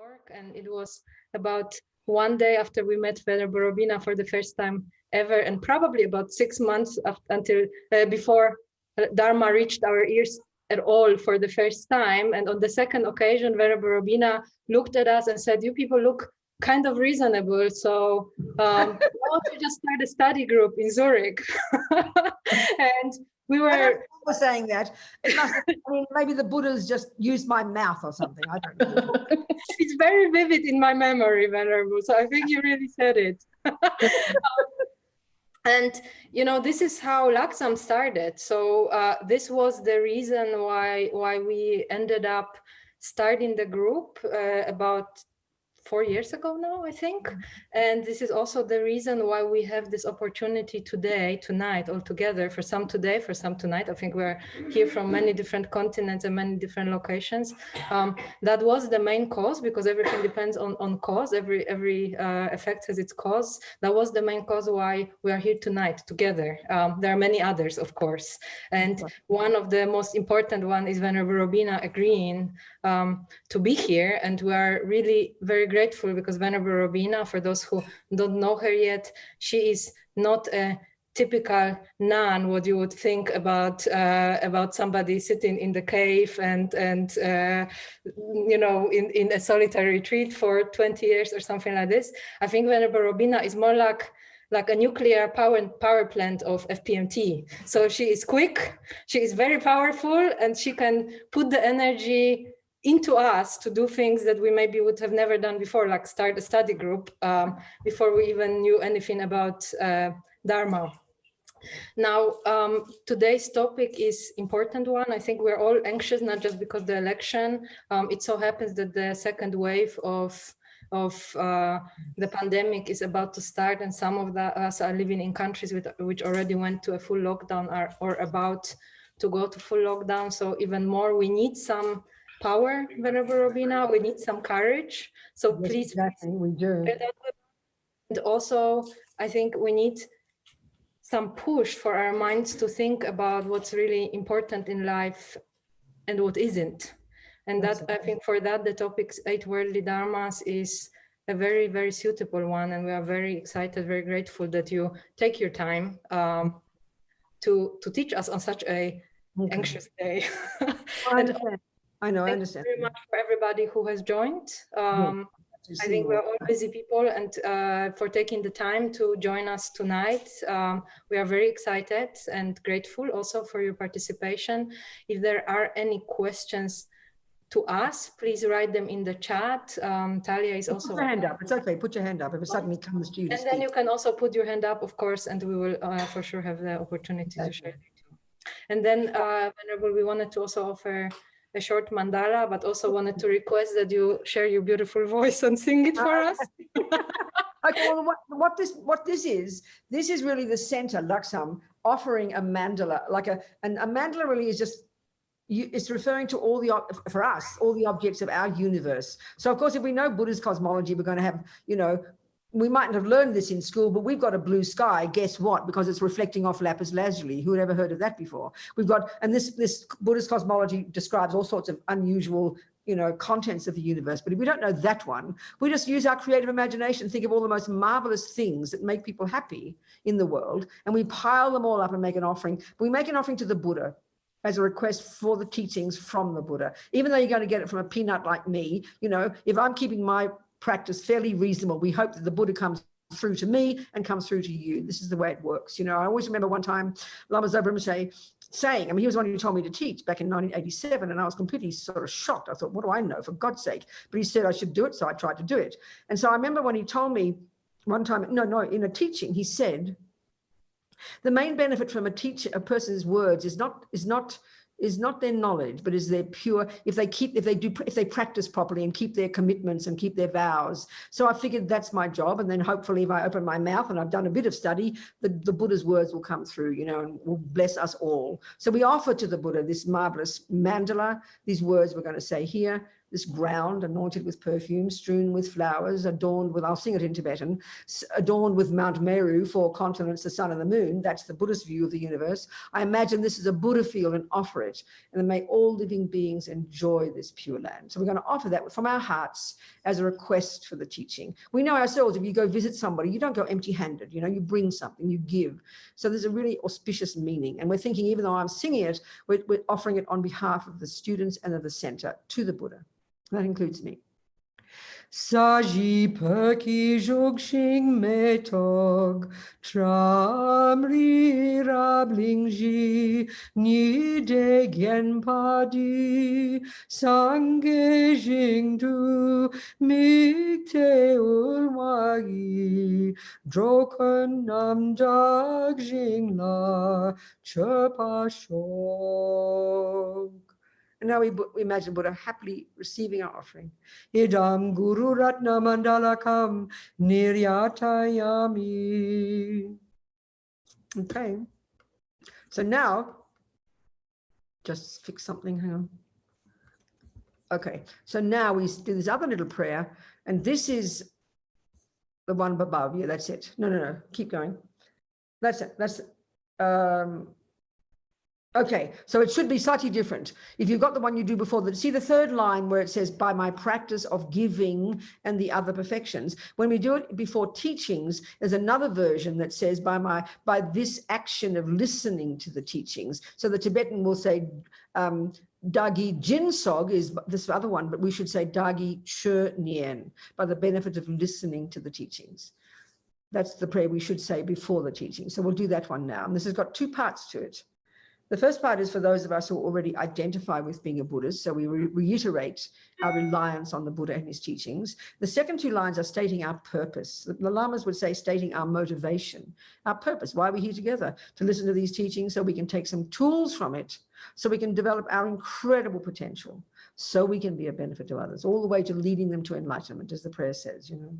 York, and it was about one day after we met Venerable Robina for the first time ever, and probably about 6 months until before Dharma reached our ears at all for the first time. And on the second occasion, Venerable Robina looked at us and said, "You people look kind of reasonable, so why don't you just start a study group in Zurich?" And we were saying that. It must have, I mean, maybe the Buddha's just used my mouth or something. I don't know. It's very vivid in my memory, Venerable. So I think you really said it. And, you know, this is how Laksam started. So this was the reason why we ended up starting the group about 4 years ago now, I think. And this is also the reason why we have this opportunity tonight, all together, for some today, for some tonight. I think we're here from many different continents and many different locations. That was the main cause, because everything depends on cause. Every effect has its cause. That was the main cause why we are here tonight together. There are many others, of course. And one of the most important one is Venerable Robina agreeing to be here. And we are really very grateful, because Venerable Robina, for those who don't know her yet, she is not a typical nun, what you would think about somebody sitting in the cave and you know, in a solitary retreat for 20 years or something like this. I think Venerable Robina is more like a nuclear power plant of FPMT. So she is quick, she is very powerful, and she can put the energy into us to do things that we maybe would have never done before, like start a study group before we even knew anything about Dharma. Now, today's topic is important one. I think we're all anxious, not just because the election. It so happens that the second wave of the pandemic is about to start, and some of us are living in countries which already went to a full lockdown or about to go to full lockdown. So even more, we need some power, Venerable Robina. We need some courage. So yes, please, exactly, we do. And also, I think we need some push for our minds to think about what's really important in life and what isn't. And that, I think, for that, the topics 8 Worldly Dharmas is a very, very suitable one. And we are very excited, very grateful that you take your time to teach us on such a anxious day. I know, I understand. Thank you very much for everybody who has joined. I think we're all busy people, and for taking the time to join us tonight. We are very excited and grateful also for your participation. If there are any questions to us, please write them in the chat. Talia is also— Put your hand up. It's okay. Put your hand up if it suddenly comes to you. And then you can also put your hand up, of course, and we will for sure have the opportunity to share it too. And then, Venerable, we wanted to also offer a short mandala, but also wanted to request that you share your beautiful voice and sing it for us. Okay, well, what this is really the center, Laksam, offering a mandala, and a mandala really is just, it's referring to all the objects of our universe. So of course, if we know Buddha's cosmology, we're going to have, you know, we mightn't have learned this in school, but we've got a blue sky. Guess what? Because it's reflecting off lapis lazuli. Who had ever heard of that before? We've got, and this Buddhist cosmology describes all sorts of unusual, you know, contents of the universe. But if we don't know that one, we just use our creative imagination, think of all the most marvelous things that make people happy in the world, and we pile them all up and make an offering. We make an offering to the Buddha as a request for the teachings from the Buddha. Even though you're going to get it from a peanut like me, you know, if I'm keeping my practice fairly reasonable, we hope that the Buddha comes through to me and comes through to you. This is the way it works. You know, I always remember one time Lama Zopa Rinpoche saying, I mean, he was the one who told me to teach back in 1987, and I was completely sort of shocked. I thought, what do I know, for God's sake? But he said I should do it, so I tried to do it. And so I remember when he told me one time, in a teaching, he said, the main benefit from a person's words is not their knowledge, but is their pure, if they practice properly and keep their commitments and keep their vows. So I figured that's my job. And then hopefully if I open my mouth and I've done a bit of study, the Buddha's words will come through, you know, and will bless us all. So we offer to the Buddha this marvelous mandala, these words we're going to say here. this ground anointed with perfume, strewn with flowers, adorned with, I'll sing it in Tibetan, adorned with Mount Meru, 4 continents, the sun and the moon. That's the Buddhist view of the universe. I imagine this is a Buddha field and offer it. And then may all living beings enjoy this pure land. So we're going to offer that from our hearts as a request for the teaching. We know ourselves, if you go visit somebody, you don't go empty-handed, you know, you bring something, you give. So there's a really auspicious meaning. And we're thinking, even though I'm singing it, we're offering it on behalf of the students and of the center to the Buddha. That includes me. Saji perki jogshing metog tramri rablingji ni de genpadi sange jingdu mikte ulwagi droken namdag jingla chapashog. And now we imagine Buddha happily receiving our offering. Idam Guru Ratna Mandalakam Niryatayami. Okay. So now, just fix something, hang on. Okay, so now we do this other little prayer, and this is the one above. Yeah, that's it. No, keep going. That's it. That's okay, so it should be slightly different. If you've got the one you do before, see the third line where it says, by my practice of giving and the other perfections. When we do it before teachings, there's another version that says, by this action of listening to the teachings. So the Tibetan will say, Dagi Jinsog is this other one, but we should say Dagi Che Nien, by the benefit of listening to the teachings. That's the prayer we should say before the teaching. So we'll do that one now. And this has got 2 parts to it. The first part is for those of us who already identify with being a Buddhist, so we reiterate our reliance on the Buddha and his teachings. The second 2 lines are stating our purpose. The Lamas would say stating our motivation, our purpose, why we're here together, to listen to these teachings so we can take some tools from it, so we can develop our incredible potential, so we can be a benefit to others, all the way to leading them to enlightenment, as the prayer says, you know.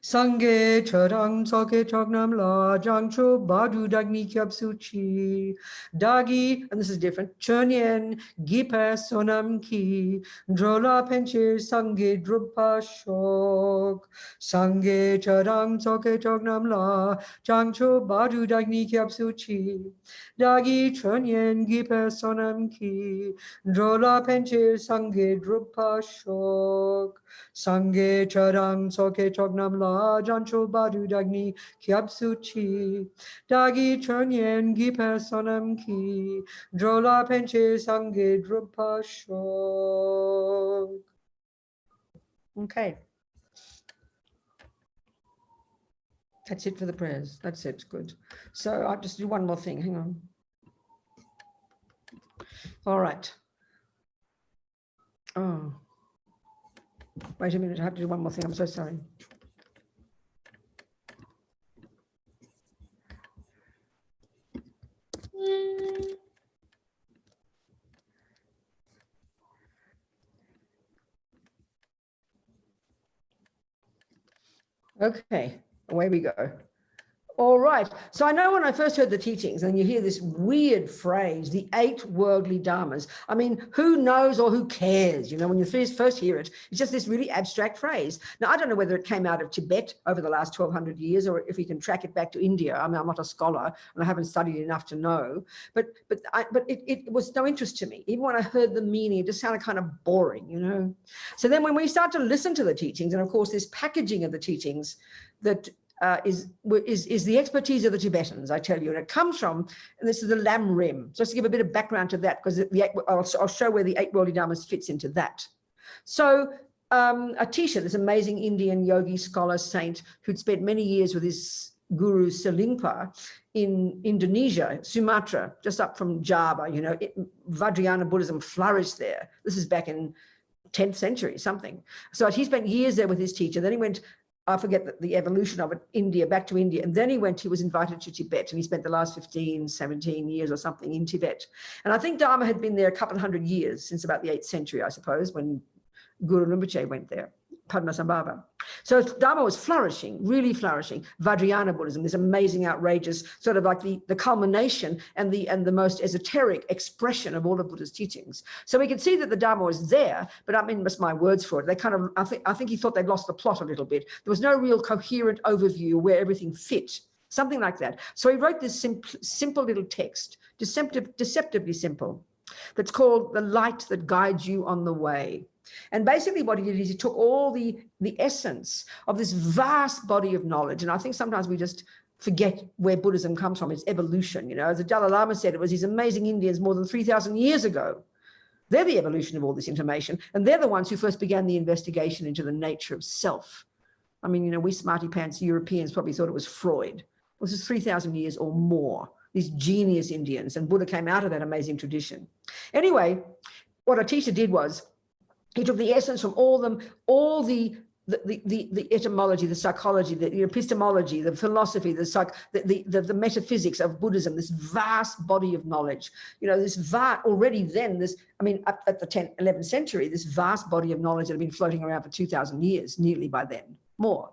Sangye charang soke chognam la jangcho badu dagni kyapsuchi dagi, and this is different, chernyen gipa sonam ki drola penche sangye drupa shok sangye charang soke chognam la jangcho badu dagni kyapsuchi dagi chernyen gipa sonam ki drola penche sangye drupa shok sangye charang soke chognam la jancho badu dagni kyapsuchi dagi chernyen gipa sonam ki drola penche sangye drupa shok. Okay. That's it for the prayers. That's it. Good. So I'll just do one more thing. Hang on. All right. Oh. Wait a minute. I have to do one more thing. I'm so sorry. Okay, away we go. All right. So I know when I first heard the teachings and you hear this weird phrase, the 8 worldly dharmas. I mean, who knows or who cares? You know, when you first hear it, it's just this really abstract phrase. Now, I don't know whether it came out of Tibet over the last 1200 years or if we can track it back to India. I mean, I'm not a scholar and I haven't studied enough to know, but it was no interest to me. Even when I heard the meaning, it just sounded kind of boring, you know. So then when we start to listen to the teachings, and of course, this packaging of the teachings that is the expertise of the Tibetans, I tell you, and it comes from, and this is the Lam Rim. Just to give a bit of background to that, because I'll show where the 8 worldly dharmas fits into that. So Atisha, this amazing Indian yogi, scholar, saint, who'd spent many years with his guru Selingpa in Indonesia, Sumatra, just up from Java, you know, Vajrayana Buddhism flourished there. This is back in 10th century, something. So he spent years there with his teacher. Then he went, I forget the evolution of it, India, back to India. And then he was invited to Tibet, and he spent the last 15, 17 years or something in Tibet. And I think Dharma had been there a couple of hundred years, since about the 8th century, I suppose, when Guru Rinpoche went there. Padmasambhava. So Dharma was flourishing, really flourishing. Vajrayana Buddhism, this amazing, outrageous, sort of like the culmination and the most esoteric expression of all of Buddha's teachings. So we can see that the Dharma was there, but I mean, that's my words for it. They kind of, I think he thought they'd lost the plot a little bit. There was no real coherent overview where everything fit, something like that. So he wrote this simple little text, deceptively simple, that's called The Light That Guides You on the Way. And basically what he did is he took all the essence of this vast body of knowledge. And I think sometimes we just forget where Buddhism comes from, its evolution. You know, as the Dalai Lama said, it was these amazing Indians more than 3,000 years ago. They're the evolution of all this information. And they're the ones who first began the investigation into the nature of self. I mean, you know, we smarty pants Europeans probably thought it was Freud. It was just 3,000 years or more. These genius Indians, and Buddha came out of that amazing tradition. Anyway, what Atisha did was he took the essence from all the etymology, the psychology, the epistemology, the philosophy, the metaphysics of Buddhism, this vast body of knowledge. You know, this vast, already then, this, I mean, up at the 10th, 11th century, this vast body of knowledge that had been floating around for 2,000 years, nearly by then, more.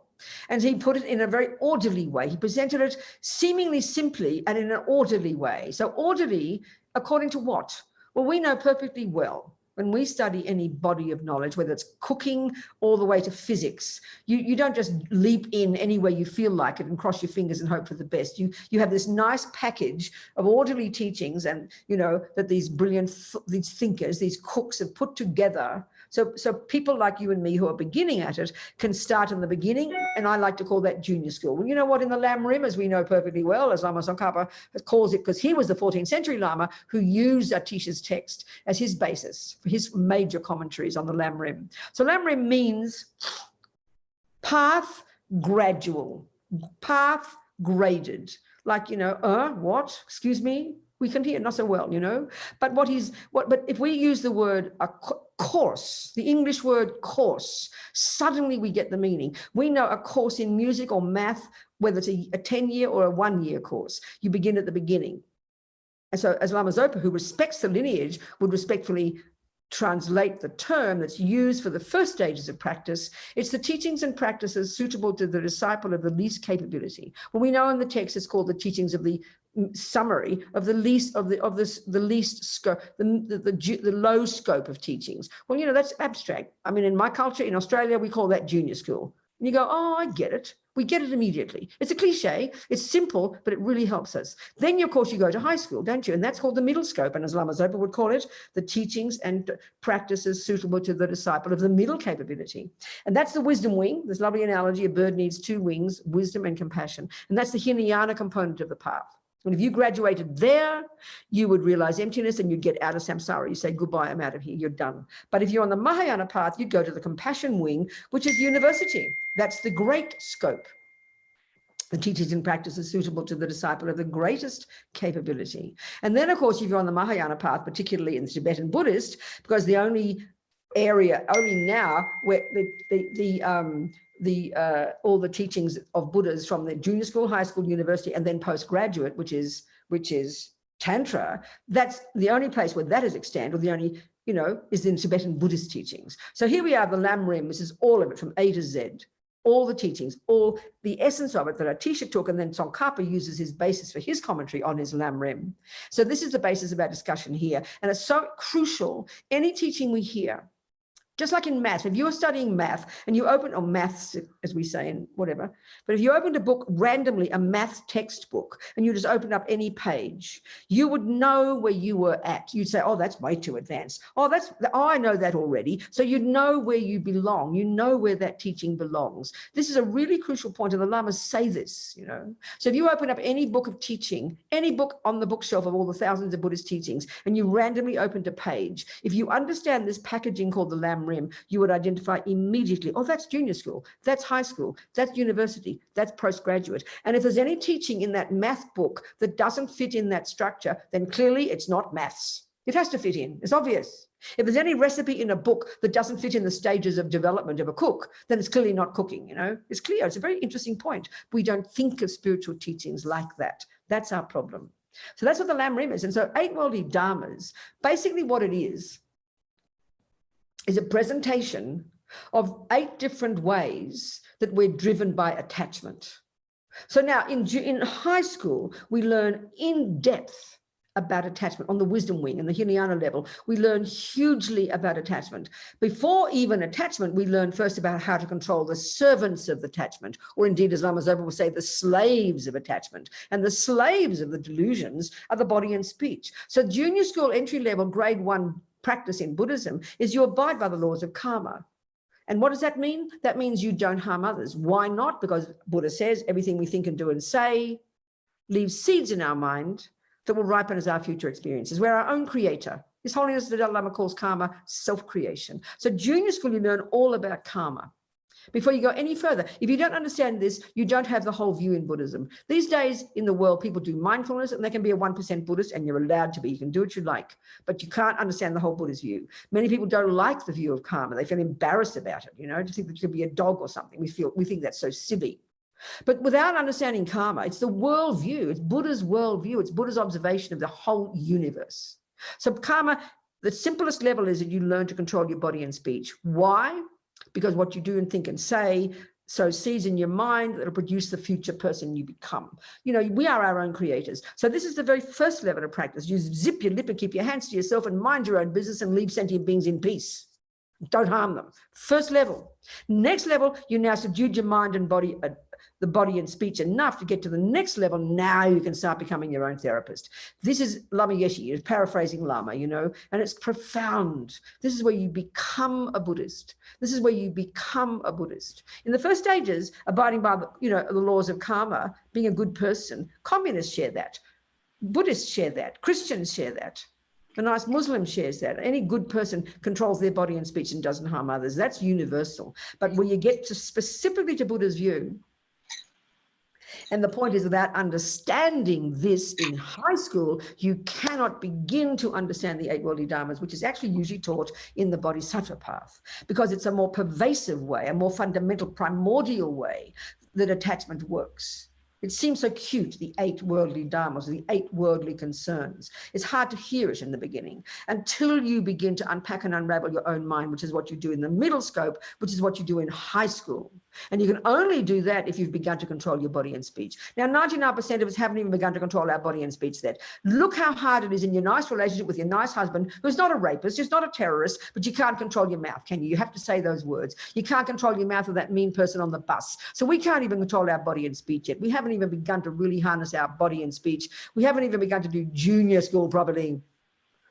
And he put it in a very orderly way. He presented it seemingly simply and in an orderly way. So orderly, according to what? Well, we know perfectly well when we study any body of knowledge, whether it's cooking all the way to physics, you don't just leap in anywhere you feel like it and cross your fingers and hope for the best. You have this nice package of orderly teachings, and you know that these brilliant these thinkers, these cooks have put together. So people like you and me who are beginning at it can start in the beginning, and I like to call that junior school. Well, you know what, in the Lam Rim, as we know perfectly well, as Lama Tsongkhapa calls it, because he was the 14th century Lama who used Atisha's text as his basis for his major commentaries on the Lam Rim. So Lam Rim means path gradual, path graded, like, you know, what, excuse me, we can hear not so well, you know, but but if we use the word course, the English word course, suddenly we get the meaning. We know a course in music or math, whether it's a 10-year or a 1-year course, you begin at the beginning. And so as Lama Zopa, who respects the lineage, would respectfully translate the term that's used for the first stages of practice. It's the teachings and practices suitable to the disciple of the least capability. Well, we know in the text it's called the teachings of the summary of the least the least scope, the low scope of teachings. Well, you know, that's abstract. I mean, in my culture in Australia, we call that junior school. And you go, oh, I get it. We get it immediately. It's a cliche. It's simple, but it really helps us. Then, of course, you go to high school, don't you? And that's called the middle scope. And as Lama Zopa would call it, the teachings and practices suitable to the disciple of the middle capability. And that's the wisdom wing. This lovely analogy, a bird needs 2 wings, wisdom and compassion. And that's the Hinayana component of the path. And if you graduated there, you would realize emptiness and you'd get out of samsara. You say, goodbye, I'm out of here, you're done. But if you're on the Mahayana path, you'd go to the compassion wing, which is university. That's the great scope. The teachings and practices suitable to the disciple of the greatest capability. And then, of course, if you're on the Mahayana path, particularly in the Tibetan Buddhist, because the only area, only now, where all the teachings of Buddhas from the junior school, high school, university, and then postgraduate, which is Tantra, that's the only place where that is extant, or the only, you know, is in Tibetan Buddhist teachings. So here we are, the Lam Rim. This is all of it from A to Z. All the teachings, all the essence of it that Atisha took, and then Tsongkhapa uses his basis for his commentary on his Lam Rim. So this is the basis of our discussion here. And it's so crucial. Any teaching we hear, just like in math, if you're studying math and you open, or maths, as we say in whatever, but if you opened a book randomly, a math textbook, and you just opened up any page, you would know where you were at. You'd say, oh, that's way too advanced. Oh, I know that already. So you'd know where you belong. You know where that teaching belongs. This is a really crucial point, and the Lamas say this, you know. So if you open up any book of teaching, any book on the bookshelf of all the thousands of Buddhist teachings, and you randomly opened a page, if you understand this packaging called the Lam Rim, you would identify immediately, oh, that's junior school, that's high school, that's university, that's postgraduate. And if there's any teaching in that math book that doesn't fit in that structure, then clearly it's not maths. It has to fit in, it's obvious. If there's any recipe in a book that doesn't fit in the stages of development of a cook, then it's clearly not cooking, you know. It's clear, it's a very interesting point. We don't think of spiritual teachings like that. That's our problem. So that's what the Lam Rim is. And so 8 worldly Dharmas, basically what it is a presentation of 8 different ways that we're driven by attachment. So now in high school, we learn in depth about attachment on the wisdom wing and the Hinayana level. We learn hugely about attachment. Before even attachment, we learn first about how to control the servants of attachment, or indeed, as Lama Zopa will say, the slaves of attachment. And the slaves of the delusions are the body and speech. So junior school entry level grade 1 practice in Buddhism is you abide by the laws of karma. And what does that mean? That means you don't harm others. Why not? Because Buddha says everything we think and do and say leaves seeds in our mind that will ripen as our future experiences. We're our own creator. His Holiness the Dalai Lama calls karma self-creation. So junior school, you learn all about karma. Before you go any further, if you don't understand this, you don't have the whole view in Buddhism. These days in the world, people do mindfulness and they can be a 1% Buddhist, and you're allowed to be. You can do what you like, but you can't understand the whole Buddhist view. Many people don't like the view of karma. They feel embarrassed about it, to think that you could be a dog or something. We think that's so silly. But without understanding karma, it's the world view. It's Buddha's world view. It's Buddha's observation of the whole universe. So karma, the simplest level is that you learn to control your body and speech. Why? Because what you do and think and say sows seeds in your mind that will produce the future person you become. We are our own creators. So this is the very first level of practice. You zip your lip and keep your hands to yourself and mind your own business and leave sentient beings in peace. Don't harm them. First level. Next level, you now subdued your mind and body, the body and speech enough to get to the next level. Now you can start becoming your own therapist. This is Lama Yeshe, is paraphrasing Lama, and it's profound. This is where you become a Buddhist. This is where you become a Buddhist. In the first stages, abiding by the laws of karma, being a good person, communists share that. Buddhists share that. Christians share that. A nice Muslim shares that. Any good person controls their body and speech and doesn't harm others. That's universal. But when you get to specifically to Buddha's view, and the point is, without understanding this in high school, you cannot begin to understand the 8 worldly dharmas, which is actually usually taught in the bodhisattva path, because it's a more pervasive way, a more fundamental, primordial way that attachment works. It seems so cute, the 8 worldly dharmas, the 8 worldly concerns. It's hard to hear it in the beginning until you begin to unpack and unravel your own mind, which is what you do in the middle scope, which is what you do in high school. And you can only do that if you've begun to control your body and speech. Now, 99% of us haven't even begun to control our body and speech yet. Look how hard it is in your nice relationship with your nice husband, who's not a rapist, who's not a terrorist, but you can't control your mouth, can you? You have to say those words. You can't control your mouth with that mean person on the bus. So we can't even control our body and speech yet. We haven't even begun to really harness our body and speech. We haven't even begun to do junior school properly.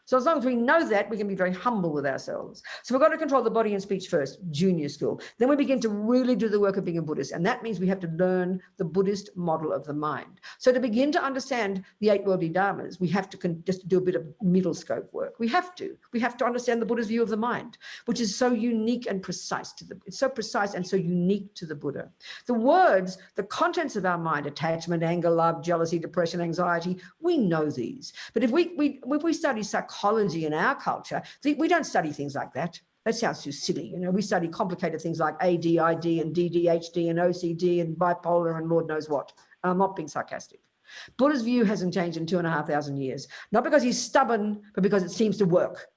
So as long as we know that, we can be very humble with ourselves. So we've got to control the body and speech first, junior school. Then we begin to really do the work of being a Buddhist. And that means we have to learn the Buddhist model of the mind. So to begin to understand the 8 worldly dharmas, we have to just do a bit of middle scope work. We have to understand the Buddha's view of the mind, which is so unique and precise it's so precise and so unique to the Buddha. The words, the contents of our mind, attachment, anger, love, jealousy, depression, anxiety, we know these. But if we study psychology in our culture, we don't study things like that. That sounds too silly. We study complicated things like ADID and DDHD and OCD and bipolar and Lord knows what. And I'm not being sarcastic. Buddha's view hasn't changed in 2,500 years, not because he's stubborn, but because it seems to work.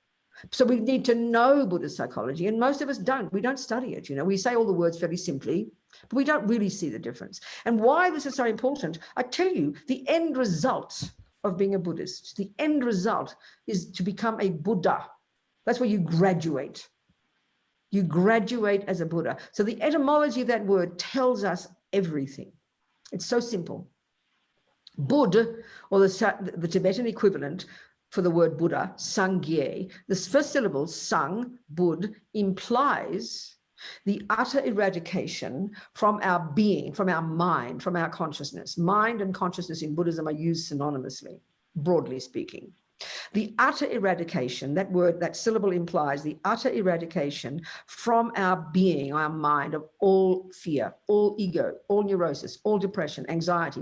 So we need to know Buddhist psychology, and most of us don't. We don't study it. We say all the words fairly simply, but we don't really see the difference. And why this is so important, I tell you, the end result of being a Buddhist, the end result is to become a Buddha. That's where you graduate. You graduate as a Buddha. So the etymology of that word tells us everything. It's so simple. Bud, or the Tibetan equivalent for the word Buddha, Sangye, this first syllable, Sang, Bud, implies the utter eradication from our being, from our mind, from our consciousness. Mind and consciousness in Buddhism are used synonymously, broadly speaking. The utter eradication, that word, that syllable implies the utter eradication from our being, our mind, of all fear, all ego, all neurosis, all depression, anxiety,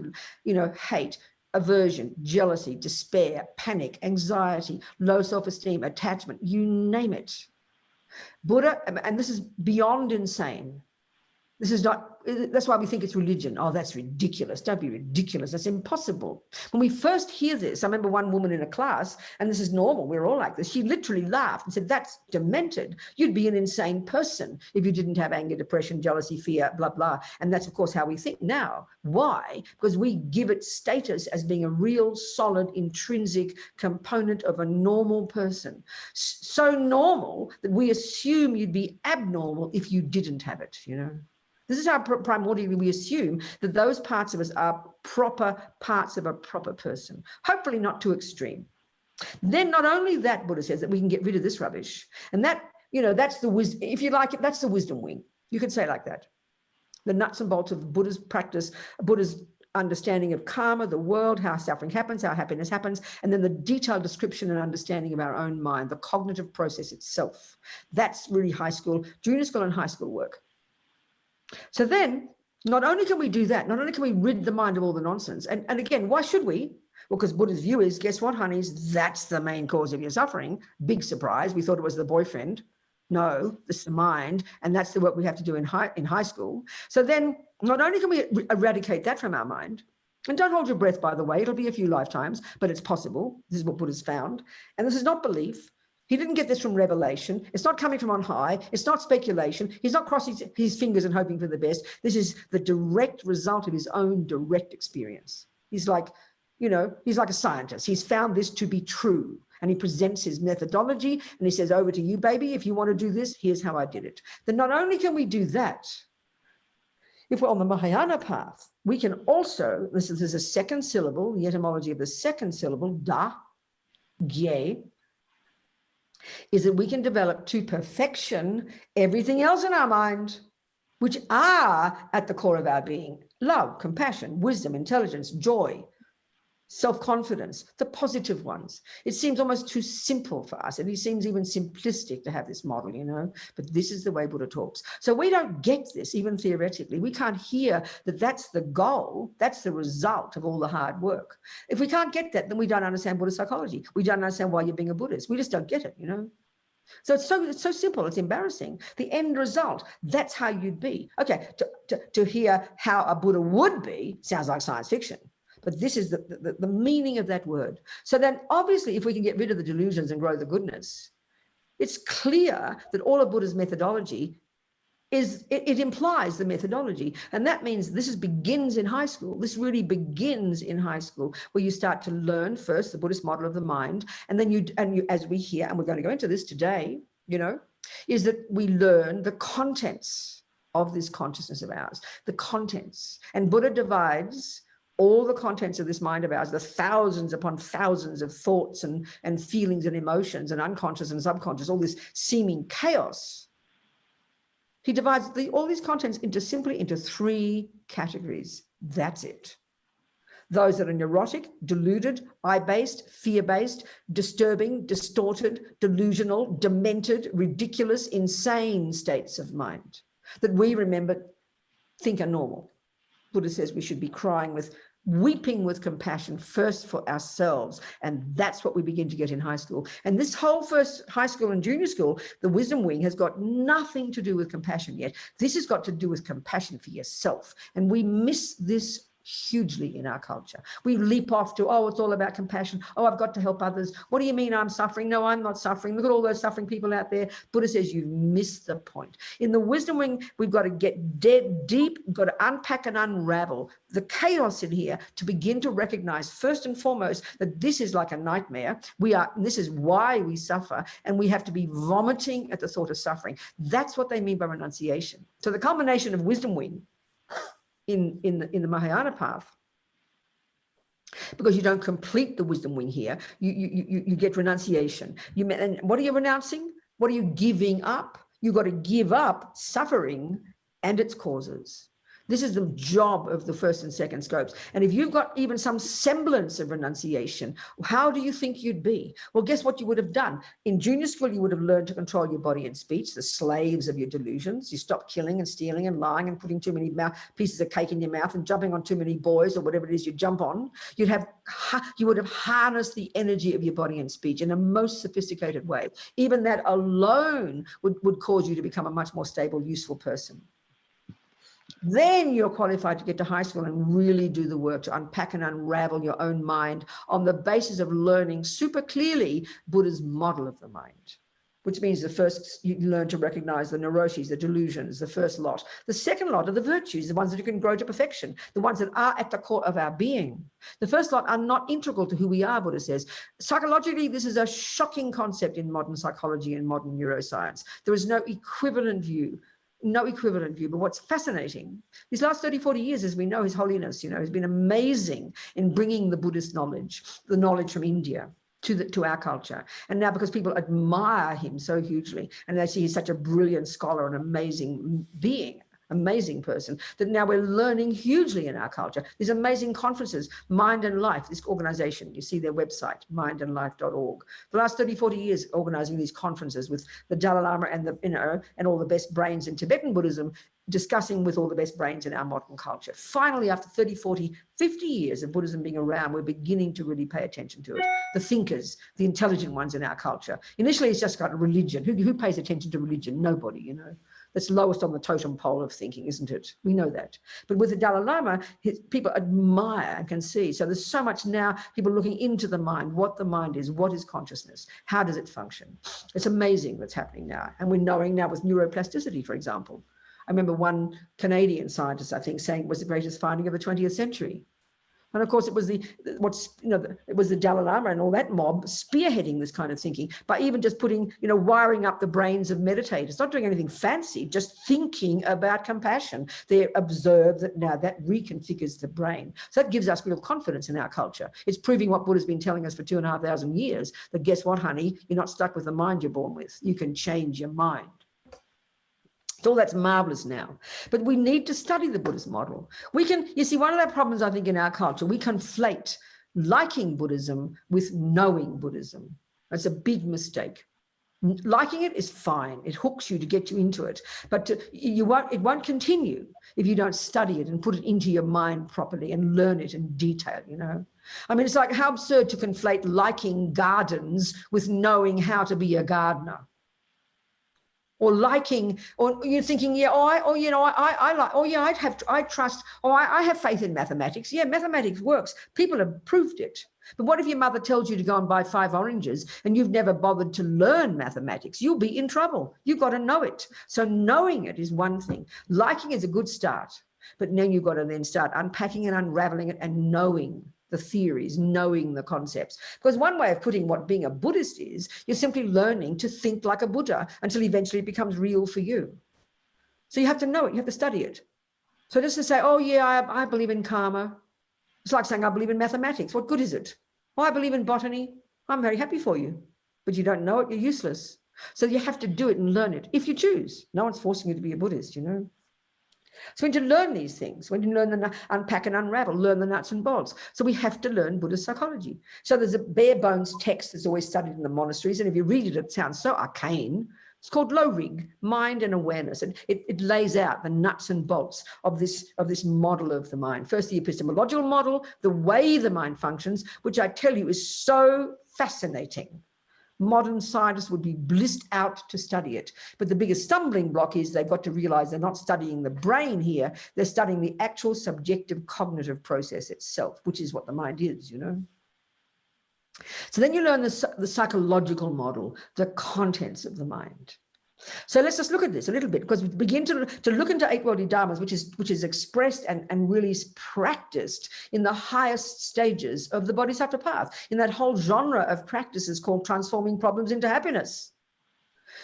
hate, aversion, jealousy, despair, panic, anxiety, low self-esteem, attachment, you name it. Buddha, and this is beyond insane, This is not, that's why we think it's religion. Oh, that's ridiculous. Don't be ridiculous. That's impossible. When we first hear this, I remember one woman in a class, and this is normal, we're all like this, she literally laughed and said, that's demented. You'd be an insane person if you didn't have anger, depression, jealousy, fear, blah, blah. And that's, of course, how we think now. Why? Because we give it status as being a real, solid, intrinsic component of a normal person. So normal that we assume you'd be abnormal if you didn't have it, you know. This is how primordially we assume that those parts of us are proper parts of a proper person, hopefully not too extreme. Then not only that, Buddha says that we can get rid of this rubbish. And that, you know, that's the wisdom, if you like it, that's the wisdom wing. You could say it like that. The nuts and bolts of Buddha's practice, Buddha's understanding of karma, the world, how suffering happens, how happiness happens, and then the detailed description and understanding of our own mind, the cognitive process itself. That's really high school, junior school and high school work. So then, not only can we do that, not only can we rid the mind of all the nonsense, and again, why should we? Well, because Buddha's view is, guess what, honeys? That's the main cause of your suffering. Big surprise. We thought it was the boyfriend. No, it's the mind, and that's the work we have to do in high school. So then, not only can we eradicate that from our mind, and don't hold your breath, by the way, it'll be a few lifetimes, but it's possible. This is what Buddha's found. And this is not belief. He didn't get this from revelation. It's not coming from on high. It's not speculation. He's not crossing his fingers and hoping for the best. This is the direct result of his own direct experience. He's like, you know, he's like a scientist. He's found this to be true. And he presents his methodology and he says, over to you, baby. If you want to do this, here's how I did it. Then not only can we do that, if we're on the Mahayana path, we can also, this is a second syllable, the etymology of the second syllable, da, gye, is that we can develop to perfection everything else in our mind, which are at the core of our being: love, compassion, wisdom, intelligence, joy, self-confidence, the positive ones. It seems almost too simple for us, and it seems even simplistic to have this model, you know, but this is the way Buddha talks. So we don't get this, even theoretically. We can't hear that that's the goal, that's the result of all the hard work. If we can't get that, then we don't understand Buddhist psychology. We don't understand why you're being a Buddhist. We just don't get it, you know. So it's so simple, it's embarrassing. The end result, that's how you'd be. Okay, to hear how a Buddha would be sounds like science fiction. But this is the meaning of that word. So then obviously, if we can get rid of the delusions and grow the goodness, it's clear that all of Buddha's methodology it implies the methodology. And that means this begins in high school. This really begins in high school, where you start to learn first the Buddhist model of the mind. And then you, as we hear, and we're going to go into this today, you know, is that we learn the contents of this consciousness of ours, the contents. And Buddha divides all the contents of this mind of ours, the thousands upon thousands of thoughts and feelings and emotions and unconscious and subconscious, all this seeming chaos. He divides all these contents simply into three categories. That's it. Those that are neurotic, deluded, I-based, fear-based, disturbing, distorted, delusional, demented, ridiculous, insane states of mind that we remember think are normal. Buddha says we should be weeping with compassion first for ourselves. And that's what we begin to get in high school. And this whole first high school and junior school, the wisdom wing, has got nothing to do with compassion yet. This has got to do with compassion for yourself. And we miss this hugely in our culture. We leap off to, oh, it's all about compassion. Oh, I've got to help others. What do you mean I'm suffering? No, I'm not suffering. Look at all those suffering people out there. Buddha says you've missed the point. In the wisdom wing, we've got to get dead deep, we've got to unpack and unravel the chaos in here to begin to recognize first and foremost that this is like a nightmare. This is why we suffer, and we have to be vomiting at the thought of suffering. That's what they mean by renunciation. So the culmination of wisdom wing in the Mahayana path, because you don't complete the wisdom wing here, you get renunciation. And what are you renouncing? What are you giving up? You've got to give up suffering and its causes. This is the job of the first and second scopes. And if you've got even some semblance of renunciation, how do you think you'd be? Well, guess what you would have done? In junior school, you would have learned to control your body and speech, the slaves of your delusions. You stop killing and stealing and lying and putting too many pieces of cake in your mouth and jumping on too many boys or whatever it is you jump on. You would have harnessed the energy of your body and speech in a most sophisticated way. Even that alone would cause you to become a much more stable, useful person. Then you're qualified to get to high school and really do the work to unpack and unravel your own mind on the basis of learning super clearly Buddha's model of the mind, which means the first, you learn to recognize the neurosis, the delusions, the first lot. The second lot are the virtues, the ones that you can grow to perfection, the ones that are at the core of our being. The first lot are not integral to who we are, Buddha says. Psychologically, this is a shocking concept in modern psychology and modern neuroscience. There is no equivalent view. But what's fascinating, these last 30, 40 years, as we know, His Holiness, has been amazing in bringing the Buddhist knowledge, the knowledge from India to our culture. And now because people admire him so hugely and they see he's such a brilliant scholar, an amazing being, amazing person, that now we're learning hugely in our culture. These amazing conferences, Mind and Life, this organization, you see their website, mindandlife.org. The last 30, 40 years organizing these conferences with the Dalai Lama and and all the best brains in Tibetan Buddhism, discussing with all the best brains in our modern culture. Finally, after 30, 40, 50 years of Buddhism being around, we're beginning to really pay attention to it. The thinkers, the intelligent ones in our culture. Initially, it's just got religion. Who pays attention to religion? Nobody, That's lowest on the totem pole of thinking, isn't it? We know that. But with the Dalai Lama, people admire and can see. So there's so much now, people looking into the mind, what the mind is, what is consciousness, how does it function? It's amazing what's happening now. And we're knowing now with neuroplasticity, for example. I remember one Canadian scientist, I think, saying it was the greatest finding of the 20th century. And of course, it was it was the Dalai Lama and all that mob spearheading this kind of thinking by even just putting, wiring up the brains of meditators, not doing anything fancy, just thinking about compassion. They observe that now that reconfigures the brain. So that gives us real confidence in our culture. It's proving what Buddha's been telling us for 2,500 years, that guess what, honey, you're not stuck with the mind you're born with. You can change your mind. So all that's marvelous now. But we need to study the Buddhist model. You see, one of the problems, I think, in our culture, we conflate liking Buddhism with knowing Buddhism. That's a big mistake. Liking it is fine. It hooks you to get you into it. But it won't continue if you don't study it and put it into your mind properly and learn it in detail, I mean, it's like how absurd to conflate liking gardens with knowing how to be a gardener. Or liking, or you're thinking, I have faith in mathematics. Yeah, mathematics works. People have proved it. But what if your mother tells you to go and buy 5 oranges and you've never bothered to learn mathematics? You'll be in trouble. You've got to know it. So knowing it is one thing. Liking is a good start, but then you've got to then start unpacking and unraveling it and knowing the theories, knowing the concepts. Because one way of putting what being a Buddhist is, you're simply learning to think like a Buddha until eventually it becomes real for you. So you have to know it, you have to study it. So just to say, oh yeah, I believe in karma. It's like saying, I believe in mathematics. What good is it? Oh, I believe in botany. I'm very happy for you. But you don't know it, you're useless. So you have to do it and learn it, if you choose. No one's forcing you to be a Buddhist, So when you learn these things, when you learn unpack and unravel, learn the nuts and bolts. So we have to learn Buddhist psychology. So there's a bare bones text that's always studied in the monasteries. And if you read it, it sounds so arcane. It's called Low Rig, Mind and Awareness. And it lays out the nuts and bolts of this model of the mind. First, the epistemological model, the way the mind functions, which I tell you is so fascinating. Modern scientists would be blissed out to study it. But the biggest stumbling block is they've got to realize they're not studying the brain here. They're studying the actual subjective cognitive process itself, which is what the mind is, So then you learn the psychological model, the contents of the mind. So let's just look at this a little bit, because we begin to look into 8 worldly dharmas, which is expressed and really practiced in the highest stages of the bodhisattva path, in that whole genre of practices called transforming problems into happiness.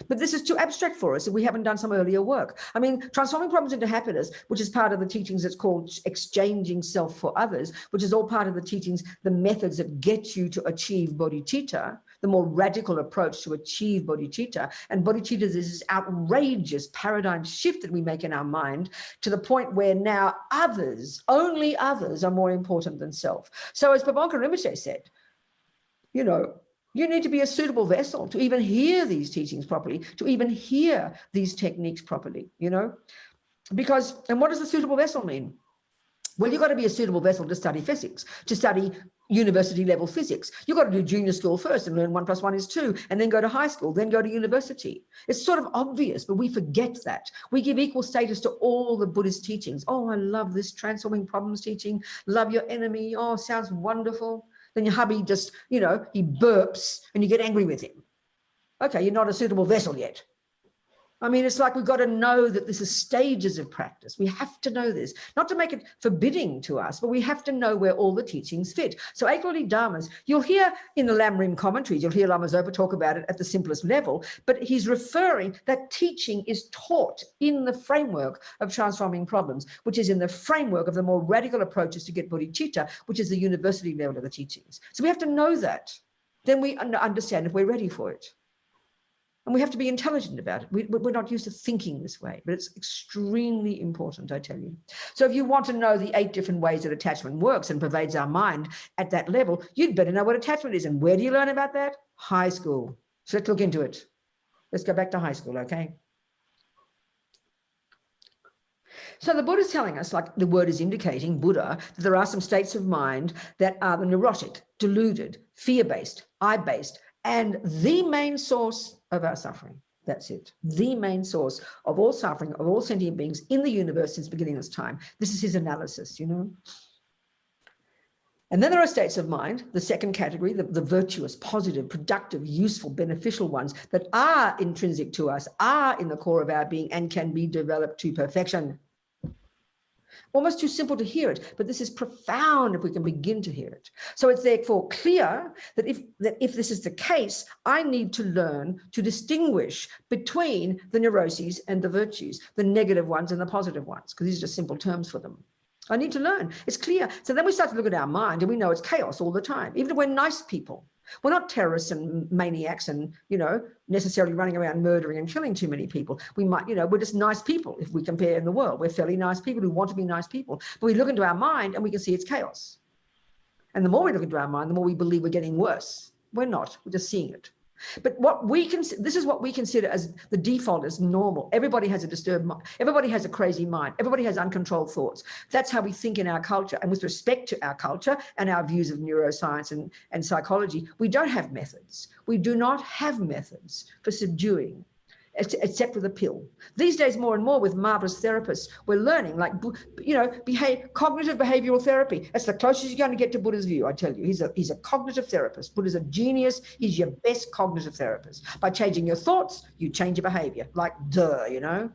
But this is too abstract for us if we haven't done some earlier work. I mean, transforming problems into happiness, which is part of the teachings that's called exchanging self for others, which is all part of the teachings, the methods that get you to achieve bodhicitta, the more radical approach to achieve bodhicitta. And bodhicitta is this outrageous paradigm shift that we make in our mind to the point where now others, only others, are more important than self. So as Pavanka Rinpoche said, you need to be a suitable vessel to even hear these teachings properly, to even hear these techniques properly, Because, and what does a suitable vessel mean? Well, you've got to be a suitable vessel to study physics, to study university level physics. You've got to do junior school first and learn 1 + 1 is 2, and then go to high school, then go to university. It's sort of obvious, but we forget that. We give equal status to all the Buddhist teachings. Oh, I love this transforming problems teaching. Love your enemy. Oh, sounds wonderful. Then your hubby just, you know, he burps and you get angry with him. Okay, you're not a suitable vessel yet. I mean, it's like we've got to know that this is stages of practice. We have to know this, not to make it forbidding to us, but we have to know where all the teachings fit. So equally Dharmas, you'll hear in the Lamrim commentaries, you'll hear Lama Zopa talk about it at the simplest level, but he's referring that teaching is taught in the framework of transforming problems, which is in the framework of the more radical approaches to get bodhicitta, which is the university level of the teachings. So we have to know that. Then we understand if we're ready for it. And we have to be intelligent about it. We're not used to thinking this way, but it's extremely important, I tell you. So if you want to know the 8 different ways that attachment works and pervades our mind at that level, you'd better know what attachment is. And where do you learn about that? High school. So let's look into it. Let's go back to high school, okay? So the Buddha's telling us, like the word is indicating, Buddha, that there are some states of mind that are the neurotic, deluded, fear-based, I-based, and the main source of our suffering. That's it. The main source of all suffering, of all sentient beings in the universe since beginning of time. This is his analysis, you know. And then there are states of mind, the second category, the virtuous, positive, productive, useful, beneficial ones that are intrinsic to us, are in the core of our being and can be developed to perfection. Almost too simple to hear it, but this is profound if we can begin to hear it. So it's therefore clear that if this is the case, I need to learn to distinguish between the neuroses and the virtues, the negative ones and the positive ones, because these are just simple terms for them. I need to learn. It's clear. So then we start to look at our mind and we know it's chaos all the time, even if we're nice people. We're not terrorists and maniacs and, you know, necessarily running around murdering and killing too many people. We might, you know, we're just nice people if we compare in the world. We're fairly nice people who want to be nice people. But we look into our mind and we can see it's chaos. And the more we look into our mind, the more we believe we're getting worse. We're not. We're just seeing it. But this is what we consider as the default as normal. Everybody has a disturbed mind. Everybody has a crazy mind. Everybody has uncontrolled thoughts. That's how we think in our culture. And with respect to our culture and our views of neuroscience and psychology, we don't have methods. We do not have methods for subduing, except with a pill. These days, more and more with marvelous therapists, we're learning, like, you know, cognitive behavioral therapy. That's the closest you're going to get to Buddha's view, I tell you. He's a cognitive therapist. Buddha's a genius. He's your best cognitive therapist. By changing your thoughts, you change your behavior. Like, duh, you know?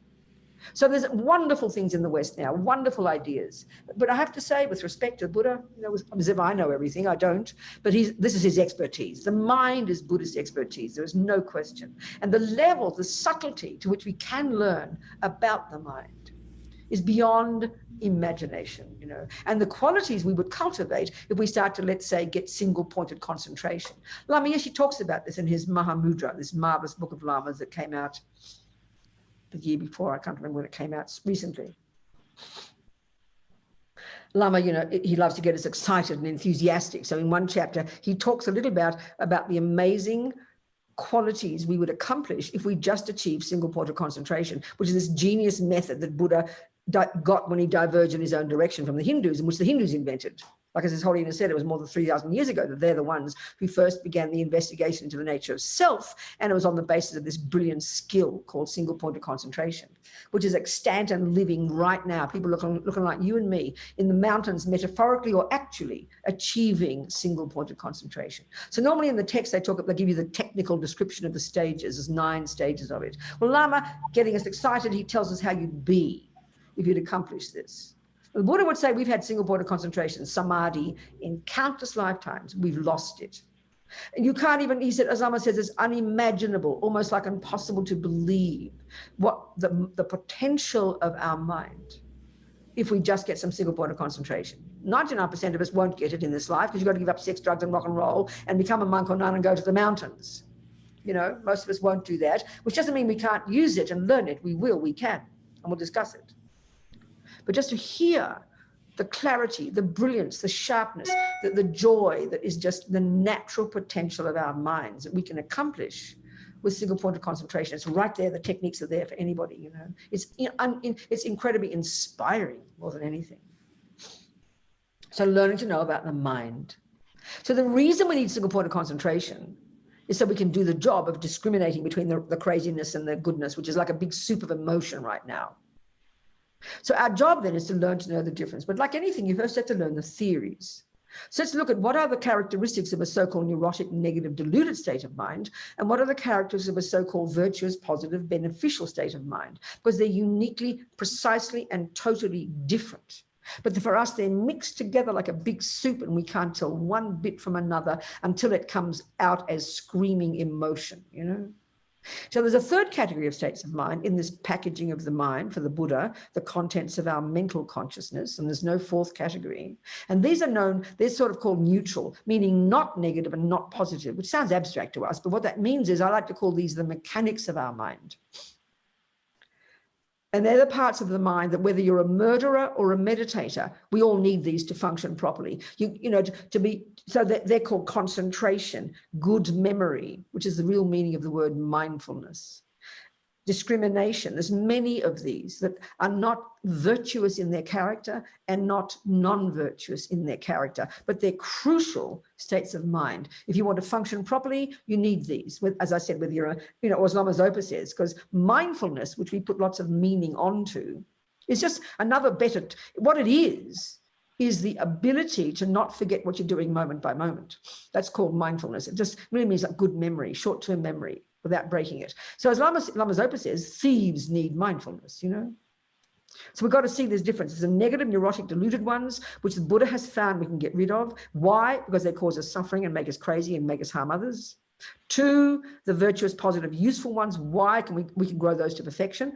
So there's wonderful things in the West now, wonderful ideas. But I have to say, with respect to Buddha, you know, as if I know everything, I don't. But this is his expertise. The mind is Buddhist expertise. There is no question. And the level, the subtlety to which we can learn about the mind is beyond imagination, you know. And the qualities we would cultivate if we start to, let's say, get single-pointed concentration. Lama Yeshe talks about this in his Mahamudra, this marvelous book of lamas that came out the year before. I can't remember when it came out, recently. Lama, you know, he loves to get us excited and enthusiastic. So in one chapter, he talks a little about the amazing qualities we would accomplish if we just achieve single point of concentration, which is this genius method that Buddha got when he diverged in his own direction from the Hindus, and which the Hindus invented. Like as His Holiness said, it was more than 3,000 years ago that they're the ones who first began the investigation into the nature of self, and it was on the basis of this brilliant skill called single point of concentration, which is extant and living right now. People looking like you and me in the mountains, metaphorically or actually achieving single point of concentration. So normally in the text, they give you the technical description of the stages. There's 9 stages of it. Well, Lama, getting us excited, he tells us how you'd be if you'd accomplish this. The Buddha would say we've had single point of concentration, samadhi, in countless lifetimes. We've lost it. And you can't even, he said, as Lama says, it's unimaginable, almost like impossible to believe what the potential of our mind if we just get some single point of concentration. 99% of us won't get it in this life because you've got to give up sex, drugs, and rock and roll and become a monk or nun and go to the mountains. You know, most of us won't do that, which doesn't mean we can't use it and learn it. We will, we can, and we'll discuss it. But just to hear the clarity, the brilliance, the sharpness, the joy that is just the natural potential of our minds that we can accomplish with single point of concentration. It's right there. The techniques are there for anybody, you know. It's incredibly inspiring more than anything. So learning to know about the mind. So the reason we need single point of concentration is so we can do the job of discriminating between the craziness and the goodness, which is like a big soup of emotion right now. So our job then is to learn to know the difference. But like anything, you first have to learn the theories. So let's look at what are the characteristics of a so-called neurotic, negative, deluded state of mind, and what are the characteristics of a so-called virtuous, positive, beneficial state of mind, because they're uniquely, precisely, and totally different. But for us, they're mixed together like a big soup, and we can't tell one bit from another until it comes out as screaming emotion, you know? So there's a third category of states of mind in this packaging of the mind for the Buddha, the contents of our mental consciousness, and there's no fourth category. And these are known, they're sort of called neutral, meaning not negative and not positive, which sounds abstract to us, but what that means is I like to call these the mechanics of our mind. And they're the parts of the mind that whether you're a murderer or a meditator, we all need these to function properly. You know, to be, so that they're called concentration, good memory, which is the real meaning of the word mindfulness. Discrimination, there's many of these that are not virtuous in their character and not non-virtuous in their character, but they're crucial states of mind. If you want to function properly, you need these, as I said, whether you're a, you know, as Lama Zopa says, because mindfulness, which we put lots of meaning onto, is just another better, what it is the ability to not forget what you're doing moment by moment. That's called mindfulness. It just really means like good memory, short-term memory, without breaking it. So as Lama Zopa says, thieves need mindfulness, you know? So we've got to see this difference. There's the negative, neurotic, deluded ones, which the Buddha has found we can get rid of. Why? Because they cause us suffering and make us crazy and make us harm others. 2, the virtuous, positive, useful ones. Why can we can grow those to perfection?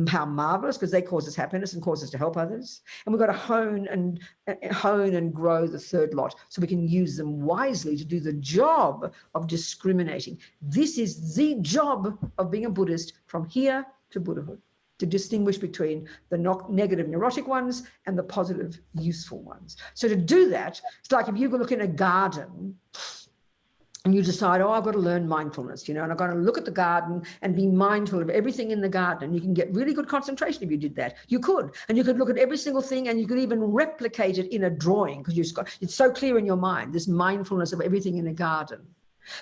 How marvelous, because they cause us happiness and cause us to help others. And we've got to hone and grow the third lot so we can use them wisely to do the job of discriminating. This is the job of being a Buddhist from here to Buddhahood, to distinguish between the negative, neurotic ones and the positive, useful ones. So to do that, it's like if you look in a garden and you decide, oh, I've got to learn mindfulness, you know, and I've got to look at the garden and be mindful of everything in the garden. And you can get really good concentration if you did that. You could. And you could look at every single thing and you could even replicate it in a drawing because it's so clear in your mind, this mindfulness of everything in a garden.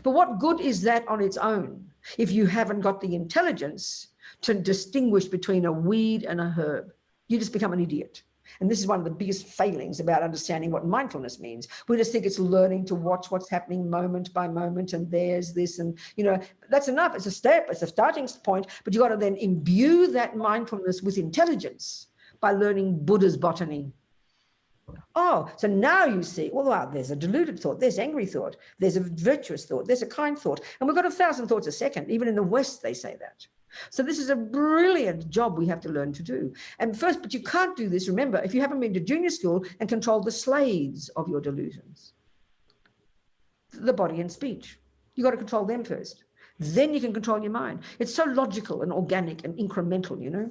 But what good is that on its own if you haven't got the intelligence to distinguish between a weed and a herb? You just become an idiot. And this is one of the biggest failings about understanding what mindfulness means. We just think it's learning to watch what's happening moment by moment, and there's this, and you know, that's enough. It's a step, it's a starting point, but you got to then imbue that mindfulness with intelligence by learning Buddha's botany. Oh, so now you see, well, wow, there's a deluded thought, there's angry thought, there's a virtuous thought, there's a kind thought, and we've got 1,000 thoughts a second. Even in the West, they say that. So this is a brilliant job we have to learn to do. And first, but you can't do this, remember, if you haven't been to junior school and controlled the slaves of your delusions, the body and speech. You got to control them first. Then you can control your mind. It's so logical and organic and incremental, you know.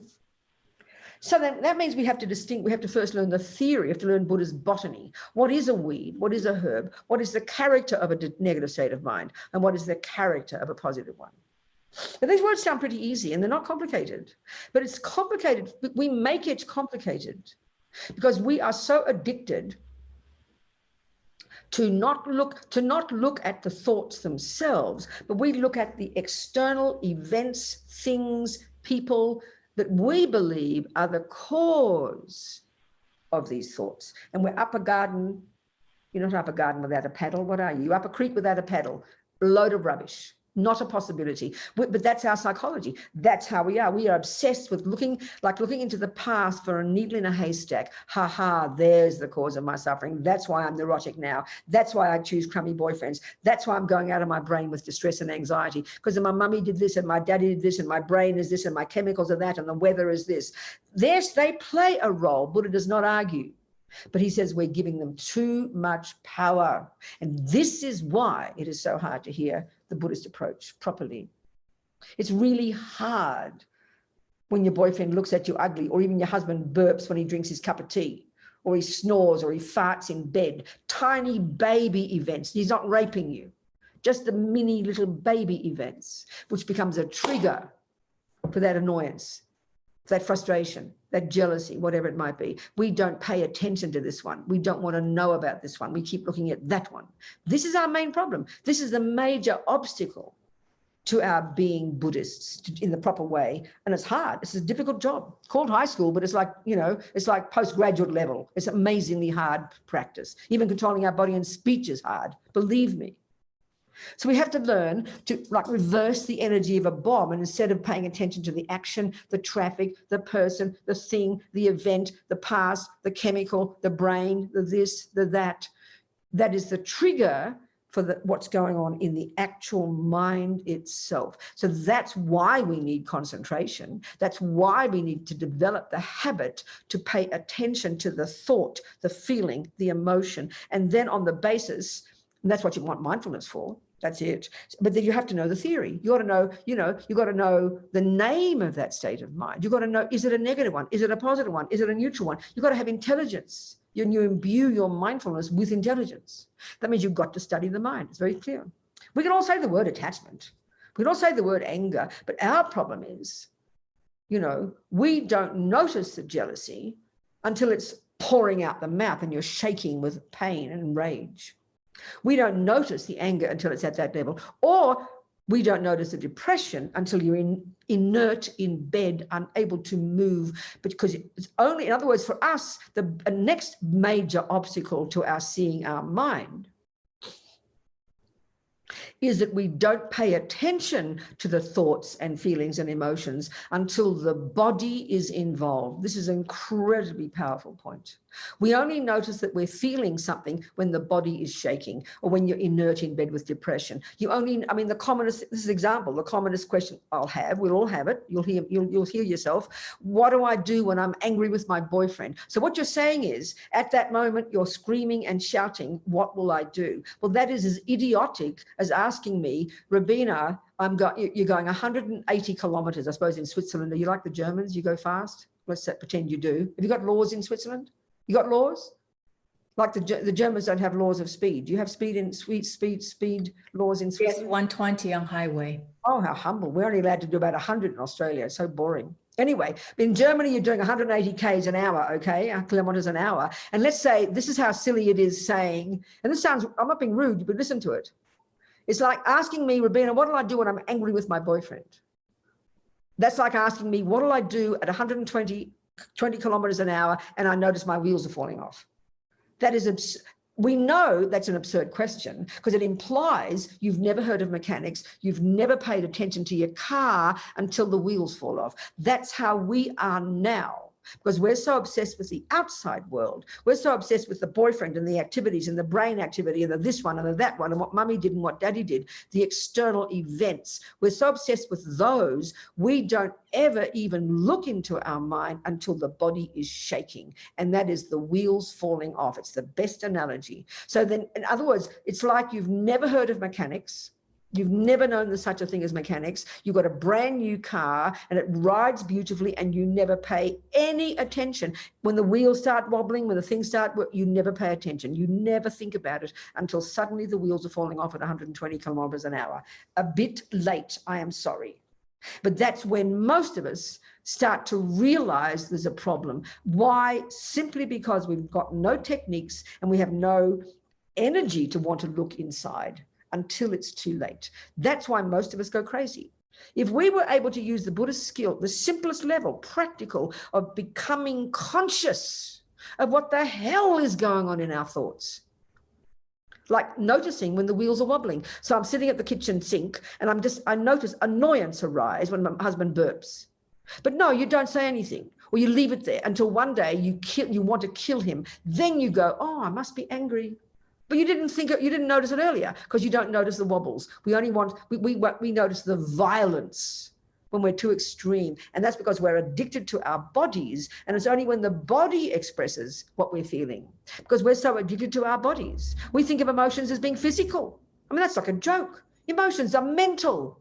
So then that means we have to first learn the theory, we have to learn Buddha's botany. What is a weed? What is a herb? What is the character of a negative state of mind? And what is the character of a positive one? And these words sound pretty easy and they're not complicated, but it's complicated. We make it complicated because we are so addicted to not look at the thoughts themselves, but we look at the external events, things, people that we believe are the cause of these thoughts. And we're up a garden. You're not up a garden without a paddle. What are you? You're up a creek without a paddle. A load of rubbish. Not a possibility. But that's our psychology. That's how we are. We are obsessed with looking into the past for a needle in a haystack. Ha ha, there's the cause of my suffering. That's why I'm neurotic now. That's why I choose crummy boyfriends. That's why I'm going out of my brain with distress and anxiety. Because my mummy did this and my daddy did this and my brain is this and my chemicals are that and the weather is this. They play a role. Buddha does not argue. But he says we're giving them too much power. And this is why it is so hard to hear the Buddhist approach properly. It's really hard when your boyfriend looks at you ugly, or even your husband burps when he drinks his cup of tea, or he snores, or he farts in bed. Tiny baby events. He's not raping you. Just the mini little baby events, which becomes a trigger for that annoyance, that frustration. that jealousy, whatever it might be. We don't pay attention to this one. We don't want to know about this one. We keep looking at that one. This is our main problem. This is the major obstacle to our being Buddhists in the proper way. And it's hard. It's a difficult job. It's called high school, but it's like, it's like postgraduate level. It's amazingly hard practice. Even controlling our body and speech is hard, believe me. So we have to learn to reverse the energy of a bomb, and instead of paying attention to the action, the traffic, the person, the thing, the event, the past, the chemical, the brain, the this, the that is the trigger for what's going on in the actual mind itself. So that's why we need concentration. That's why we need to develop the habit to pay attention to the thought, the feeling, the emotion, and then on the basis, and that's what you want mindfulness for. That's it. But then you have to know the theory. You got to know, you got to know the name of that state of mind. You got to know, is it a negative one? Is it a positive one? Is it a neutral one? You got to have intelligence. You imbue your mindfulness with intelligence. That means you've got to study the mind. It's very clear. We can all say the word attachment. We can all say the word anger. But our problem is, we don't notice the jealousy until it's pouring out the mouth and you're shaking with pain and rage. We don't notice the anger until it's at that level, or we don't notice the depression until you're inert in bed, unable to move, because it's only, in other words, for us, the next major obstacle to our seeing our mind is that we don't pay attention to the thoughts and feelings and emotions until the body is involved. This is an incredibly powerful point. We only notice that we're feeling something when the body is shaking or when you're inert in bed with depression. The commonest, this is an example, the commonest question I'll have, we'll all have it, you'll hear yourself, what do I do when I'm angry with my boyfriend? So what you're saying is, at that moment, you're screaming and shouting, what will I do? Well, that is as idiotic as asking me, Rabina, you're going 180 kilometers, I suppose, in Switzerland. Are you like the Germans? You go fast? Let's pretend you do. Have you got laws in Switzerland? You got laws? Like the Germans don't have laws of speed. Do you have speed laws in Switzerland? Yes, 120 on highway. Oh, how humble. We're only allowed to do about 100 in Australia. So boring. Anyway, in Germany, you're doing 180 k's an hour, okay, kilometers an hour. And let's say, this is how silly it is saying, and this sounds, I'm not being rude, but listen to it. It's like asking me, Rabina, what do I do when I'm angry with my boyfriend? That's like asking me, what do I do at 120 kilometers an hour and I notice my wheels are falling off? That is, we know that's an absurd question because it implies you've never heard of mechanics, you've never paid attention to your car until the wheels fall off. That's how we are now. Because we're so obsessed with the outside world. We're so obsessed with the boyfriend and the activities and the brain activity and the this one and the that one and what mummy did and what daddy did, the external events. We're so obsessed with those, we don't ever even look into our mind until the body is shaking. And that is the wheels falling off. It's the best analogy. So then, in other words, it's like you've never heard of mechanics. You've never known there's such a thing as mechanics. You've got a brand new car and it rides beautifully and you never pay any attention. When the wheels start wobbling, when the things start, you never pay attention. You never think about it until suddenly the wheels are falling off at 120 kilometers an hour. A bit late, I am sorry. But that's when most of us start to realize there's a problem. Why? Simply because we've got no techniques and we have no energy to want to look inside until it's too late. That's why most of us go crazy. If we were able to use the Buddhist skill, the simplest level, practical, of becoming conscious of what the hell is going on in our thoughts, like noticing when the wheels are wobbling. So I'm sitting at the kitchen sink and I notice annoyance arise when my husband burps. But no, you don't say anything, or you leave it there until one day you want to kill him. Then you go, oh, I must be angry. But you didn't notice it earlier because you don't notice the wobbles. We notice the violence when we're too extreme. And that's because we're addicted to our bodies. And it's only when the body expresses what we're feeling, because we're so addicted to our bodies. We think of emotions as being physical. I mean, that's like a joke. Emotions are mental.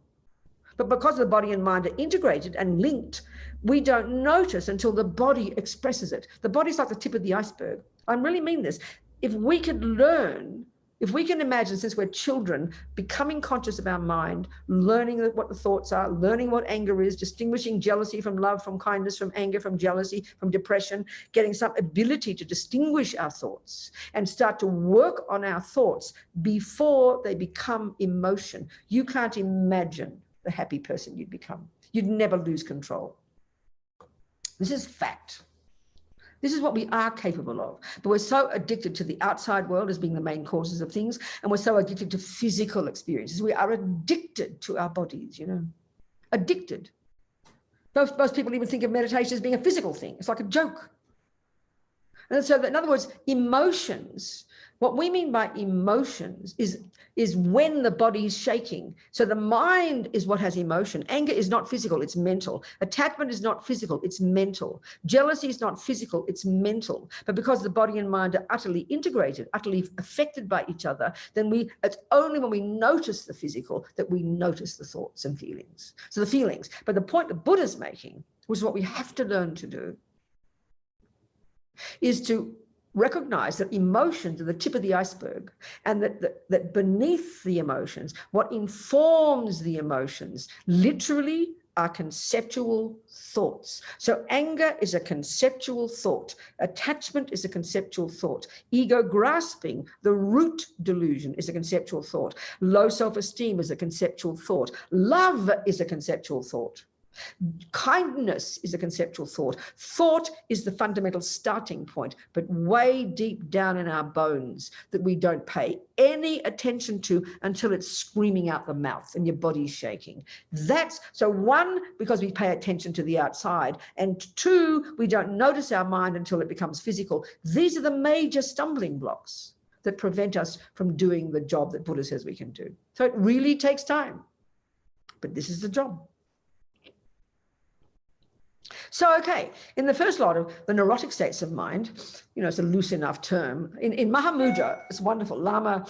But because the body and mind are integrated and linked, we don't notice until the body expresses it. The body's like the tip of the iceberg. I really mean this. If we could learn If we can imagine, since we're children, becoming conscious of our mind, learning what the thoughts are, learning what anger is, distinguishing jealousy from love, from kindness, from anger, from jealousy, from depression, getting some ability to distinguish our thoughts and start to work on our thoughts before they become emotion. You can't imagine the happy person you'd become. You'd never lose control. This is fact. This is what we are capable of. But we're so addicted to the outside world as being the main causes of things. And we're so addicted to physical experiences. We are addicted to our bodies, you know, addicted. Most people even think of meditation as being a physical thing. It's like a joke. And so in other words, emotions, what we mean by emotions is when the body is shaking. So the mind is what has emotion. Anger is not physical, it's mental. Attachment is not physical, it's mental. Jealousy is not physical, it's mental. But because the body and mind are utterly integrated, utterly affected by each other, then it's only when we notice the physical that we notice the thoughts and feelings. So the feelings. But the point the Buddha's making, which is what we have to learn to do, is to recognize that emotions are the tip of the iceberg, and that beneath the emotions, what informs the emotions literally are conceptual thoughts. So anger is a conceptual thought. Attachment is a conceptual thought. Ego grasping, the root delusion, is a conceptual thought. Low self-esteem is a conceptual thought. Love is a conceptual thought. Kindness is a conceptual thought. Thought is the fundamental starting point, but way deep down in our bones that we don't pay any attention to until it's screaming out the mouth and your body's shaking. That's so, one, because we pay attention to the outside, and two, we don't notice our mind until it becomes physical. These are the major stumbling blocks that prevent us from doing the job that Buddha says we can do. So it really takes time, but this is the job. So, okay, in the first lot of the neurotic states of mind, you know, it's a loose enough term. In Mahamudra, it's wonderful. Lama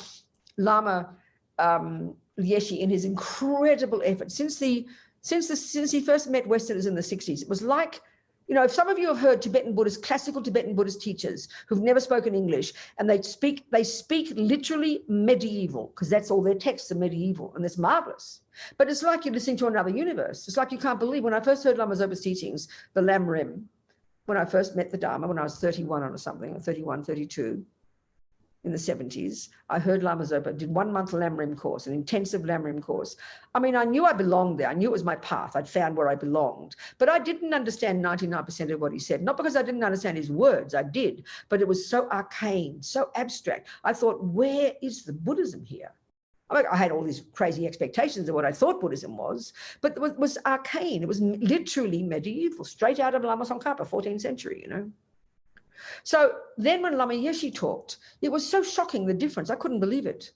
Yeshe, in his incredible effort, since he first met Westerners in the 60s, it was like, you know, if some of you have heard Tibetan Buddhist, classical Tibetan Buddhist teachers who've never spoken English, and they speak literally medieval, because that's all their texts are medieval, and it's marvelous. But it's like you're listening to another universe. It's like you can't believe. When I first heard Lama Zopa's teachings, the Lam Rim, when I first met the Dharma, when I was 31 or something, or 31, 32, in the 70s, I heard Lama Zopa, did 1 month Lam Rim course, an intensive Lam Rim course. I mean, I knew I belonged there. I knew it was my path. I'd found where I belonged. But I didn't understand 99% of what he said. Not because I didn't understand his words, I did. But it was so arcane, so abstract. I thought, where is the Buddhism here? I mean, I had all these crazy expectations of what I thought Buddhism was, but it was arcane. It was literally medieval, straight out of Lama Tsongkhapa, 14th century, you know. So then when Lama Yeshe talked, it was so shocking, the difference. I couldn't believe it.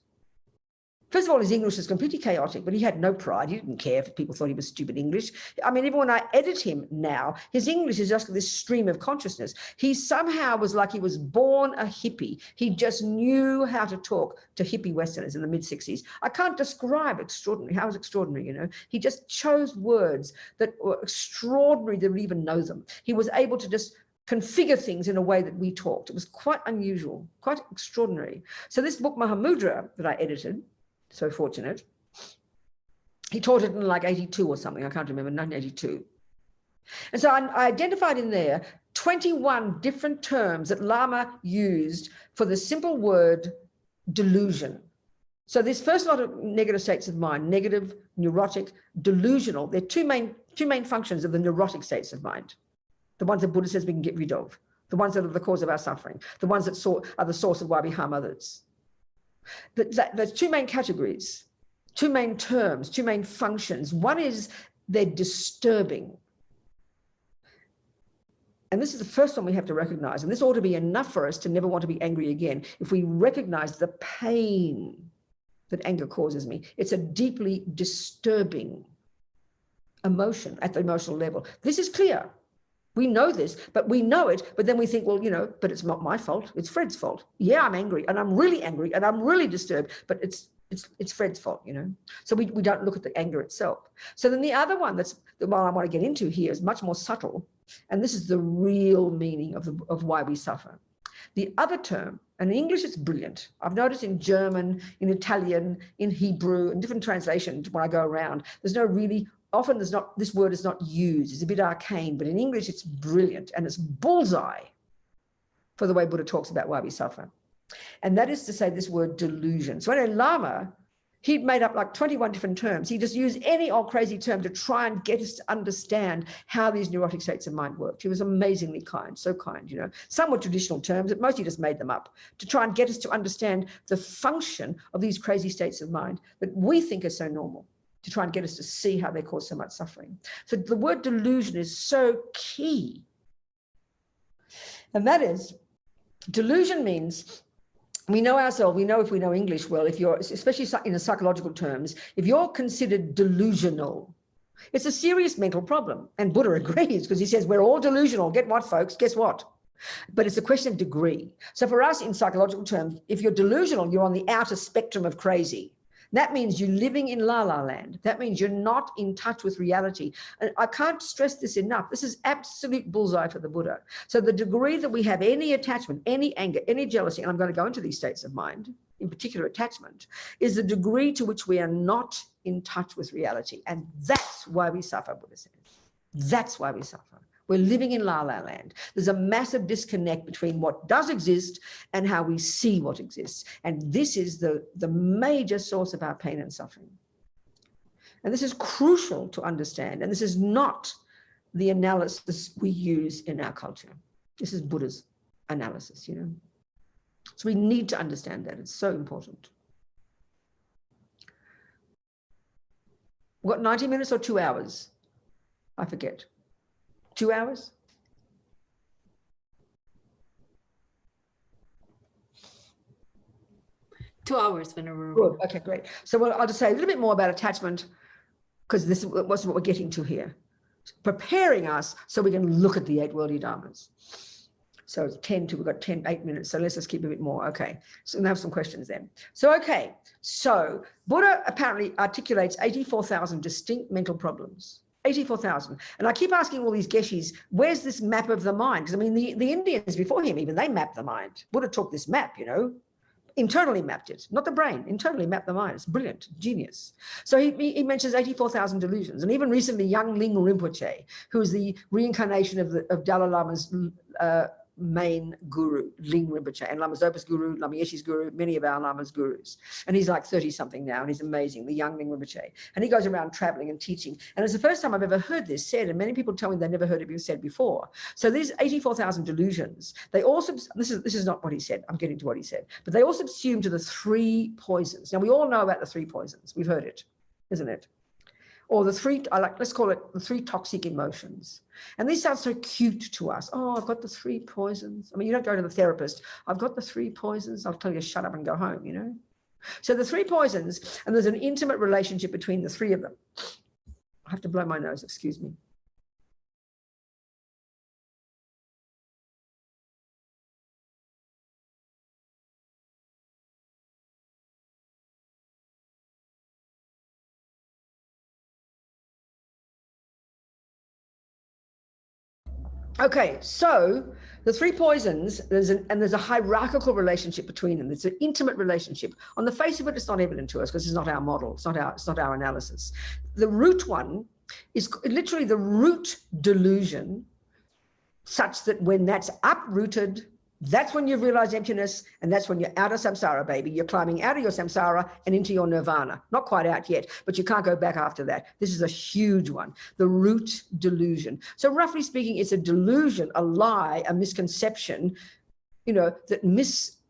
First of all, his English was completely chaotic, but he had no pride. He didn't care if people thought he was stupid English. I mean, even when I edit him now, his English is just this stream of consciousness. He somehow was like he was born a hippie. He just knew how to talk to hippie Westerners in the mid-60s. I can't describe extraordinary. How was extraordinary, you know? He just chose words that were extraordinary to even know them. He was able to just configure things in a way that we talked. It was quite unusual, quite extraordinary. So this book, Mahamudra, that I edited, so fortunate, he taught it in like 82 or something, I can't remember, 1982. And so I identified in there 21 different terms that Lama used for the simple word delusion. So this first lot of negative states of mind, negative, neurotic, delusional, they're two main functions of the neurotic states of mind. The ones that Buddha says we can get rid of, the ones that are the cause of our suffering, the ones that are the source of why we harm others. There's two main categories, two main terms, two main functions. One is they're disturbing. And this is the first one we have to recognize. And this ought to be enough for us to never want to be angry again. If we recognize the pain that anger causes me, it's a deeply disturbing emotion at the emotional level. This is clear. We know this, but we know it, but then we think, well, you know, but it's not my fault. It's Fred's fault. Yeah, I'm angry, and I'm really angry, and I'm really disturbed, but it's Fred's fault, you know. So we don't look at the anger itself. So then the other one that's the one I want to get into here is much more subtle, and this is the real meaning of why we suffer. The other term, and in English it's brilliant. I've noticed in German, in Italian, in Hebrew, in different translations when I go around, there's no really, often there's not, this word is not used. It's a bit arcane, but in English it's brilliant and it's bullseye for the way Buddha talks about why we suffer. And that is to say this word delusion. So when a Lama, he'd made up like 21 different terms. He just used any old crazy term to try and get us to understand how these neurotic states of mind worked. He was amazingly kind, so kind, you know. Some were traditional terms, but mostly just made them up to try and get us to understand the function of these crazy states of mind that we think are so normal, to try and get us to see how they cause so much suffering. So the word delusion is so key. And that is, delusion means we know ourselves, we know if we know English well, if you're, especially in the psychological terms, if you're considered delusional, it's a serious mental problem. And Buddha agrees because he says, we're all delusional. Get what, folks? Guess what? But it's a question of degree. So for us in psychological terms, if you're delusional, you're on the outer spectrum of crazy. That means you're living in la-la land. That means you're not in touch with reality. And I can't stress this enough. This is absolute bullseye for the Buddha. So the degree that we have any attachment, any anger, any jealousy, and I'm going to go into these states of mind, in particular attachment, is the degree to which we are not in touch with reality. And that's why we suffer, Buddha says. That's why we suffer. We're living in la-la land. There's a massive disconnect between what does exist and how we see what exists. And this is the major source of our pain and suffering. And this is crucial to understand. And this is not the analysis we use in our culture. This is Buddha's analysis, you know. So we need to understand that. It's so important. We've got 90 minutes or 2 hours? I forget. 2 hours? Hours whenever. Good. Okay, great. So I'll just say a little bit more about attachment, because this was what we're getting to here. Preparing us so we can look at the 8 worldly dharmas. So it's 10 to, we've got 8 minutes. So let's just keep a bit more. Okay. So we'll have some questions then. So, okay. So Buddha apparently articulates 84,000 distinct mental problems. 84,000. And I keep asking all these geshis, where's this map of the mind? Because I mean, the Indians before him, even they mapped the mind. Buddha took this map, you know, internally mapped it, not the brain, internally mapped the mind. It's brilliant, genius. So he mentions 84,000 delusions. And even recently, young Ling Rinpoche, who is the reincarnation of Dalai Lama's main guru, Ling Rinpoche, and Lama Zopa's guru, Lama Yeshe's guru, many of our Lama's gurus. And he's like 30 something now, and he's amazing, the young Ling Rinpoche. And he goes around traveling and teaching. And it's the first time I've ever heard this said, and many people tell me they never heard it being said before. So these 84,000 delusions, they also, this is not what he said, I'm getting to what he said, but they all subsume to the 3 poisons. Now we all know about the 3 poisons, we've heard it, isn't it? Or the 3, let's call it the 3 toxic emotions. And these sound so cute to us. Oh, I've got the 3 poisons. I mean, you don't go to the therapist. I've got the 3 poisons. I'll tell you to shut up and go home, you know. So the 3 poisons, and there's an intimate relationship between the 3 of them. I have to blow my nose, excuse me. Okay, so the 3 poisons, there's a hierarchical relationship between them. It's an intimate relationship. On the face of it, it's not evident to us because it's not our model. It's not our analysis. The root one is literally the root delusion, such that when that's uprooted, that's when you realize emptiness, and that's when you're out of samsara, baby. You're climbing out of your samsara and into your nirvana. Not quite out yet, but you can't go back after that. This is a huge one, the root delusion. So roughly speaking, it's a delusion, a lie, a misconception, you know, that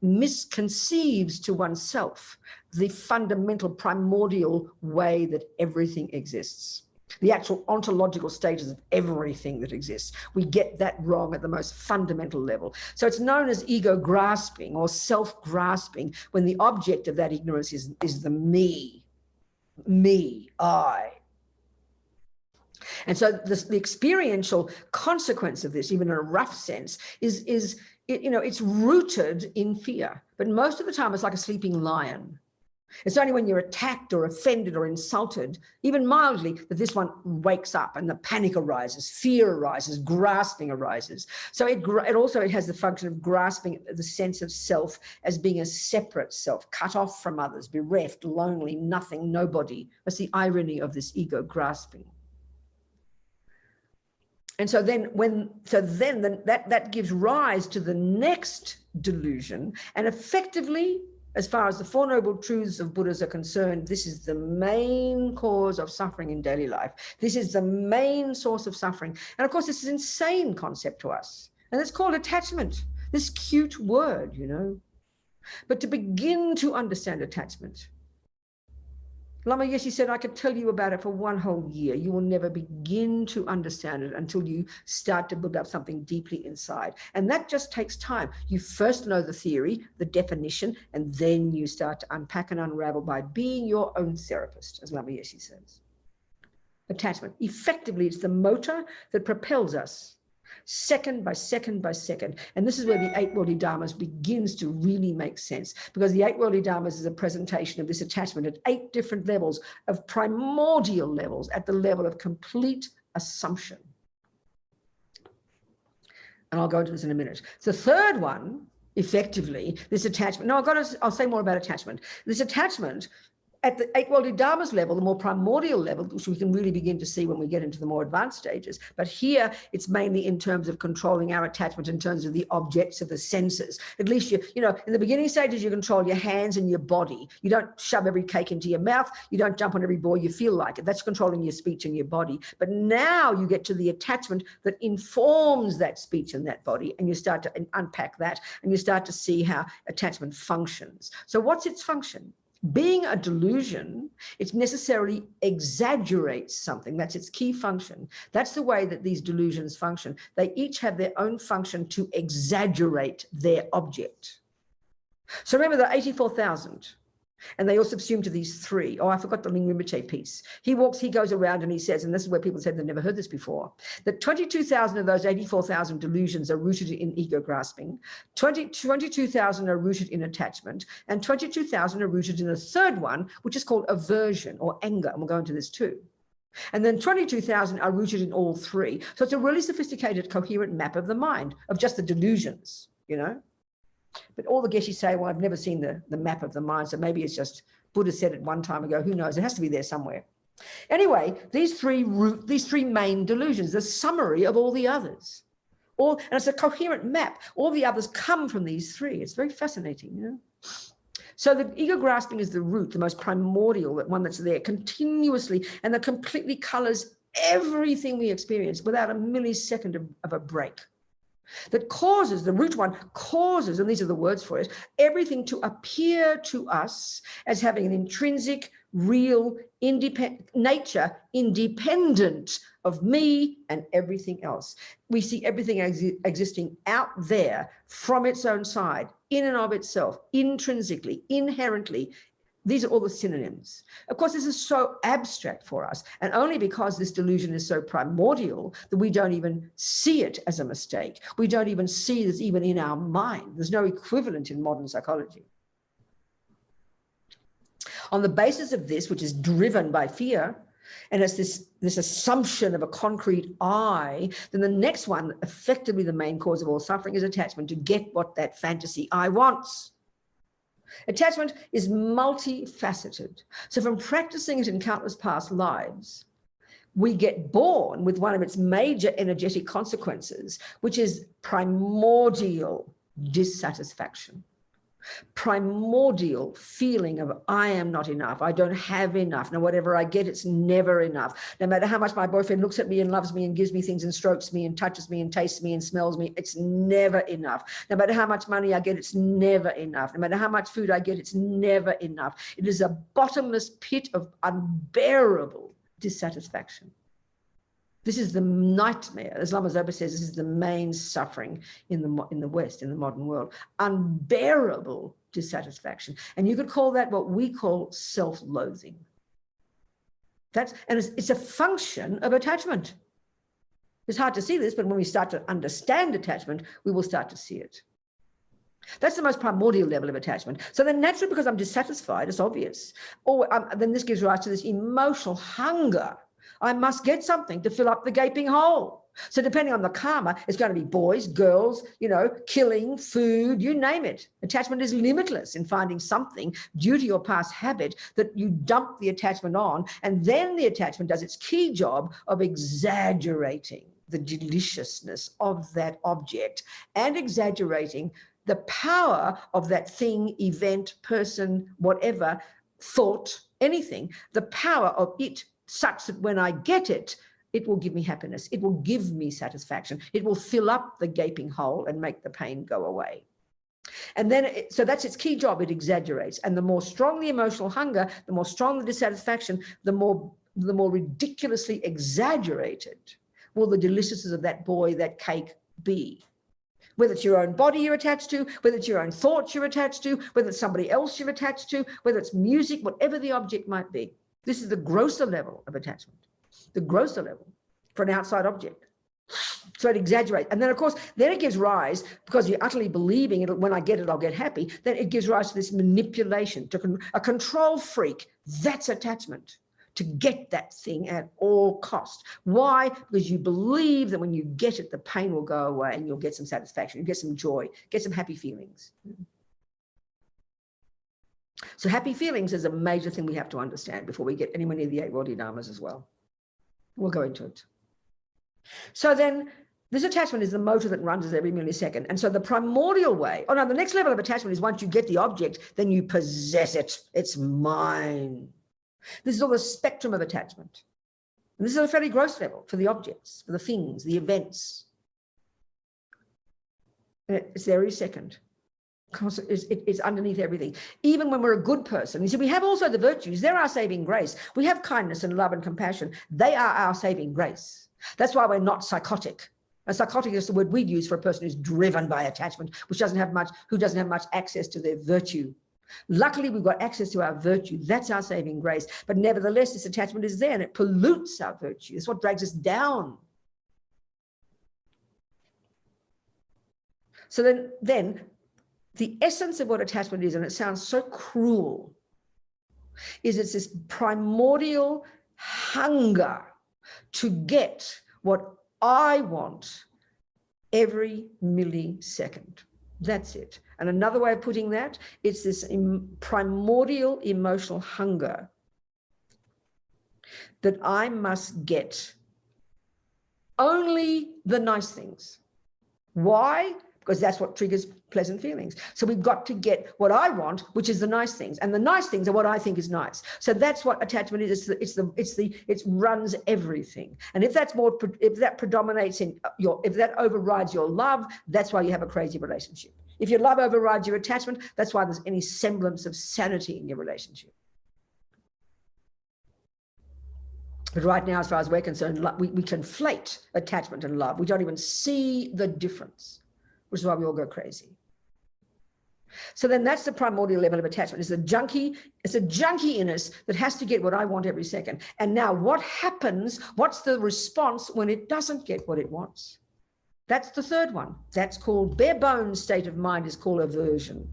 misconceives to oneself the fundamental primordial way that everything exists. The actual ontological status of everything that exists. We get that wrong at the most fundamental level. So it's known as ego grasping or self-grasping when the object of that ignorance is the me, I. And so the experiential consequence of this, even in a rough sense, is you know, it's rooted in fear. But most of the time it's like a sleeping lion. It's only when you're attacked or offended or insulted, even mildly, that this one wakes up and the panic arises, fear arises, grasping arises. So it has the function of grasping the sense of self as being a separate self, cut off from others, bereft, lonely, nothing, nobody. That's the irony of this ego grasping. And so then that gives rise to the next delusion, and effectively, as far as the Four Noble Truths of Buddhas are concerned, this is the main cause of suffering in daily life. This is the main source of suffering. And of course, this is an insane concept to us. And it's called attachment, this cute word, you know. But to begin to understand attachment, Lama Yeshe said, I could tell you about it for one whole year. You will never begin to understand it until you start to build up something deeply inside. And that just takes time. You first know the theory, the definition, and then you start to unpack and unravel by being your own therapist, as Lama Yeshe says. Attachment. Effectively, it's the motor that propels us second by second by second. And this is where the Eight Worldly Dharmas begins to really make sense, because the Eight Worldly Dharmas is a presentation of this attachment at 8 different levels, of primordial levels, at the level of complete assumption. And I'll go into this in a minute. The third one, effectively, this attachment. No, I'll say more about attachment. This attachment at the Eight Worldly Dharmas level, the more primordial level, which we can really begin to see when we get into the more advanced stages. But here, it's mainly in terms of controlling our attachment in terms of the objects of the senses. At least, you know, in the beginning stages, you control your hands and your body. You don't shove every cake into your mouth. You don't jump on every ball you feel like it. That's controlling your speech and your body. But now you get to the attachment that informs that speech and that body, and you start to unpack that, and you start to see how attachment functions. So what's its function? Being a delusion, it necessarily exaggerates something. That's its key function. That's the way that these delusions function. They each have their own function to exaggerate their object. So remember the 84,000, and they all subsume to these 3. Oh, I forgot the Ling Rinpoche piece. He goes around and he says, and this is where people said they've never heard this before, that 22,000 of those 84,000 delusions are rooted in ego grasping, 22,000 are rooted in attachment, and 22,000 are rooted in a third one, which is called aversion or anger, and we'll go into this too. And then 22,000 are rooted in all 3. So it's a really sophisticated, coherent map of the mind, of just the delusions, you know. But all the Geshe say, well, I've never seen the map of the mind, so maybe it's just Buddha said it one time ago. Who knows? It has to be there somewhere. Anyway, these three main delusions, the summary of all the others. And it's a coherent map. All the others come from these 3. It's very fascinating, you know. So the ego grasping is the root, the most primordial, that one that's there continuously and that completely colors everything we experience without a millisecond of a break. That causes, the root one causes, and these are the words for it, everything to appear to us as having an intrinsic, real, nature independent of me and everything else. We see everything existing out there from its own side, in and of itself, intrinsically, inherently. These are all the synonyms. Of course, this is so abstract for us, and only because this delusion is so primordial that we don't even see it as a mistake. We don't even see this even in our mind. There's no equivalent in modern psychology. On the basis of this, which is driven by fear, and it's this assumption of a concrete I, then the next one, effectively the main cause of all suffering, is attachment to get what that fantasy I wants. Attachment is multifaceted. So from practicing it in countless past lives, we get born with one of its major energetic consequences, which is primordial dissatisfaction. Primordial feeling of I am not enough, I don't have enough. Now, whatever I get, it's never enough. No matter how much my boyfriend looks at me and loves me and gives me things and strokes me and touches me and tastes me and smells me, it's never enough. No matter how much money I get, it's never enough. No matter how much food I get, it's never enough. It is a bottomless pit of unbearable dissatisfaction. This is the nightmare. As Lama Zopa says, this is the main suffering in the West, in the modern world. Unbearable dissatisfaction. And you could call that what we call self-loathing. It's a function of attachment. It's hard to see this, but when we start to understand attachment, we will start to see it. That's the most primordial level of attachment. So then naturally, because I'm dissatisfied, it's obvious. Or then this gives rise to this emotional hunger. I must get something to fill up the gaping hole. So depending on the karma, it's going to be boys, girls, killing, food, you name it. Attachment is limitless in finding something due to your past habit that you dump the attachment on. And then the attachment does its key job of exaggerating the deliciousness of that object and exaggerating the power of that thing, event, person, whatever, thought, anything, the power of it, such that when I get it, it will give me happiness. It will give me satisfaction. It will fill up the gaping hole and make the pain go away. And then, so that's its key job. It exaggerates. And the more strong the emotional hunger, the more strong the dissatisfaction, the more ridiculously exaggerated will the deliciousness of that boy, that cake be. Whether it's your own body you're attached to, whether it's your own thoughts you're attached to, whether it's somebody else you're attached to, whether it's music, whatever the object might be. This is the grosser level of attachment, the grosser level for an outside object. So it exaggerates. And then, of course, then it gives rise, because you're utterly believing it, when I get it, I'll get happy, then it gives rise to this manipulation, to a control freak. That's attachment, to get that thing at all cost. Why? Because you believe that when you get it, the pain will go away and you'll get some satisfaction, you get some joy, get some happy feelings. So happy feelings is a major thing we have to understand before we get anywhere near the 8 worldly dharmas as well. We'll go into it. So then this attachment is the motor that runs us every millisecond. And so the primordial way, the next level of attachment is once you get the object, then you possess it. It's mine. This is all the spectrum of attachment. And this is a fairly gross level for the objects, for the things, the events. And it's there every second. It's underneath everything. Even when we're a good person, you see, we have also the virtues. They're our saving grace. We have kindness and love and compassion. They are our saving grace. That's why we're not psychotic. A psychotic is the word we'd use for a person who's driven by attachment, who doesn't have much access to their virtue. Luckily, we've got access to our virtue. That's our saving grace. But nevertheless, this attachment is there and it pollutes our virtue. It's what drags us down. So then the essence of what attachment is, and it sounds so cruel, is it's this primordial hunger to get what I want every millisecond. That's it. And another way of putting that, it's this primordial emotional hunger that I must get only the nice things. Why? Because that's what triggers pleasant feelings. So we've got to get what I want, which is the nice things, and the nice things are what I think is nice. So that's what attachment is. It runs everything. And if that predominates if that overrides your love, that's why you have a crazy relationship. If your love overrides your attachment, that's why there's any semblance of sanity in your relationship. But right now, as far as we're concerned, we conflate attachment and love. We don't even see the difference, which is why we all go crazy. So then that's the primordial level of attachment. It's a junkie in us that has to get what I want every second. And now what happens? What's the response when it doesn't get what it wants? That's the third one. That's called bare bones state of mind, is called aversion.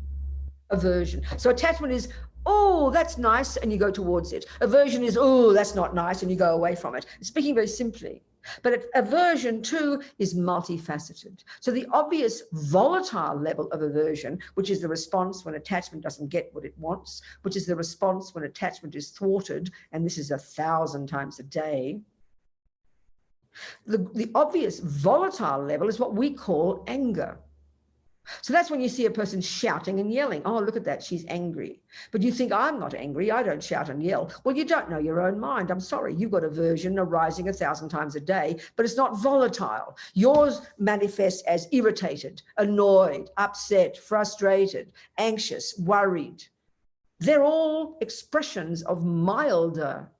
Aversion. So attachment is, oh, that's nice, and you go towards it. Aversion is, oh, that's not nice, and you go away from it. Speaking very simply. But aversion too is multifaceted. So the obvious volatile level of aversion, which is the response when attachment doesn't get what it wants, which is the response when attachment is thwarted, and this is 1,000 times a day. The obvious volatile level is what we call anger. So that's when you see a person shouting and yelling. Oh, look at that, she's angry. But you think, I'm not angry, I don't shout and yell. Well, you don't know your own mind. I'm sorry, you've got aversion arising 1,000 times a day, but it's not volatile. Yours manifests as irritated, annoyed, upset, frustrated, anxious, worried. They're all expressions of milder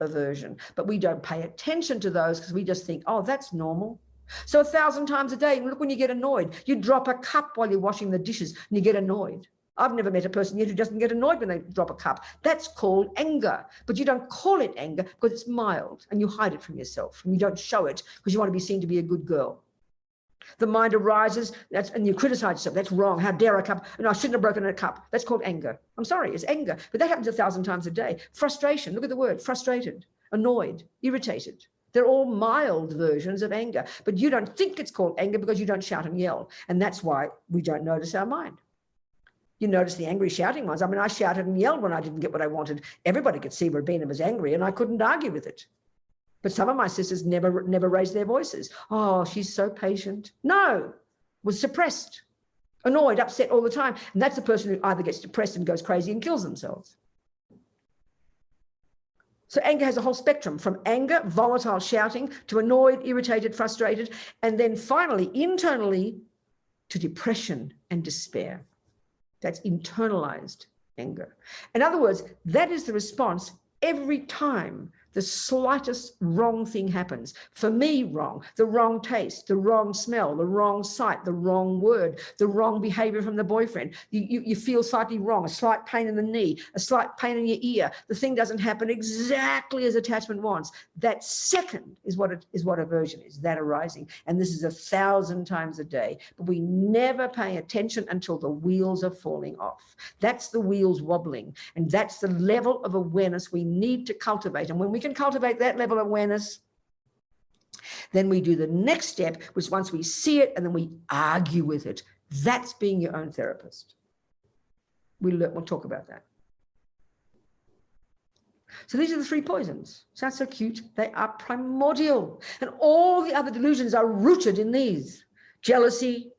aversion, but we don't pay attention to those because we just think, oh, that's normal. So 1,000 times a day, look, when you get annoyed, you drop a cup while you're washing the dishes and you get annoyed. I've never met a person yet who doesn't get annoyed when they drop a cup. That's called anger, but you don't call it anger because it's mild and you hide it from yourself and you don't show it because you want to be seen to be a good girl. The mind arises, and you criticize yourself. That's wrong. How dare a cup? No, I shouldn't have broken a cup. That's called anger. I'm sorry, it's anger. But that happens 1,000 times a day. Frustration. Look at the word. Frustrated, annoyed, irritated. They're all mild versions of anger. But you don't think it's called anger because you don't shout and yell. And that's why we don't notice our mind. You notice the angry shouting ones. I mean, I shouted and yelled when I didn't get what I wanted. Everybody could see Rabina was angry and I couldn't argue with it. But some of my sisters never raised their voices. Oh, she's so patient. No, was suppressed, annoyed, upset all the time. And that's the person who either gets depressed and goes crazy and kills themselves. So anger has a whole spectrum, from anger, volatile shouting, to annoyed, irritated, frustrated, and then finally, internally, to depression and despair. That's internalized anger. In other words, that is the response every time the slightest wrong thing happens. For me, wrong, the wrong taste, the wrong smell, the wrong sight, the wrong word, the wrong behavior from the boyfriend. You feel slightly wrong, a slight pain in the knee, a slight pain in your ear. The thing doesn't happen exactly as attachment wants. That second is what aversion is, that arising. And this is 1,000 times a day. But we never pay attention until the wheels are falling off. That's the wheels wobbling. And that's the level of awareness we need to cultivate. And when we can cultivate that level of awareness, then we do the next step, which once we see it and then we argue with it. That's being your own therapist. We'll talk about that. So these are the 3 poisons. Sounds so cute. They are primordial. And all the other delusions are rooted in these. Jealousy,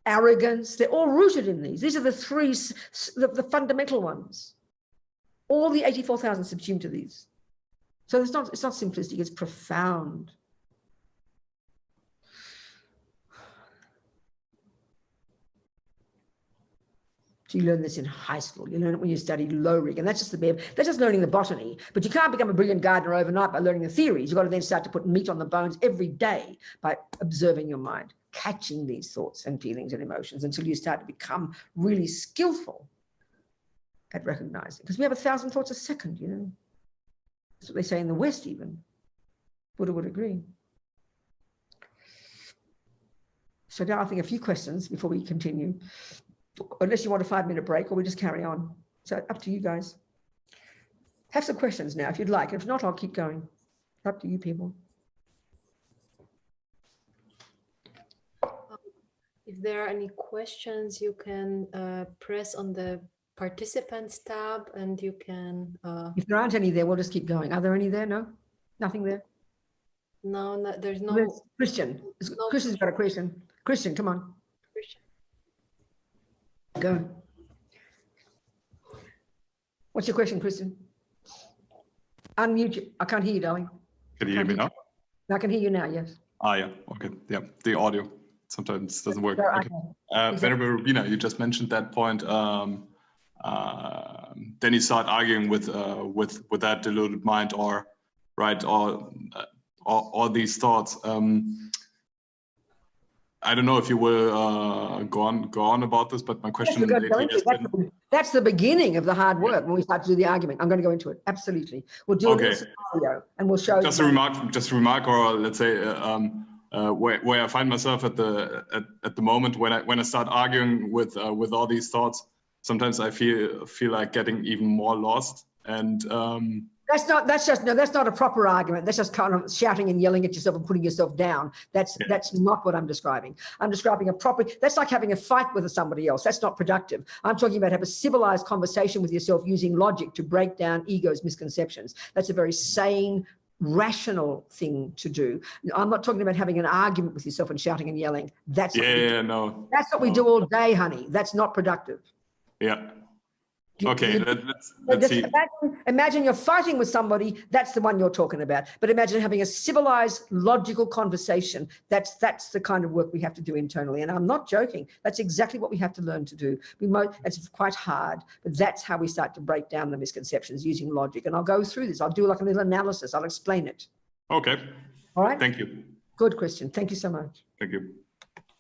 arrogance, they're all rooted in these. These are the 3, the fundamental ones. All the 84,000 subsumed to these. So it's not simplistic, it's profound. So you learn this in high school. You learn it when you study low rig, and that's just learning the botany. But you can't become a brilliant gardener overnight by learning the theories. You've got to then start to put meat on the bones every day by observing your mind, catching these thoughts and feelings and emotions until you start to become really skillful at recognizing. Because we have 1,000 thoughts a second, you know. That's what they say in the West even. Buddha would agree. So now I think a few questions before we continue. Unless you want a 5-minute break, or we just carry on. So up to you guys. Have some questions now if you'd like. If not, I'll keep going. Up to you people. If there are any questions, you can press on the participants tab and you can... If there aren't any there, we'll just keep going. Are there any there? No? Nothing there? No, there's no... There's Christian. No. Christian's got a question. Christian, come on. Christian. Go. What's your question, Christian? Unmute you. I can't hear you, darling. Can you hear me now? I can hear you now, yes. Yeah. Okay. Yeah. The audio sometimes doesn't work. There, Okay. Venerable Rubina, you just mentioned that point. Then you start arguing with that deluded mind, or all these thoughts. I don't know if you will go on about this, but my question that's the beginning of the hard work when we start to do the argument. I'm going to go into it. Absolutely. We'll do a little scenario and we'll show just a remark, or let's say where I find myself at the moment when I start arguing with all these thoughts. Sometimes I feel like getting even more lost, and that's not a proper argument. That's just kind of shouting and yelling at yourself and putting yourself down. That's not what I'm describing. I'm describing that's like having a fight with somebody else. That's not productive. I'm talking about have a civilized conversation with yourself using logic to break down ego's misconceptions. That's a very sane, rational thing to do. I'm not talking about having an argument with yourself and shouting and yelling. That's what we do all day, honey. That's not productive. Yeah. Okay, let's see. Imagine you're fighting with somebody, that's the one you're talking about. But imagine having a civilized, logical conversation. That's the kind of work we have to do internally. And I'm not joking. That's exactly what we have to learn to do. It's quite hard, but that's how we start to break down the misconceptions using logic. And I'll go through this. I'll do like a little analysis. I'll explain it. Okay. All right. Thank you. Good, Christian. Thank you so much. Thank you.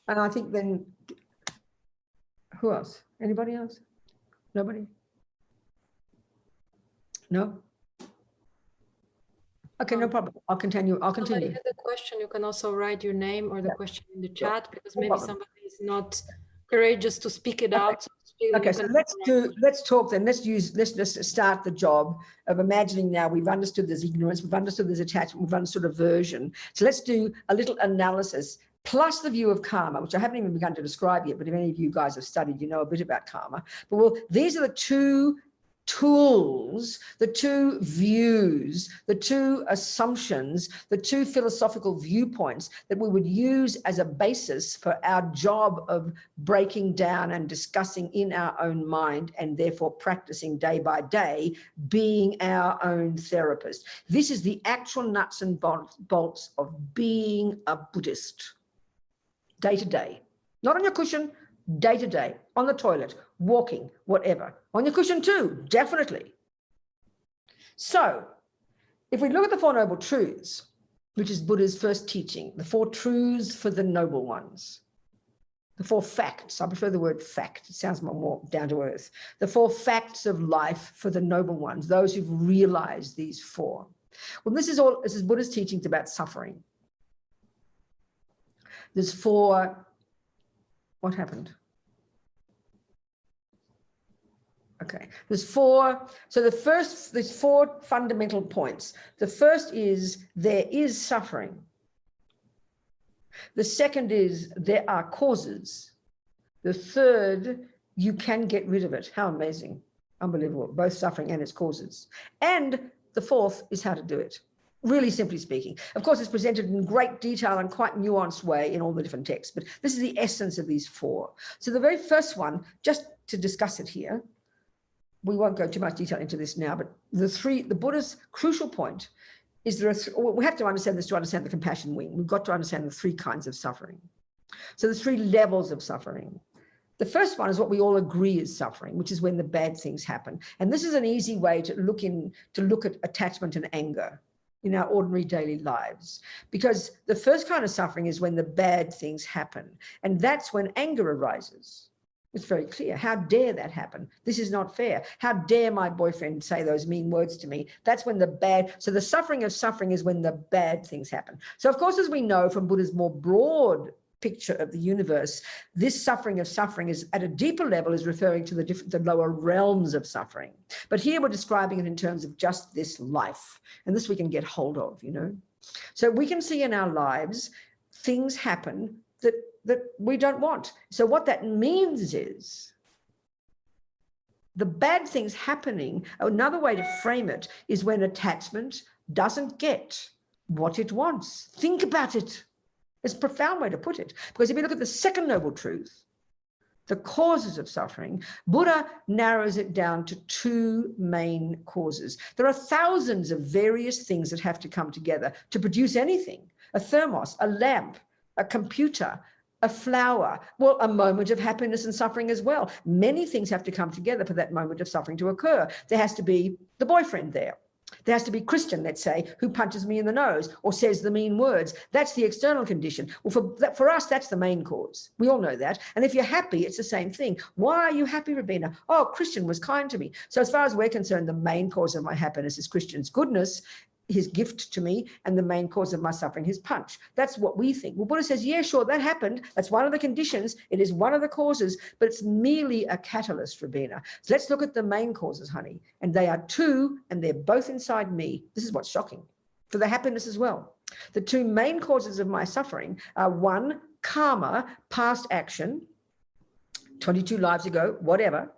And I think then, who else? Anybody else? Nobody? No? Okay, no problem. I'll continue. I'll Somebody continue. has a question, you can also write your name or the question in the chat, because maybe problem. somebody is not courageous to speak it out. So Okay, so let's talk then. Let's start the job of imagining now we've understood there's ignorance, we've understood there's attachment, we've understood aversion. So let's do a little analysis plus the view of karma, which I haven't even begun to describe yet, but if any of you guys have studied, you know a bit about karma. But these are the two tools, the two views, the two assumptions, the two philosophical viewpoints that we would use as a basis for our job of breaking down and discussing in our own mind, and therefore practicing day by day, being our own therapist. This is the actual nuts and bolts of being a Buddhist. Day to day, not on your cushion, day to day, on the toilet, walking, whatever. On your cushion too, definitely. So if we look at the Four Noble Truths, which is Buddha's first teaching, the four truths for the noble ones, the four facts, I prefer the word fact, it sounds more down to earth, the four facts of life for the noble ones, those who've realized these four. Well, this is Buddha's teachings about suffering. There's four, what happened? Okay, there's four. So there's four fundamental points. The first is there is suffering. The second is there are causes. The third, you can get rid of it. How amazing, unbelievable, both suffering and its causes. And the fourth is how to do it. Really simply speaking. Of course, it's presented in great detail and quite nuanced way in all the different texts, but this is the essence of these four. So the very first one, just to discuss it here, we won't go too much detail into this now, but the Buddha's crucial point is we have to understand this to understand the compassion wing. We've got to understand the three kinds of suffering. So there's three levels of suffering. The first one is what we all agree is suffering, which is when the bad things happen. And this is an easy way to look at attachment and anger in our ordinary daily lives, because the first kind of suffering is when the bad things happen, and that's when anger arises. It's very clear. How dare that happen? This is not fair. How dare my boyfriend say those mean words to me? That's when so the suffering of suffering is when the bad things happen. So of course, as we know from Buddha's more broad picture of the universe, this suffering of suffering is at a deeper level is referring to the lower realms of suffering. But here we're describing it in terms of just this life, and this we can get hold of, you know. So we can see in our lives things happen that we don't want. So what that means is the bad things happening, another way to frame it is when attachment doesn't get what it wants. Think about it. It's a profound way to put it, because if you look at the second noble truth, the causes of suffering, Buddha narrows it down to two main causes. There are thousands of various things that have to come together to produce anything: a thermos, a lamp, a computer, a flower, well, a moment of happiness and suffering as well. Many things have to come together for that moment of suffering to occur. There has to be the boyfriend there. There has to be Christian, let's say, who punches me in the nose or says the mean words. That's the external condition. Well, for us, that's the main cause. We all know that. And if you're happy, it's the same thing. Why are you happy, Rabina? Oh, Christian was kind to me. So as far as we're concerned, the main cause of my happiness is Christian's goodness, his gift to me, and the main cause of my suffering, his punch. That's what we think. Well, Buddha says, yeah, sure, that happened. That's one of the conditions. It is one of the causes, but it's merely a catalyst, Rabina. So let's look at the main causes, honey. And they are two, and they're both inside me. This is what's shocking, for the happiness as well. The two main causes of my suffering are, one, karma, past action, 22 lives ago, whatever,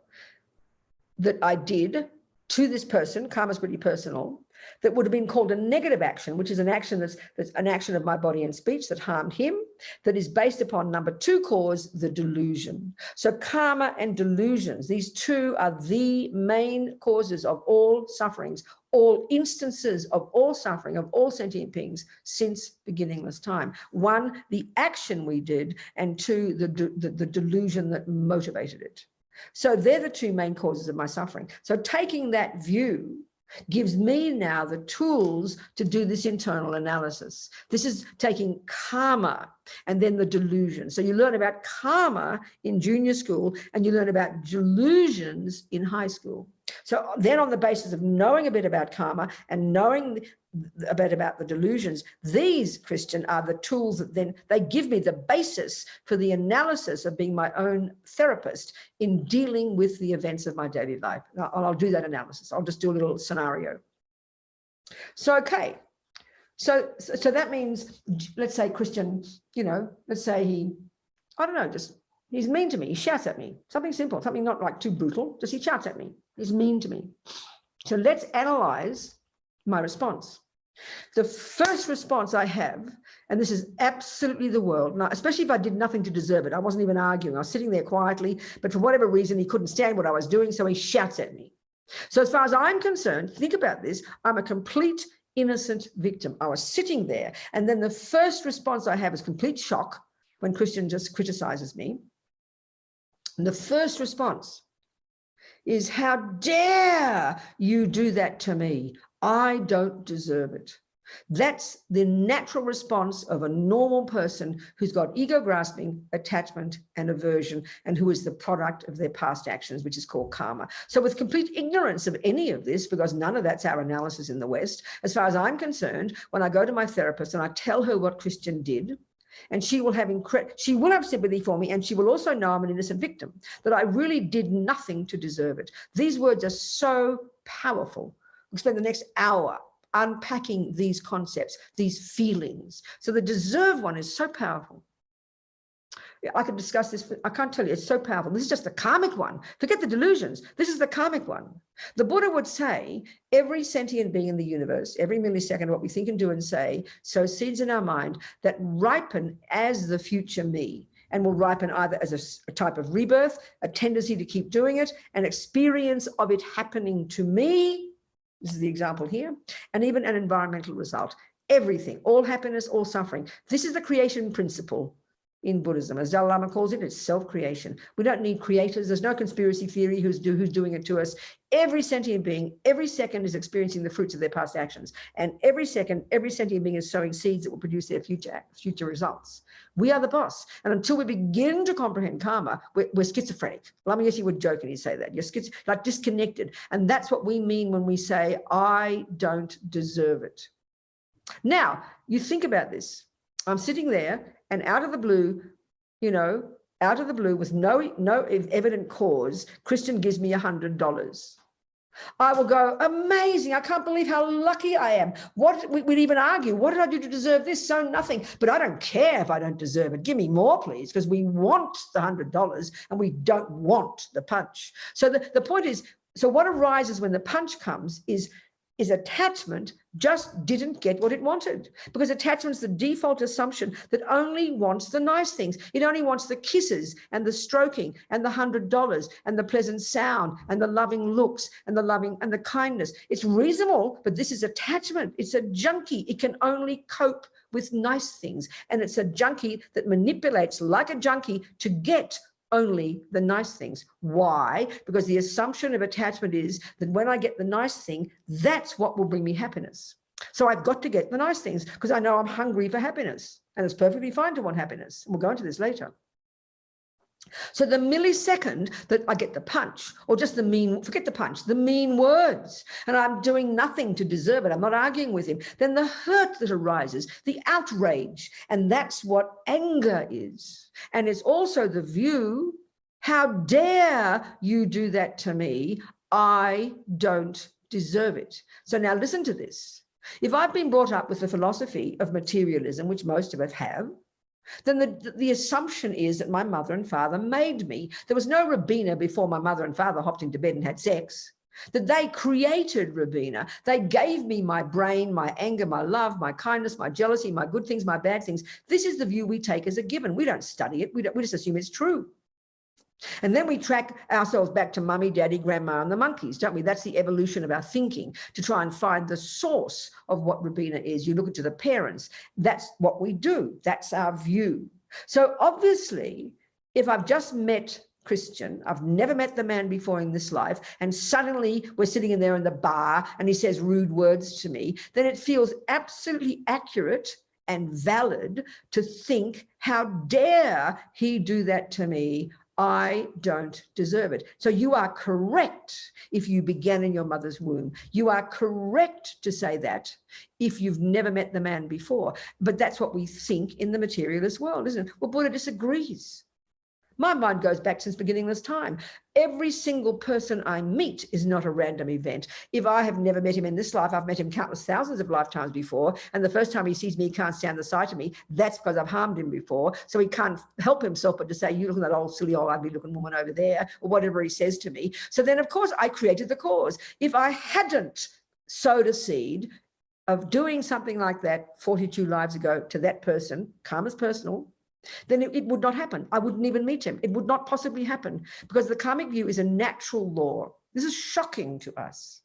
that I did to this person. Karma's pretty personal. That would have been called a negative action, which is an action that's an action of my body and speech that harmed him, that is based upon number two cause, the delusion. So karma and delusions, these two are the main causes of all sufferings, all instances of all suffering, of all sentient beings since beginningless time. One, the action we did, and two, the delusion that motivated it. So they're the two main causes of my suffering. So taking that view gives me now the tools to do this internal analysis. This is taking karma and then the delusion. So you learn about karma in junior school and you learn about delusions in high school. So then on the basis of knowing a bit about karma and knowing about the delusions. These, Christian, are the tools that then they give me the basis for the analysis of being my own therapist in dealing with the events of my daily life. I'll do that analysis. I'll just do a little scenario. So, okay. So that means, let's say Christian, you know, let's say he, I don't know, just he's mean to me. He shouts at me. Something simple, something not like too brutal. Just he shouts at me. He's mean to me. So let's analyze my response. The first response I have, and this is absolutely the world, now, especially if I did nothing to deserve it. I wasn't even arguing. I was sitting there quietly, but for whatever reason, he couldn't stand what I was doing, so he shouts at me. So as far as I'm concerned, think about this. I'm a complete innocent victim. I was sitting there, and then the first response I have is complete shock when Christian just criticizes me. And the first response is, how dare you do that to me? I don't deserve it. That's the natural response of a normal person who's got ego grasping, attachment, and aversion, and who is the product of their past actions, which is called karma. So with complete ignorance of any of this, because none of that's our analysis in the West, as far as I'm concerned, when I go to my therapist and I tell her what Christian did, and she will have sympathy for me, and she will also know I'm an innocent victim, that I really did nothing to deserve it. These words are so powerful. We'll spend the next hour unpacking these concepts, these feelings. So the deserve one is so powerful. Yeah, I could discuss this, I can't tell you, it's so powerful. This is just the karmic one. Forget the delusions. This is the karmic one. The Buddha would say, every sentient being in the universe, every millisecond, what we think and do and say, sow seeds in our mind that ripen as the future me, and will ripen either as a type of rebirth, a tendency to keep doing it, an experience of it happening to me. This is the example here, and even an environmental result. Everything, all happiness, all suffering. This is the creation principle in Buddhism. As Dalai Lama calls it, it's self-creation. We don't need creators. There's no conspiracy theory who's doing it to us. Every sentient being, every second is experiencing the fruits of their past actions. And every second, every sentient being is sowing seeds that will produce their future results. We are the boss. And until we begin to comprehend karma, we're schizophrenic. Lama Yeshe would joke and he'd say that. You're like disconnected. And that's what we mean when we say, I don't deserve it. Now, you think about this. I'm sitting there, and out of the blue, you know, out of the blue with no evident cause, Christian gives me $100. I will go, amazing. I can't believe how lucky I am. We'd even argue, what did I do to deserve this? So nothing. But I don't care if I don't deserve it. Give me more, please, because we want the $100 and we don't want the punch. So the point is, so what arises when the punch comes is attachment just didn't get what it wanted, because attachment's the default assumption that only wants the nice things. It only wants the kisses and the stroking and the $100 and the pleasant sound and the loving looks and the loving and the kindness. It's reasonable, but this is attachment. It's a junkie. It can only cope with nice things. And it's a junkie that manipulates like a junkie to get only the nice things. Why? Because the assumption of attachment is that when I get the nice thing, that's what will bring me happiness. So I've got to get the nice things because I know I'm hungry for happiness, and it's perfectly fine to want happiness. We'll go into this later. So the millisecond that I get the punch, or just the mean, forget the punch, the mean words, and I'm doing nothing to deserve it, I'm not arguing with him, then the hurt that arises, the outrage, and that's what anger is. And it's also the view, how dare you do that to me? I don't deserve it. So now listen to this. If I've been brought up with the philosophy of materialism, which most of us have, then the assumption is that my mother and father made me. There was no Rabina before my mother and father hopped into bed and had sex. That they created Rabina. They gave me my brain, my anger, my love, my kindness, my jealousy, my good things, my bad things. This is the view we take as a given. We don't study it. We just assume it's true. And then we track ourselves back to mummy, daddy, grandma, and the monkeys, don't we? That's the evolution of our thinking, to try and find the source of what Rabina is. You look into the parents. That's what we do. That's our view. So obviously, if I've just met Christian, I've never met the man before in this life, and suddenly we're sitting in there in the bar and he says rude words to me, then it feels absolutely accurate and valid to think, how dare he do that to me? I don't deserve it. So you are correct if you began in your mother's womb. You are correct to say that if you've never met the man before. But that's what we think in the materialist world, isn't it? Well, Buddha disagrees. My mind goes back since beginningless time. Every single person I meet is not a random event. If I have never met him in this life, I've met him countless thousands of lifetimes before, and the first time he sees me, he can't stand the sight of me. That's because I've harmed him before. So he can't help himself but to say, you look at that old, silly, old, ugly-looking woman over there, or whatever he says to me. So then, of course, I created the cause. If I hadn't sowed a seed of doing something like that 42 lives ago to that person, karma's personal, then it would not happen. I wouldn't even meet him. It would not possibly happen because the karmic view is a natural law. This is shocking to us.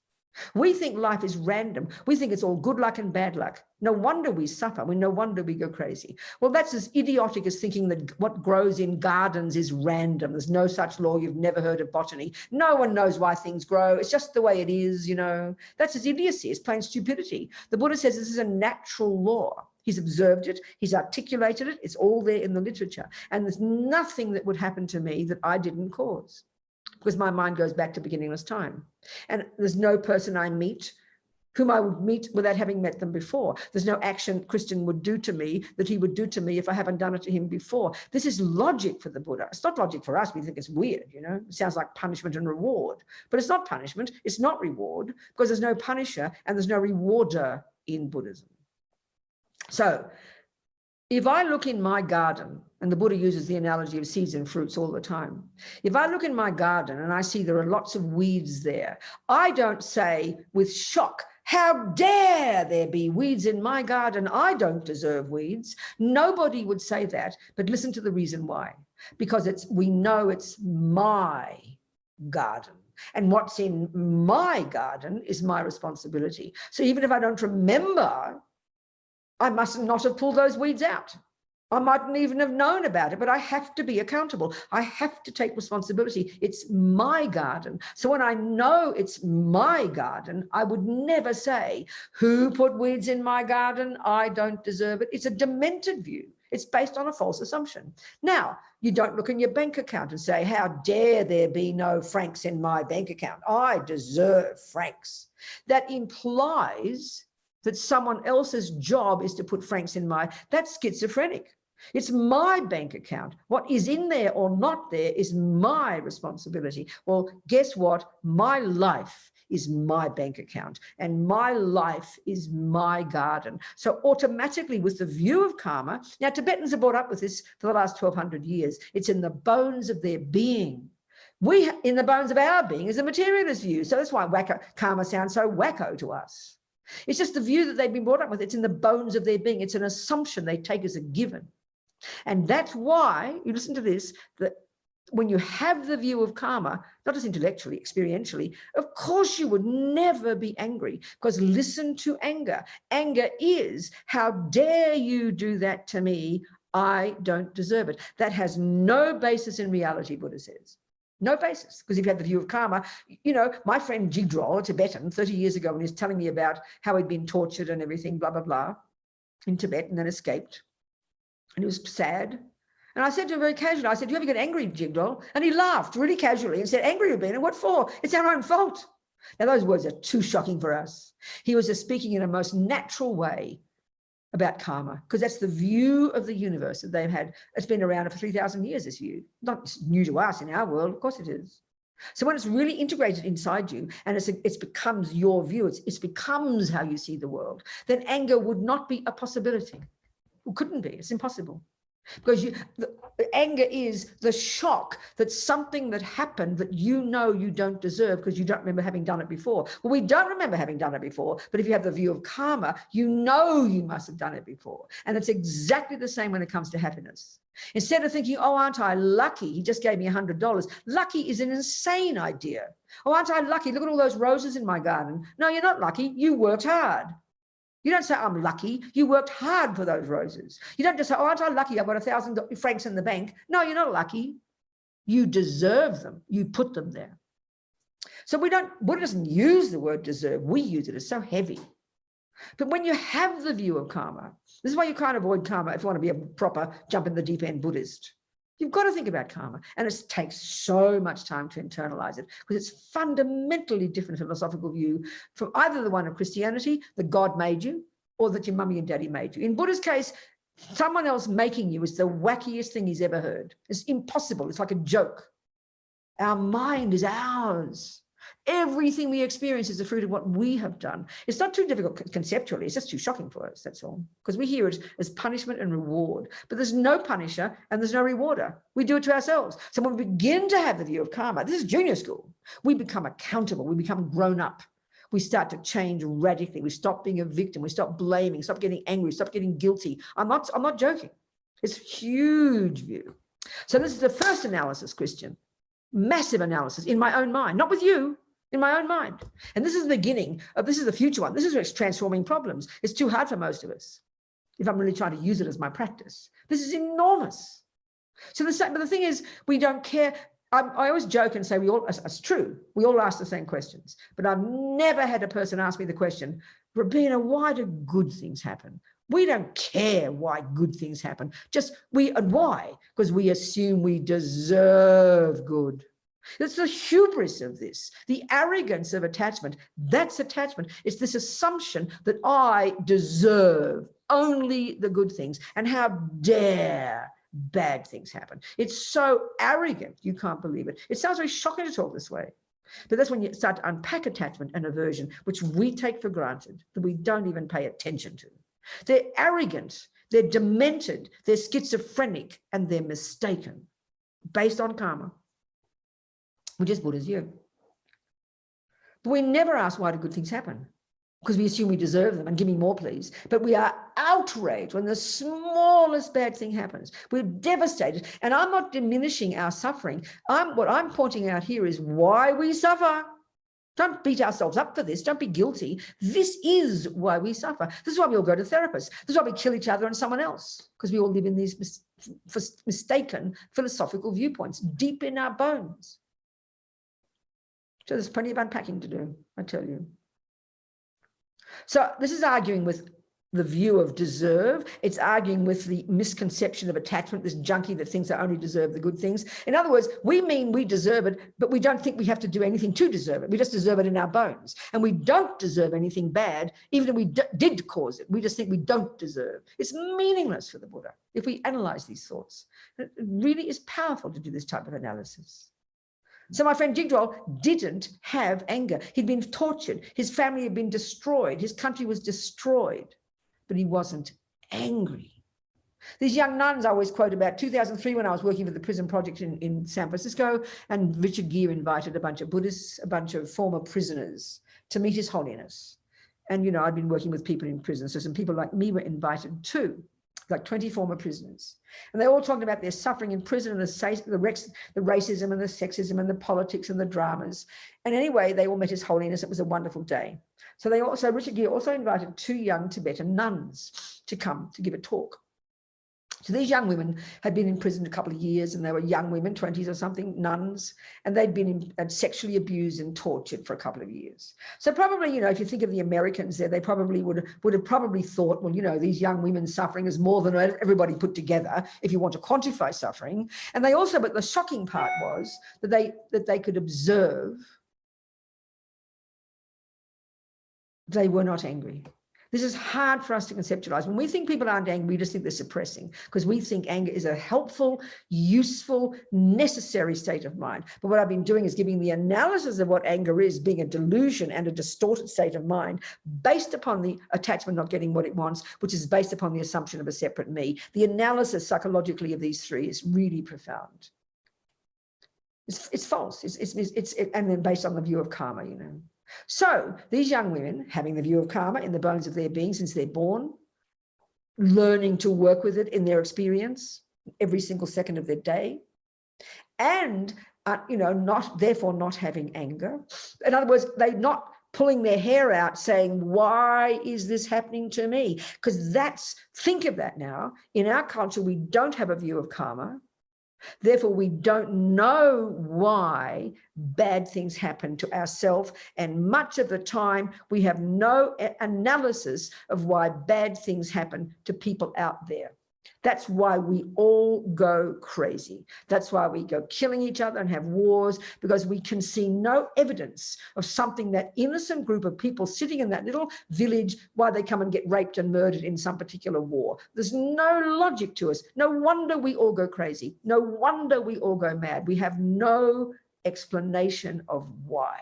We think life is random. We think it's all good luck and bad luck. No wonder we suffer. No wonder we go crazy. Well, that's as idiotic as thinking that what grows in gardens is random. There's no such law. You've never heard of botany. No one knows why things grow. It's just the way it is, you know. That's as idiocy. It's plain stupidity. The Buddha says this is a natural law. He's observed it. He's articulated it. It's all there in the literature. And there's nothing that would happen to me that I didn't cause, because my mind goes back to beginningless time. And there's no person I meet whom I would meet without having met them before. There's no action Christian would do to me that he would do to me if I haven't done it to him before. This is logic for the Buddha. It's not logic for us. We think it's weird, you know. It sounds like punishment and reward. But it's not punishment. It's not reward, because there's no punisher and there's no rewarder in Buddhism. So if I look in my garden, and the Buddha uses the analogy of seeds and fruits all the time. If I look in my garden and I see there are lots of weeds there, I don't say with shock, how dare there be weeds in my garden? I don't deserve weeds. Nobody would say that, but listen to the reason why. Because we know it's my garden. And what's in my garden is my responsibility. So even if I don't remember, I must not have pulled those weeds out. I mightn't even have known about it, but I have to be accountable. I have to take responsibility. It's my garden. So when I know it's my garden, I would never say, who put weeds in my garden? I don't deserve it. It's a demented view. It's based on a false assumption. Now, you don't look in your bank account and say, how dare there be no francs in my bank account? I deserve francs. That implies that someone else's job is to put francs in that's schizophrenic. It's my bank account. What is in there or not there is my responsibility. Well, guess what? My life is my bank account and my life is my garden. So automatically with the view of karma, now Tibetans have brought up with this for the last 1200 years. It's in the bones of their being. In the bones of our being is a materialist view. So that's why karma sounds so wacko to us. It's just the view that they've been brought up with. It's in the bones of their being. It's an assumption they take as a given. And that's why, you listen to this, that when you have the view of karma, not just intellectually, experientially, of course you would never be angry, because listen to anger. Anger is, how dare you do that to me? I don't deserve it. That has no basis in reality, Buddha says. No basis, because if you had the view of karma, you know, my friend Jigdro, a Tibetan, 30 years ago, when he was telling me about how he'd been tortured and everything, blah, blah, blah, in Tibet and then escaped. And he was sad. And I said to him very casually, I said, do you ever get angry, Jigdro? And he laughed really casually and said, angry you've been, and what for? It's our own fault. Now, those words are too shocking for us. He was just speaking in a most natural way about karma, because that's the view of the universe that they've had. It's been around for 3,000 years, this view. Not new to us in our world, of course it is. So when it's really integrated inside you and it becomes your view, it becomes how you see the world, then anger would not be a possibility. It couldn't be, it's impossible. Because the anger is the shock that something that happened that you know you don't deserve because you don't remember having done it before. Well, we don't remember having done it before, but if you have the view of karma, you know you must have done it before. And it's exactly the same when it comes to happiness. Instead of thinking, oh, aren't I lucky? He just gave me $100. Lucky is an insane idea. Oh, aren't I lucky? Look at all those roses in my garden. No, you're not lucky. You worked hard. You don't say, I'm lucky. You worked hard for those roses. You don't just say, oh, aren't I lucky? I've got 1,000 francs in the bank. No, you're not lucky. You deserve them. You put them there. So Buddha doesn't use the word deserve. We use it. It's so heavy. But when you have the view of karma, this is why you can't avoid karma if you want to be a proper jump in the deep end Buddhist. You've got to think about karma. And it takes so much time to internalize it because it's fundamentally different philosophical view from either the one of Christianity, that God made you, or that your mummy and daddy made you. In Buddha's case, someone else making you is the wackiest thing he's ever heard. It's impossible. It's like a joke. Our mind is ours. Everything we experience is the fruit of what we have done. It's not too difficult conceptually. It's just too shocking for us, that's all. Because we hear it as punishment and reward. But there's no punisher and there's no rewarder. We do it to ourselves. So when we begin to have the view of karma, this is junior school, we become accountable. We become grown up. We start to change radically. We stop being a victim. We stop blaming, stop getting angry, stop getting guilty. I'm not joking. It's a huge view. So this is the first analysis, Christian. Massive analysis in my own mind, not with you, in my own mind. And this is the beginning of, this is the future one. This is where it's transforming problems. It's too hard for most of us if I'm really trying to use it as my practice. This is enormous. So but the thing is, we don't care. I always joke and say it's true. We all ask the same questions, but I've never had a person ask me the question, Rabina, why do good things happen? We don't care why good things happen. And why? Because we assume we deserve good. It's the hubris of this, the arrogance of attachment. That's attachment. It's this assumption that I deserve only the good things. And how dare bad things happen? It's so arrogant, you can't believe it. It sounds very shocking to talk this way. But that's when you start to unpack attachment and aversion, which we take for granted, that we don't even pay attention to. They're arrogant, they're demented, they're schizophrenic, and they're mistaken based on karma, which is Buddha's view. But we never ask, why do good things happen? Because we assume we deserve them, and give me more, please. But we are outraged when the smallest bad thing happens. We're devastated. And I'm not diminishing our suffering. What I'm pointing out here is why we suffer. Don't beat ourselves up for this. Don't be guilty. This is why we suffer. This is why we all go to therapists. This is why we kill each other and someone else, because we all live in these mistaken philosophical viewpoints deep in our bones. So there's plenty of unpacking to do, I tell you. So this is arguing with the view of deserve. It's arguing with the misconception of attachment, this junkie that thinks I only deserve the good things. In other words, we mean we deserve it, but we don't think we have to do anything to deserve it. We just deserve it in our bones. And we don't deserve anything bad, even if we did cause it. We just think we don't deserve. It's meaningless for the Buddha if we analyze these thoughts. It really is powerful to do this type of analysis. So my friend Jigdral didn't have anger. He'd been tortured. His family had been destroyed. His country was destroyed. But he wasn't angry. These young nuns I always quote about 2003 when I was working for the prison project in San Francisco, and Richard Gere invited a bunch of Buddhists, a bunch of former prisoners to meet His Holiness. And, you know, I'd been working with people in prison, so some people like me were invited too, like 20 former prisoners. And they all talked about their suffering in prison and the racism and the sexism and the politics and the dramas. And anyway, they all met His Holiness. It was a wonderful day. So Richard Gere also invited 2 young Tibetan nuns to come to give a talk. So these young women had been in prison a couple of years, and they were young women, 20s or something, nuns, and they'd been sexually abused and tortured for a couple of years. So probably, you know, if you think of the Americans there, they probably would have probably thought, well, you know, these young women suffering is more than everybody put together, if you want to quantify suffering. And they also, but the shocking part was that they could observe they were not angry. This is hard for us to conceptualize. When we think people aren't angry, we just think they're suppressing, because we think anger is a helpful, useful, necessary state of mind. But what I've been doing is giving the analysis of what anger is, being a delusion and a distorted state of mind based upon the attachment not getting what it wants, which is based upon the assumption of a separate me. The analysis psychologically of these 3 is really profound. It's false. And then based on the view of karma, you know. So these young women, having the view of karma in the bones of their being since they're born, learning to work with it in their experience every single second of their day, and you know, therefore not having anger. In other words, they're not pulling their hair out saying, why is this happening to me? Because think of that now. In our culture, we don't have a view of karma. Therefore, we don't know why bad things happen to ourselves, and much of the time we have no analysis of why bad things happen to people out there. That's why we all go crazy. That's why we go killing each other and have wars, because we can see no evidence of something, that innocent group of people sitting in that little village, why they come and get raped and murdered in some particular war. There's no logic to us. No wonder we all go crazy. No wonder we all go mad. We have no explanation of why.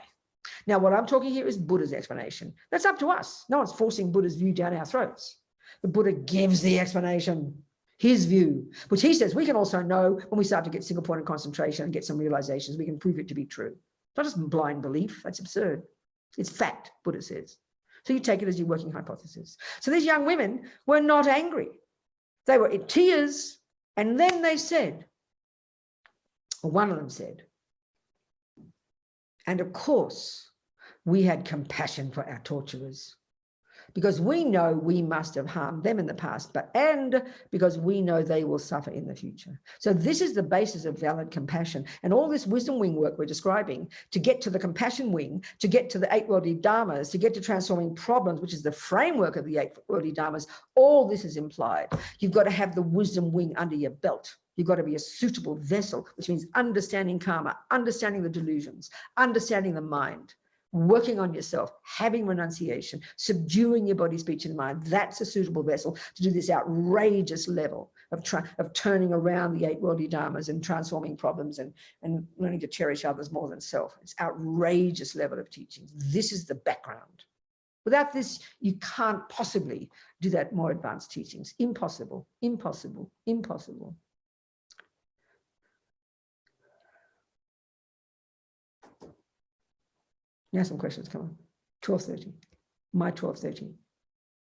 Now, what I'm talking here is Buddha's explanation. That's up to us. No one's forcing Buddha's view down our throats. The Buddha gives the explanation, his view, which he says we can also know when we start to get single point of concentration and get some realizations. We can prove it to be true. It's not just blind belief. That's absurd. It's fact, Buddha says. So you take it as your working hypothesis. So these young women were not angry. They were in tears. And then they said, or one of them said, and of course, we had compassion for our torturers, because we know we must have harmed them in the past, and because we know they will suffer in the future. So this is the basis of valid compassion. And all this wisdom wing work we're describing, to get to the compassion wing, to get to the 8-worldly Dharmas, to get to transforming problems, which is the framework of the 8-worldly Dharmas, all this is implied. You've got to have the wisdom wing under your belt. You've got to be a suitable vessel, which means understanding karma, understanding the delusions, understanding the mind, working on yourself, having renunciation, subduing your body, speech, and mind. That's a suitable vessel to do this outrageous level of turning around the 8-worldly Dharmas and transforming problems and learning to cherish others more than self. It's outrageous level of teachings. This is the background. Without this, you can't possibly do that more advanced teachings. Impossible, impossible, impossible. Now some questions come on. 12:30. My 12:30.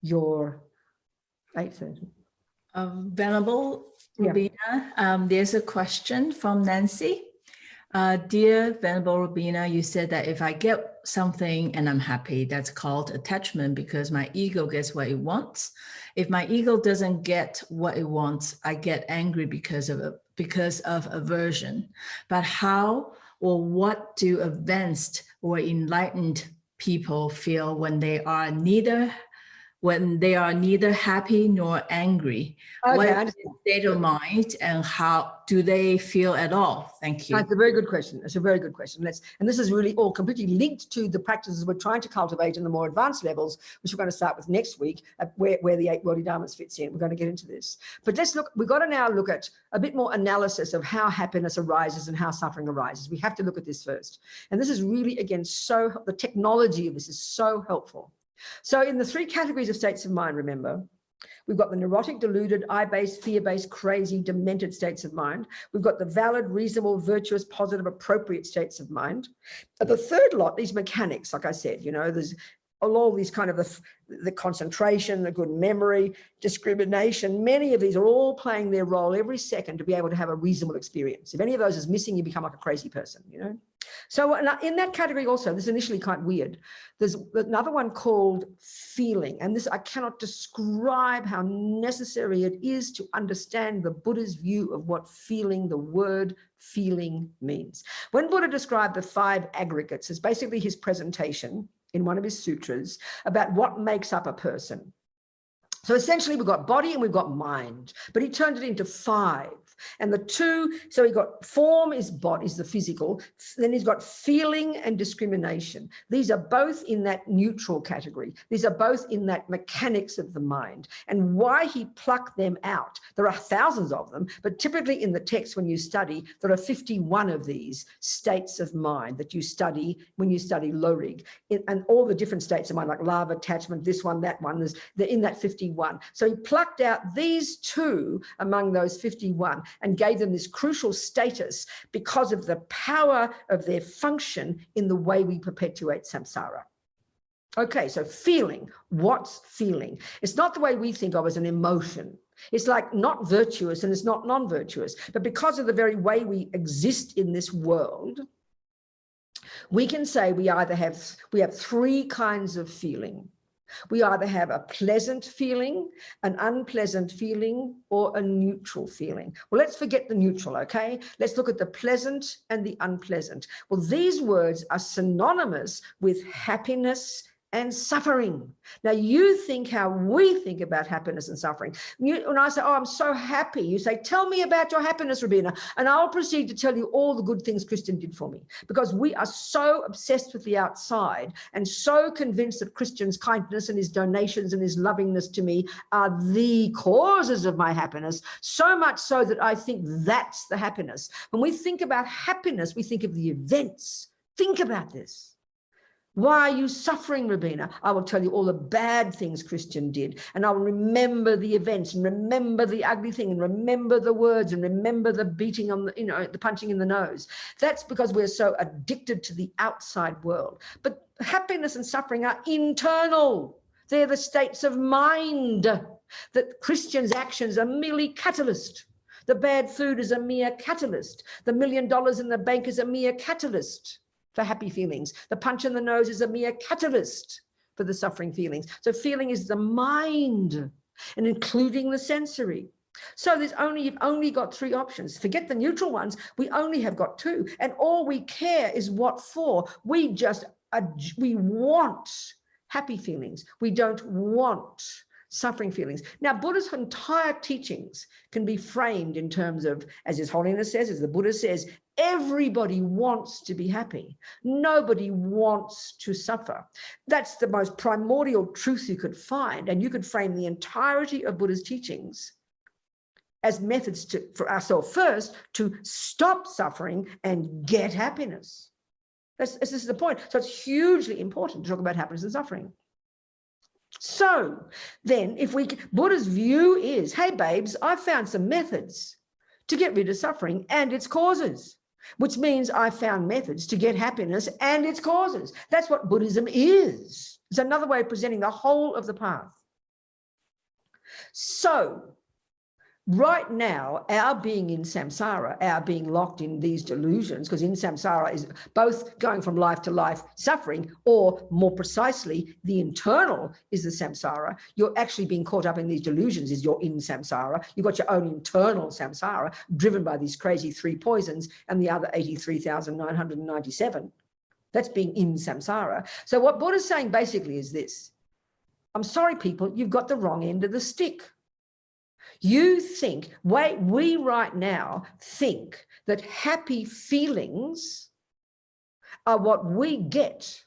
Your 8:30. Venerable Rubina, there's a question from Nancy. Dear Venerable Rubina, you said that if I get something and I'm happy, that's called attachment because my ego gets what it wants. If my ego doesn't get what it wants, I get angry because of aversion. But how or what do advanced or enlightened people feel when they are neither happy nor angry? Okay, what is the state of mind, and how do they feel at all? Thank you. That's a very good question. It's a very good question. And this is really all completely linked to the practices we're trying to cultivate in the more advanced levels, which we're going to start with next week, where the 8-worldly Dharmas fits in. We're going to get into this. But let's look, we've got to now look at a bit more analysis of how happiness arises and how suffering arises. We have to look at this first. And this is really, again, the technology of this is so helpful. So in the 3 categories of states of mind, remember, we've got the neurotic, deluded, I-based, fear-based, crazy, demented states of mind. We've got the valid, reasonable, virtuous, positive, appropriate states of mind. The third lot, these mechanics, like I said, you know, there's all these kind of the concentration, the good memory, discrimination. Many of these are all playing their role every second to be able to have a reasonable experience. If any of those is missing, you become like a crazy person, you know. So in that category also, this is initially quite weird. There's another one called feeling. And this, I cannot describe how necessary it is to understand the Buddha's view of what feeling, the word feeling, means. When Buddha described the 5 aggregates, it's basically his presentation in one of his sutras about what makes up a person. So essentially we've got body and we've got mind, but he turned it into 5. And the 2, so he got form is body, is the physical, then he's got feeling and discrimination. These are both in that neutral category. These are both in that mechanics of the mind. And why he plucked them out, there are thousands of them, but typically in the text when you study, there are 51 of these states of mind that you study when you study Lorig. And all the different states of mind, like love, attachment, this one, that one, they're in that 51. So he plucked out these 2 among those 51 and gave them this crucial status because of the power of their function in the way we perpetuate samsara. Okay, so feeling, what's feeling? It's not the way we think of as an emotion. It's like not virtuous and it's not non-virtuous, but because of the very way we exist in this world, we can say we have 3 kinds of feeling. We either have a pleasant feeling, an unpleasant feeling, or a neutral feeling. Well, let's forget the neutral, okay? Let's look at the pleasant and the unpleasant. Well, these words are synonymous with happiness and suffering. Now, you think how we think about happiness and suffering. When I say, oh, I'm so happy, you say, tell me about your happiness, Rabina, and I'll proceed to tell you all the good things Christian did for me, because we are so obsessed with the outside and so convinced that Christian's kindness and his donations and his lovingness to me are the causes of my happiness, so much so that I think that's the happiness. When we think about happiness, we think of the events. Think about this. Why are you suffering, Rabina? I will tell you all the bad things Christian did, and I'll remember the events and remember the ugly thing and remember the words and remember the beating on the, the punching in the nose. That's because we're so addicted to the outside world. But happiness and suffering are internal. They're the states of mind. That Christian's actions are merely catalyst. The bad food is a mere catalyst. The $1 million in the bank is a mere catalyst for happy feelings. The punch in the nose is a mere catalyst for the suffering feelings. So feeling is the mind, and including the sensory. So you've only got 3 options. Forget the neutral ones. We only have got 2. And all we care is what for. We want happy feelings. We don't want suffering feelings. Now, Buddha's entire teachings can be framed in terms of, as His Holiness says, as the Buddha says, everybody wants to be happy. Nobody wants to suffer. That's the most primordial truth you could find. And you could frame the entirety of Buddha's teachings as methods for ourselves first to stop suffering and get happiness. This is the point. So it's hugely important to talk about happiness and suffering. So then Buddha's view is, hey, babes, I found some methods to get rid of suffering and its causes, which means I found methods to get happiness and its causes. That's what Buddhism is. It's another way of presenting the whole of the path. So right now, our being in samsara, our being locked in these delusions, because in samsara is both going from life to life suffering, or more precisely, the internal is the samsara. You're actually being caught up in these delusions is you're in samsara. You've got your own internal samsara driven by these crazy 3 poisons and the other 83,997. That's being in samsara. So what Buddha's saying basically is this. I'm sorry, people, you've got the wrong end of the stick. You think, we right now think that happy feelings are what we get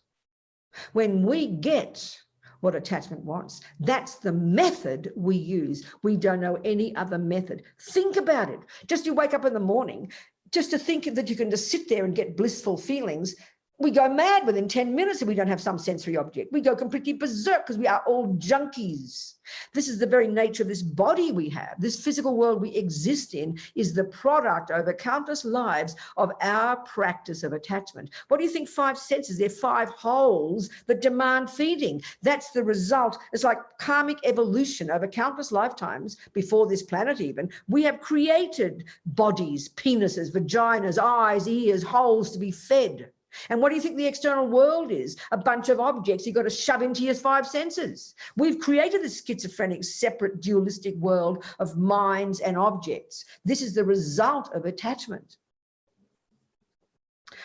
when we get what attachment wants. That's the method we use. We don't know any other method. Think about it. Just you wake up in the morning, just to think that you can just sit there and get blissful feelings. We go mad within 10 minutes if we don't have some sensory object. We go completely berserk because we are all junkies. This is the very nature of this body we have. This physical world we exist in is the product over countless lives of our practice of attachment. What do you think 5 senses? They're 5 holes that demand feeding. That's the result. It's like karmic evolution over countless lifetimes before this planet even. We have created bodies, penises, vaginas, eyes, ears, holes to be fed. And what do you think the external world is? A bunch of objects you've got to shove into your 5 senses. We've created this schizophrenic, separate, dualistic world of minds and objects. This is the result of attachment.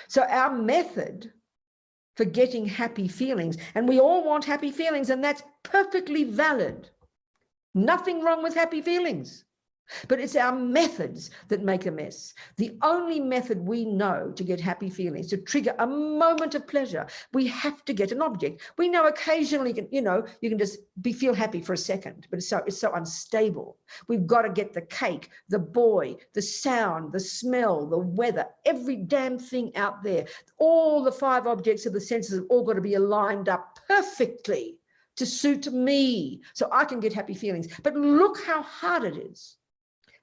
So our method for getting happy feelings, and we all want happy feelings, and that's perfectly valid. Nothing wrong with happy feelings. But it's our methods that make a mess. The only method we know to get happy feelings, to trigger a moment of pleasure, we have to get an object. We know occasionally, you can just feel happy for a second, but it's so unstable. We've got to get the cake, the boy, the sound, the smell, the weather, every damn thing out there. All the 5 objects of the senses have all got to be aligned up perfectly to suit me so I can get happy feelings. But look how hard it is.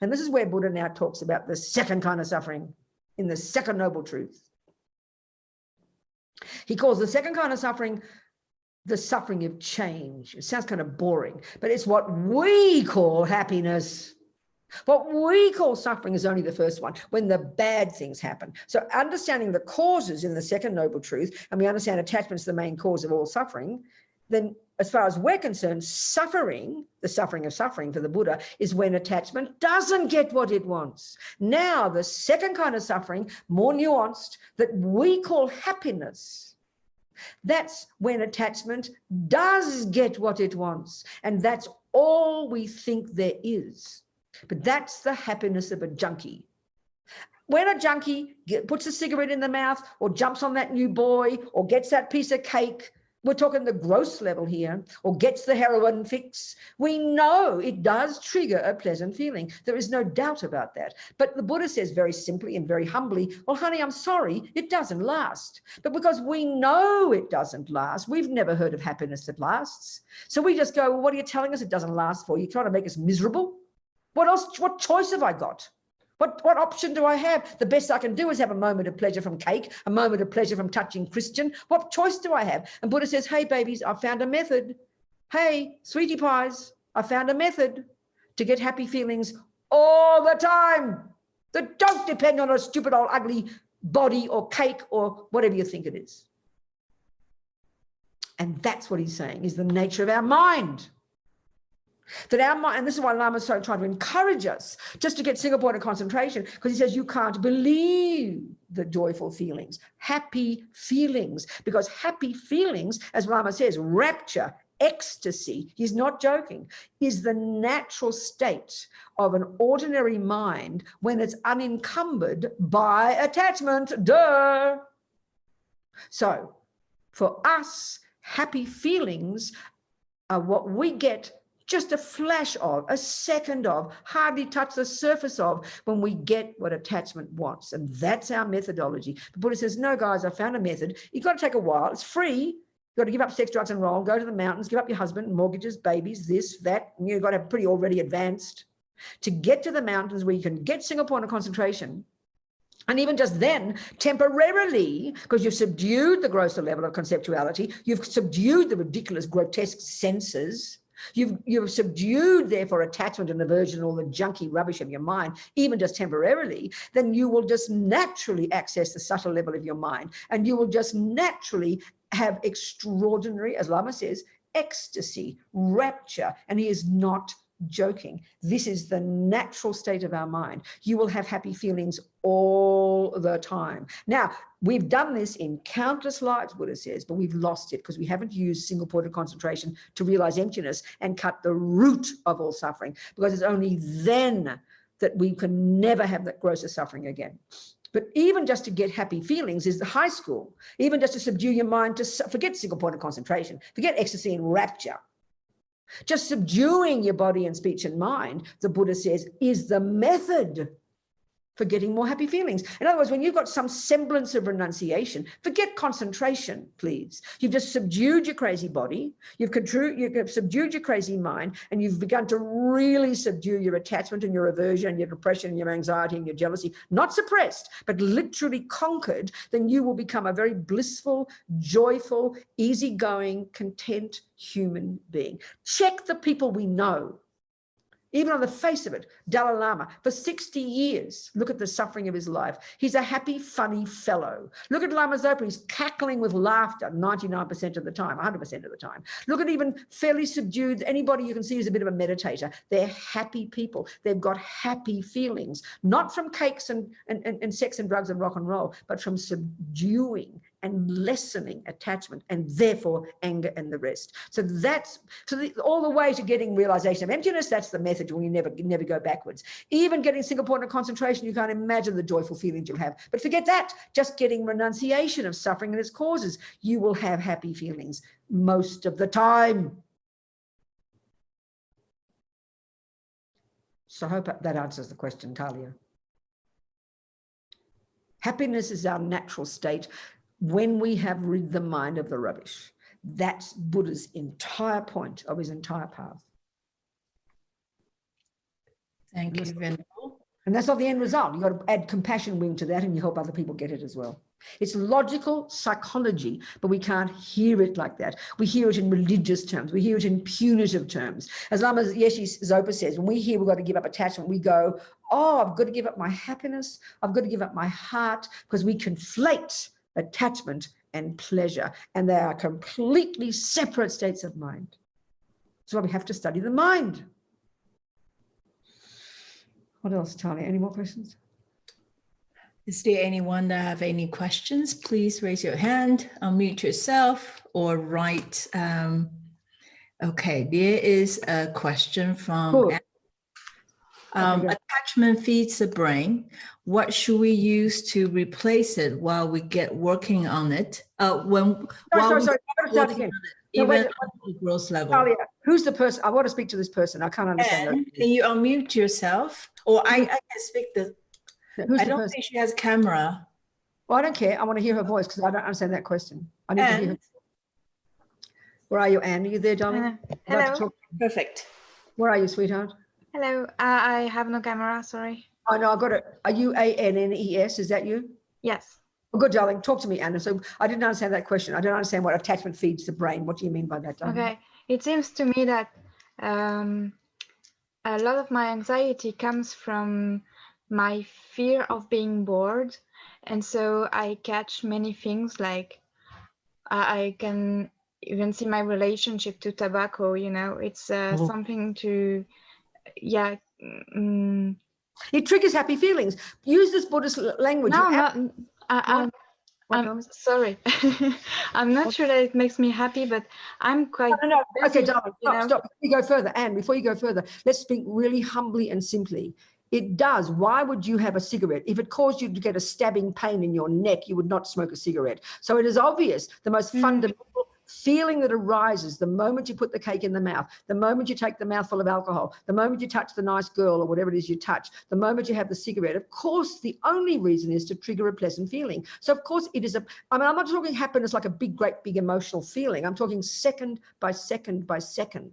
And this is where Buddha now talks about the second kind of suffering in the second noble truth. He calls the second kind of suffering the suffering of change. It sounds kind of boring, but it's what we call happiness. What we call suffering is only the first one, when the bad things happen. So understanding the causes in the second noble truth, and we understand attachment is the main cause of all suffering, then as far as we're concerned, suffering, the suffering of suffering for the Buddha, is when attachment doesn't get what it wants. Now, the second kind of suffering, more nuanced, that we call happiness, That's when attachment does get what it wants. And that's all we think there is. But that's the happiness of a junkie. When a junkie puts a cigarette in the mouth or jumps on that new boy or gets that piece of cake, we're talking the gross level here, or gets the heroin fix, we know it does trigger a pleasant feeling. There is no doubt about that. But the Buddha says very simply and very humbly, well, honey, I'm sorry, it doesn't last. But because we know it doesn't last, we've never heard of happiness that lasts. So we just go, well, what are you telling us it doesn't last for? You're trying to make us miserable? What else? What choice have I got? What option do I have? The best I can do is have a moment of pleasure from cake, a moment of pleasure from touching Christian. What choice do I have? And Buddha says, hey, babies, I found a method. Hey, sweetie pies, I found a method to get happy feelings all the time that don't depend on a stupid old ugly body or cake or whatever you think it is. And that's what he's saying is the nature of our mind. That our mind, and this is why Lama's so trying to encourage us just to get single point of concentration, because he says you can't believe the joyful feelings, happy feelings, because happy feelings, as Lama says, rapture, ecstasy, he's not joking, is the natural state of an ordinary mind when it's unencumbered by attachment. Duh. So for us, happy feelings are what we get just a flash of, a second of, hardly touch the surface of when we get what attachment wants. And that's our methodology. The Buddha says, no, guys, I found a method. You've got to take a while. It's free. You've got to give up sex, drugs, and roll, go to the mountains, give up your husband, mortgages, babies, this, that. And you've got to have pretty already advanced to get to the mountains where you can get single point of concentration. And even just then, temporarily, because you've subdued the grosser level of conceptuality, you've subdued the ridiculous, grotesque senses, you've subdued, therefore, attachment and aversion, all the junky rubbish of your mind, even just temporarily, then you will just naturally access the subtle level of your mind. And you will just naturally have extraordinary, as Lama says, ecstasy, rapture. And he is not joking. This is the natural state of our mind. You will have happy feelings all the time. Now, we've done this in countless lives, Buddha says, but we've lost it because we haven't used single point of concentration to realize emptiness and cut the root of all suffering, because it's only then that we can never have that grosser suffering again. But even just to get happy feelings is the high school. Even just to subdue your mind, to forget single point of concentration, forget ecstasy and rapture. Just subduing your body and speech and mind, the Buddha says, is the method for getting more happy feelings. In other words, when you've got some semblance of renunciation, forget concentration, please. You've just subdued your crazy body, you've subdued your crazy mind, and you've begun to really subdue your attachment and your aversion and your depression and your anxiety and your jealousy, not suppressed, but literally conquered, then you will become a very blissful, joyful, easygoing, content human being. Check the people we know. Even on the face of it, Dalai Lama, for 60 years, look at the suffering of his life. He's a happy, funny fellow. Look at Lama Zopa, he's cackling with laughter 99% of the time, 100% of the time. Look at even fairly subdued, anybody you can see is a bit of a meditator. They're happy people. They've got happy feelings, not from cakes and sex and drugs and rock and roll, but from subduing and lessening attachment and therefore anger and the rest. So that's all the way to getting realization of emptiness. That's the method when you never go backwards. Even getting single point of concentration, you can't imagine the joyful feelings you'll have. But forget that, just getting renunciation of suffering and its causes, you will have happy feelings most of the time. So I hope that answers the question, Talia. Happiness is our natural state when we have rid the mind of the rubbish. That's Buddha's entire point of his entire path. Thank you, Venerable. And that's not the end result. You've got to add compassion wing to that and you help other people get it as well. It's logical psychology, but we can't hear it like that. We hear it in religious terms. We hear it in punitive terms. As Lama Yeshe Zopa says, when we hear we've got to give up attachment, we go, oh, I've got to give up my happiness. I've got to give up my heart, because we conflate attachment and pleasure, and they are completely separate states of mind. So we have to study the mind. What else, Talia? Any more questions? Is there anyone that have any questions? Please raise your hand, unmute yourself, or write. Okay, there is a question from attachment feeds the brain. What should we use to replace it while we get working on it? Even at the gross level. Talia, who's the person? I want to speak to this person. I can't understand. And can you unmute yourself? Or I can speak the. I don't think she has camera. Well, I don't care. I want to hear her voice because I don't understand that question. I need to hear her. Where are you, Anne? Are you there, darling? Hello. Perfect. Where are you, sweetheart? Hello. I have no camera. Sorry. Oh, no, I got it. Are you ANNES? Is that you? Yes. Oh, good, darling. Talk to me, Anna. So I didn't understand that question. I don't understand what attachment feeds the brain. What do you mean by that, darling? Okay. It seems to me that a lot of my anxiety comes from my fear of being bored. And so I catch many things, like I can even see my relationship to tobacco, you know, it's something to, It triggers happy feelings. Use this Buddhist language. No, I'm sorry. I'm not sure that it makes me happy, but I'm quite. No. Okay, busy, darling, stop. Before you go further, Anne, before you go further, let's speak really humbly and simply. It does. Why would you have a cigarette? If it caused you to get a stabbing pain in your neck, you would not smoke a cigarette. So it is obvious, the most fundamental feeling that arises the moment you put the cake in the mouth, the moment you take the mouthful of alcohol, the moment you touch the nice girl or whatever it is you touch, the moment you have the cigarette, of course, the only reason is to trigger a pleasant feeling. So of course it is I'm not talking happiness like a great big emotional feeling. I'm talking second by second by second.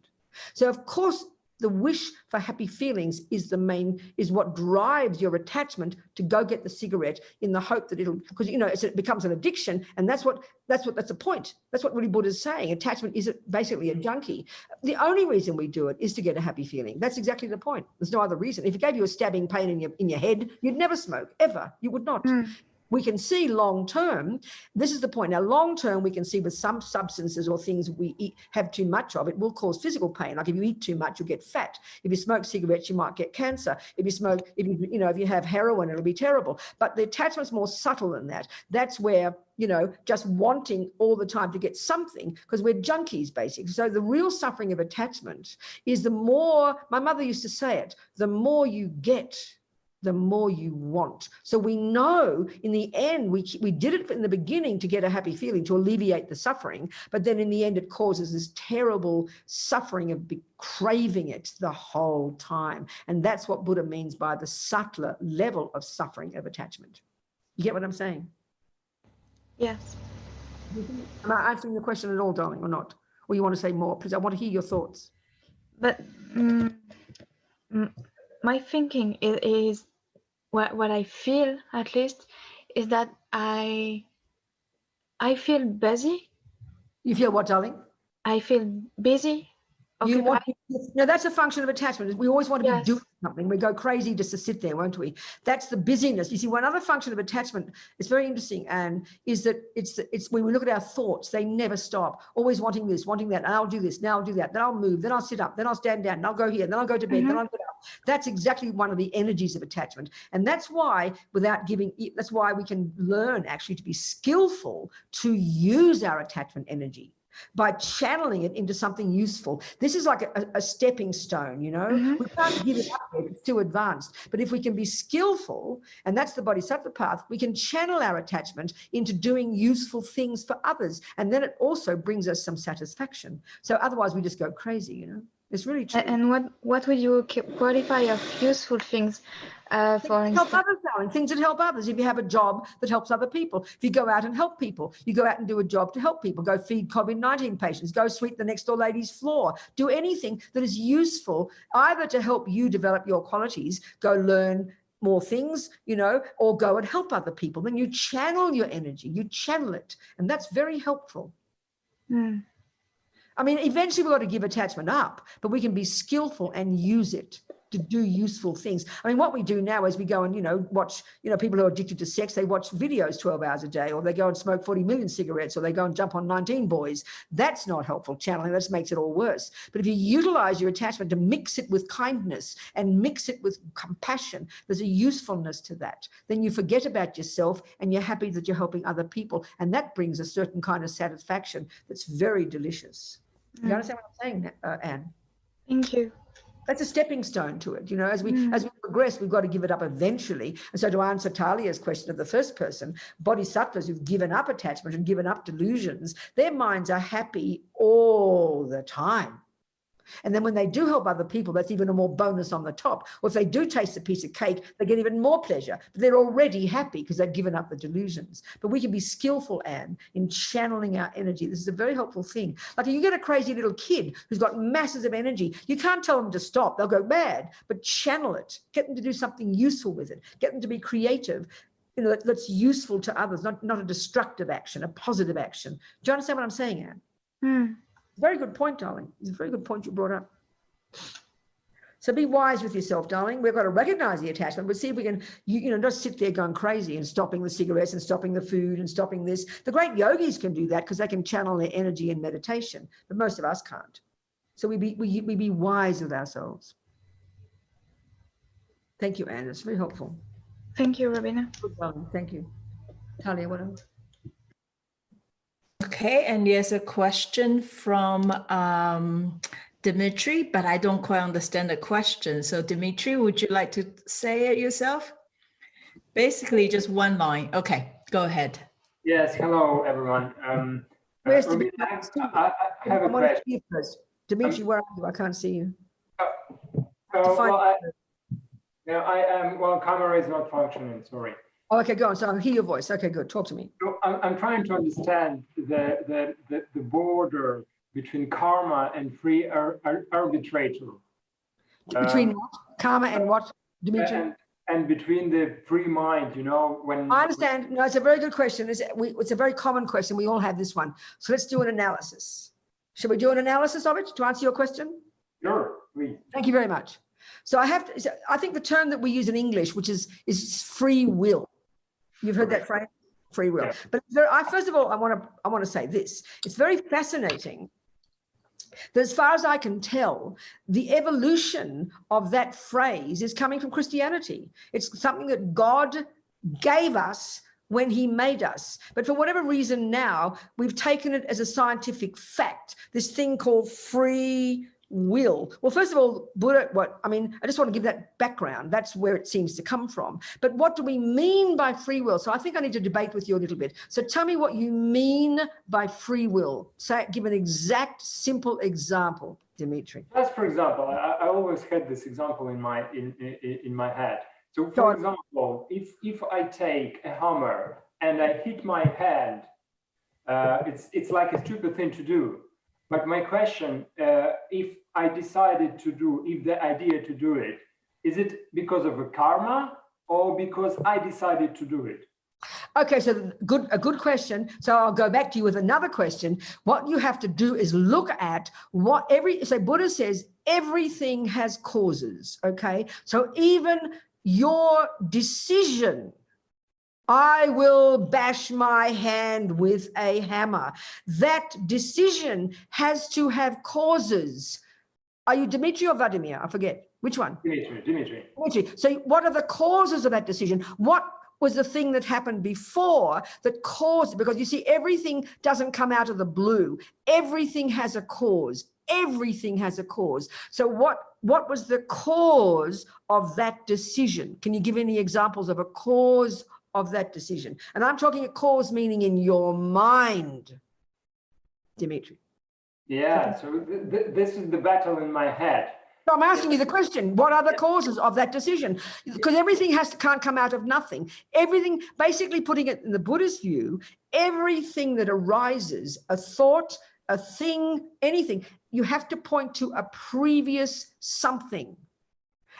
So of course, the wish for happy feelings is what drives your attachment to go get the cigarette in the hope that because it becomes an addiction, and that's the point. That's what really Buddha is saying. Attachment is basically a junkie. The only reason we do it is to get a happy feeling. That's exactly the point. There's no other reason. If it gave you a stabbing pain in your head, you'd never smoke ever. You would not. We can see long term, this is the point. Now, long term, we can see with some substances or things we have too much of, it will cause physical pain. Like if you eat too much, you'll get fat. If you smoke cigarettes, you might get cancer. If you have heroin, it'll be terrible. But the attachment's more subtle than that. That's where, just wanting all the time to get something, because we're junkies, basically. So the real suffering of attachment is the more, my mother used to say it, the more you get, the more you want. So we know in the end, we did it in the beginning to get a happy feeling, to alleviate the suffering. But then in the end, it causes this terrible suffering of craving it the whole time. And that's what Buddha means by the subtler level of suffering of attachment. You get what I'm saying? Yes. Am I answering the question at all, darling, or not? Or you want to say more? Because I want to hear your thoughts. But my thinking is what I feel, at least, is that I feel busy. You feel what, darling? I feel busy. No, that's a function of attachment. We always want to be doing something. We go crazy just to sit there, won't we? That's the busyness. You see, one other function of attachment, it's very interesting, and is that it's when we look at our thoughts, they never stop. Always wanting this, wanting that, and I'll do this, now I'll do that, then I'll move, then I'll sit up, then I'll stand down, then I'll go here, then I'll go to bed, then I'll get up. That's exactly one of the energies of attachment. And that's why that's why we can learn actually to be skillful to use our attachment energy by channeling it into something useful. This is like a stepping stone, We can't give it up yet, it's too advanced. But if we can be skillful, and that's the Bodhisattva path, we can channel our attachment into doing useful things for others. And then it also brings us some satisfaction. So otherwise we just go crazy, It's really true. And what would you qualify of useful things? For instance, help others, darling. Things that help others. If you have a job that helps other people, if you go out and help people, you go out and do a job to help people, go feed COVID-19 patients, go sweep the next door lady's floor, do anything that is useful, either to help you develop your qualities, go learn more things, or go and help other people. Then you channel your energy, you channel it. And that's very helpful. I mean, eventually we've got to give attachment up, but we can be skillful and use it. to do useful things. I mean, what we do now is we go and, watch, people who are addicted to sex, they watch videos 12 hours a day, or they go and smoke 40 million cigarettes, or they go and jump on 19 boys. That's not helpful channeling. That just makes it all worse. But if you utilize your attachment to mix it with kindness and mix it with compassion, there's a usefulness to that. Then you forget about yourself and you're happy that you're helping other people. And that brings a certain kind of satisfaction that's very delicious. You understand what I'm saying, Anne? Thank you. That's a stepping stone to it. As we progress, we've got to give it up eventually. And so to answer Talia's question of the first person, bodhisattvas who've given up attachment and given up delusions, their minds are happy all the time. And then when they do help other people, that's even a more bonus on the top. Or if they do taste a piece of cake, they get even more pleasure. But they're already happy because they've given up the delusions. But we can be skillful, Anne, in channeling our energy. This is a very helpful thing. Like if you get a crazy little kid who's got masses of energy, you can't tell them to stop. They'll go mad, but channel it. Get them to do something useful with it. Get them to be creative. That's useful to others, not a destructive action, a positive action. Do you understand what I'm saying, Anne? Very good point, darling. It's a very good point you brought up. So be wise with yourself, darling. We've got to recognize the attachment, but see if we can, not sit there going crazy and stopping the cigarettes and stopping the food and stopping this. The great yogis can do that because they can channel their energy in meditation, but most of us can't. So we be wise with ourselves. Thank you, Anne. It's very helpful. Thank you, Robina. Good one. Thank you. Talia, what else? Okay, and there's a question from Dimitri, but I don't quite understand the question. So Dimitri, would you like to say it yourself? Basically, just one line. Okay, go ahead. Yes, hello, everyone. Where's Dimitri? I have a question. Dimitri, where are you? I can't see you. Camera is not functioning, sorry. Oh, okay, go on. So I hear your voice. Okay, good. Talk to me. So I'm trying to understand the border between karma and free arbitrator. Between what? Karma and what, Dimitri? And between the free mind, when... I understand. No, it's a very good question. It's a very common question. We all have this one. So let's do an analysis. Should we do an analysis of it to answer your question? Sure, please. Thank you very much. So I think the term that we use in English, which is free will. You've heard that phrase, free will. Yeah. But first of all, I want to say this. It's very fascinating that as far as I can tell, the evolution of that phrase is coming from Christianity. It's something that God gave us when he made us. But for whatever reason now, we've taken it as a scientific fact, this thing called free will. Well, first of all, Buddha, I just want to give that background. That's where it seems to come from. But what do we mean by free will? So I think I need to debate with you a little bit. So tell me what you mean by free will. Give an exact, simple example, Dimitri. Just for example, I always had this example in my head. So for example, if I take a hammer and I hit my hand, it's like a stupid thing to do. But my question, if the idea to do it, is it because of a karma or because I decided to do it? Okay, so a good question. So I'll go back to you with another question. What you have to do is look at so Buddha says everything has causes, okay? So even your decision, I will bash my hand with a hammer. That decision has to have causes. Are you Dimitri or Vladimir? I forget. Which one? Dimitri. So what are the causes of that decision? What was the thing that happened before that caused it? Because you see, everything doesn't come out of the blue. Everything has a cause. Everything has a cause. So what was the cause of that decision? Can you give any examples of a cause of that decision? And I'm talking a cause meaning in your mind, Dimitri. Yeah, so this is the battle in my head. So I'm asking you the question, what are the causes of that decision? Because everything can't come out of nothing. Everything, basically putting it in the Buddhist view, everything that arises, a thought, a thing, anything, you have to point to a previous something.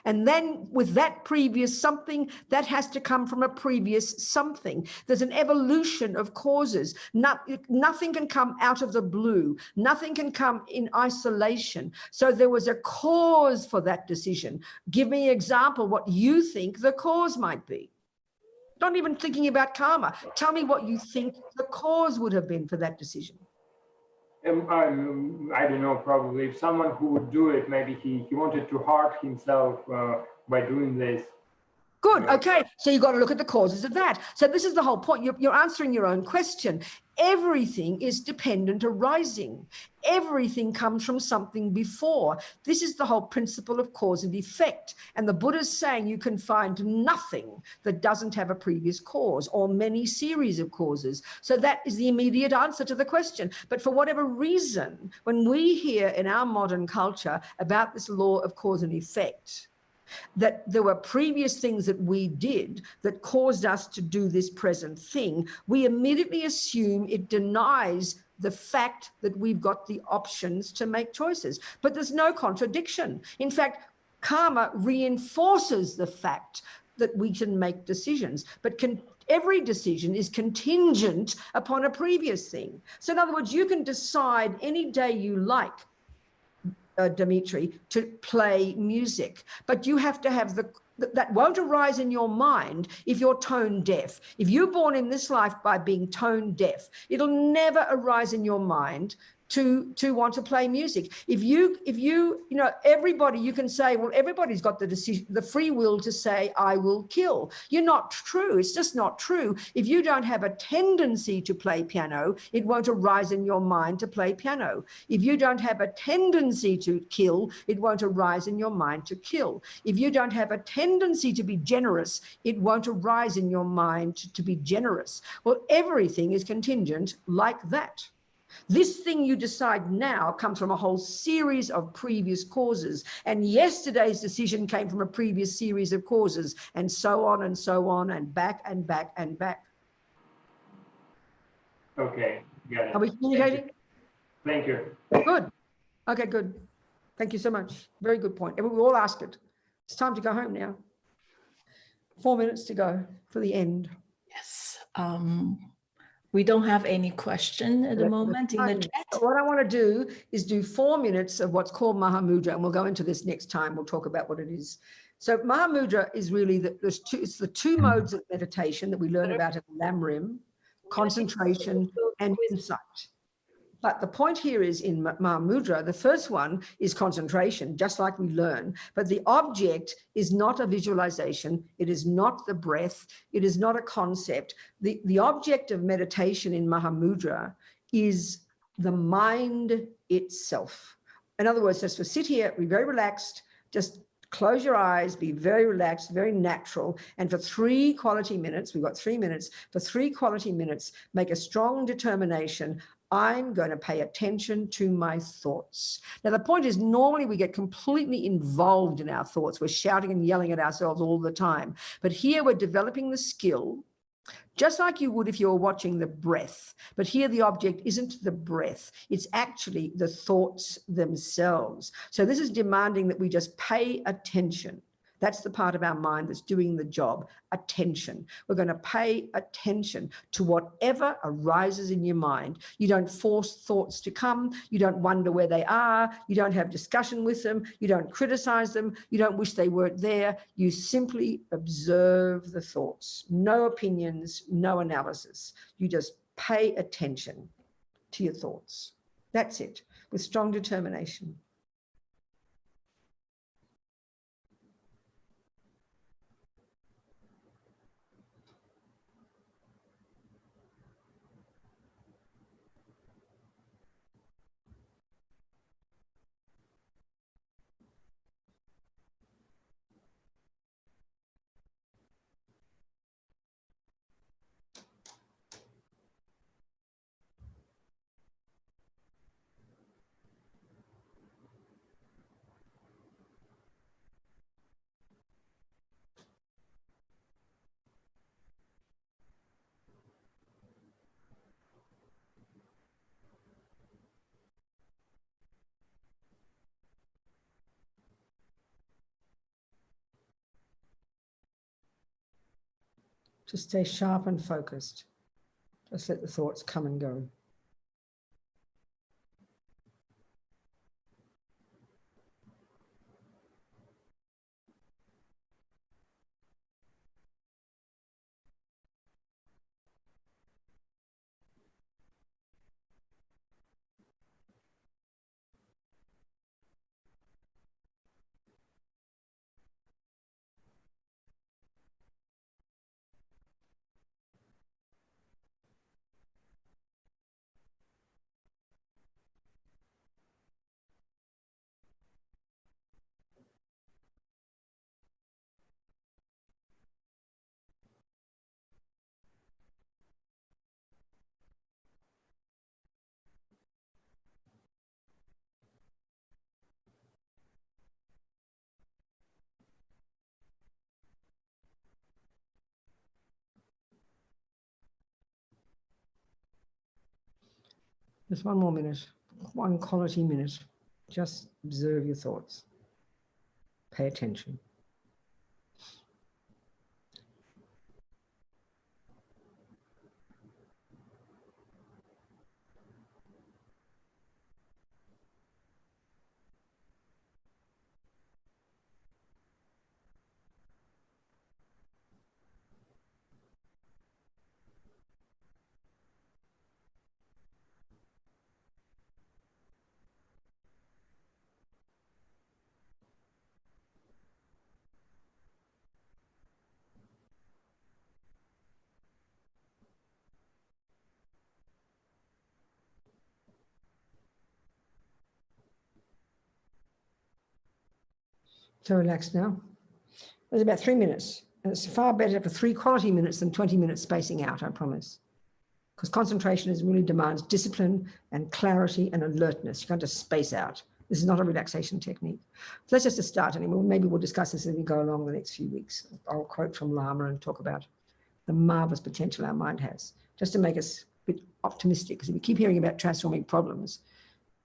And then with that previous something, that has to come from a previous something. There's an evolution of causes. Nothing can come out of the blue. Nothing can come in isolation. So there was a cause for that decision. Give me an example what you think the cause might be. Not even thinking about karma. Tell me what you think the cause would have been for that decision. I don't know, probably if someone who would do it, maybe he wanted to hurt himself by doing this. Good. Okay. So you've got to look at the causes of that. So this is the whole point. You're answering your own question. Everything is dependent arising. Everything comes from something before. This is the whole principle of cause and effect. And the Buddha's saying you can find nothing that doesn't have a previous cause or many series of causes. So that is the immediate answer to the question. But for whatever reason, when we hear in our modern culture about this law of cause and effect, that there were previous things that we did that caused us to do this present thing, we immediately assume it denies the fact that we've got the options to make choices. But there's no contradiction. In fact, karma reinforces the fact that we can make decisions, but every decision is contingent upon a previous thing. So in other words, you can decide any day you like, Dimitri, to play music, but you have to have that won't arise in your mind if you're tone deaf. If you're born in this life by being tone deaf, it'll never arise in your mind to want to play music. If you everybody, you can say, well, everybody's got the decision, the free will to say, I will kill. You're not true. It's just not true. If you don't have a tendency to play piano, it won't arise in your mind to play piano. If you don't have a tendency to kill, it won't arise in your mind to kill. If you don't have a tendency to be generous, it won't arise in your mind to be generous. Well, everything is contingent like that. This thing you decide now comes from a whole series of previous causes. And yesterday's decision came from a previous series of causes, and so on and back and back and back. Okay, got it. Are we communicating? Thank you. Good. Okay, good. Thank you so much. Very good point. And we all ask it. It's time to go home now. 4 minutes to go for the end. Yes. We don't have any question at the moment in the chat. What I want to do is do 4 minutes of what's called Mahamudra, and we'll go into this next time. We'll talk about what it is. So Mahamudra is really it's the two modes of meditation that we learn about in Lamrim: concentration and insight. But the point here is in Mahamudra, the first one is concentration, just like we learn. But the object is not a visualization. It is not the breath. It is not a concept. The object of meditation in Mahamudra is the mind itself. In other words, just to sit here, be very relaxed, just close your eyes, be very relaxed, very natural. And for 3 quality minutes, we've got 3 minutes, for 3 quality minutes, make a strong determination. I'm going to pay attention to my thoughts. Now, the point is normally we get completely involved in our thoughts. We're shouting and yelling at ourselves all the time. But here we're developing the skill, just like you would if you were watching the breath. But here the object isn't the breath. It's actually the thoughts themselves. So this is demanding that we just pay attention. That's the part of our mind that's doing the job, attention. We're going to pay attention to whatever arises in your mind. You don't force thoughts to come. You don't wonder where they are. You don't have discussion with them. You don't criticize them. You don't wish they weren't there. You simply observe the thoughts. No opinions, no analysis. You just pay attention to your thoughts. That's it, with strong determination. to stay sharp and focused. Just let the thoughts come and go. Just one more minute, one quality minute. Just observe your thoughts. Pay attention. So relax now. There's about 3 minutes. And it's far better for 3 quality minutes than 20 minutes spacing out, I promise. Because concentration really demands discipline and clarity and alertness. You can't just space out. This is not a relaxation technique. So let's just start anyway. Maybe we'll discuss this as we go along the next few weeks. I'll quote from Lama and talk about the marvelous potential our mind has, just to make us a bit optimistic. Because if we keep hearing about transforming problems,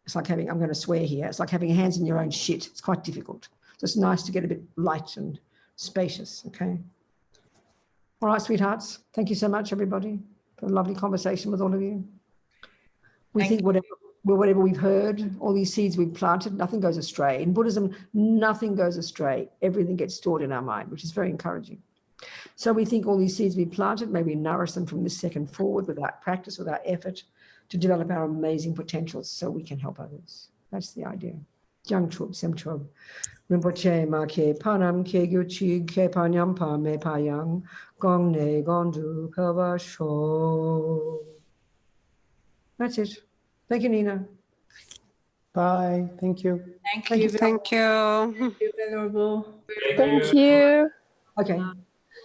it's like having, I'm going to swear here, it's like having hands in your own shit. It's quite difficult. So it's nice to get a bit light and spacious, okay? All right, sweethearts. Thank you so much, everybody, for a lovely conversation with all of you. We think whatever we've heard, all these seeds we've planted, nothing goes astray. In Buddhism, nothing goes astray. Everything gets stored in our mind, which is very encouraging. So we think all these seeds we've planted, maybe nourish them from this second forward without practice, without effort, to develop our amazing potentials so we can help others. That's the idea. Jang Chub, Sem Chub. Rinpoche ma ke panam ke gyuchi ke panyam pa me payang gong ne gondu kava sho. That's it. Thank you, Nina. Bye. Thank you. Thank you. Thank you. Thank you, Venerable. Thank you. Okay.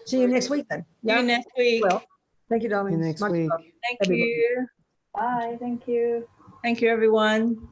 See you next week then. See you next week. Well, thank you, See darling. you next week. Thank you. Bye. Thank you. Thank you, everyone.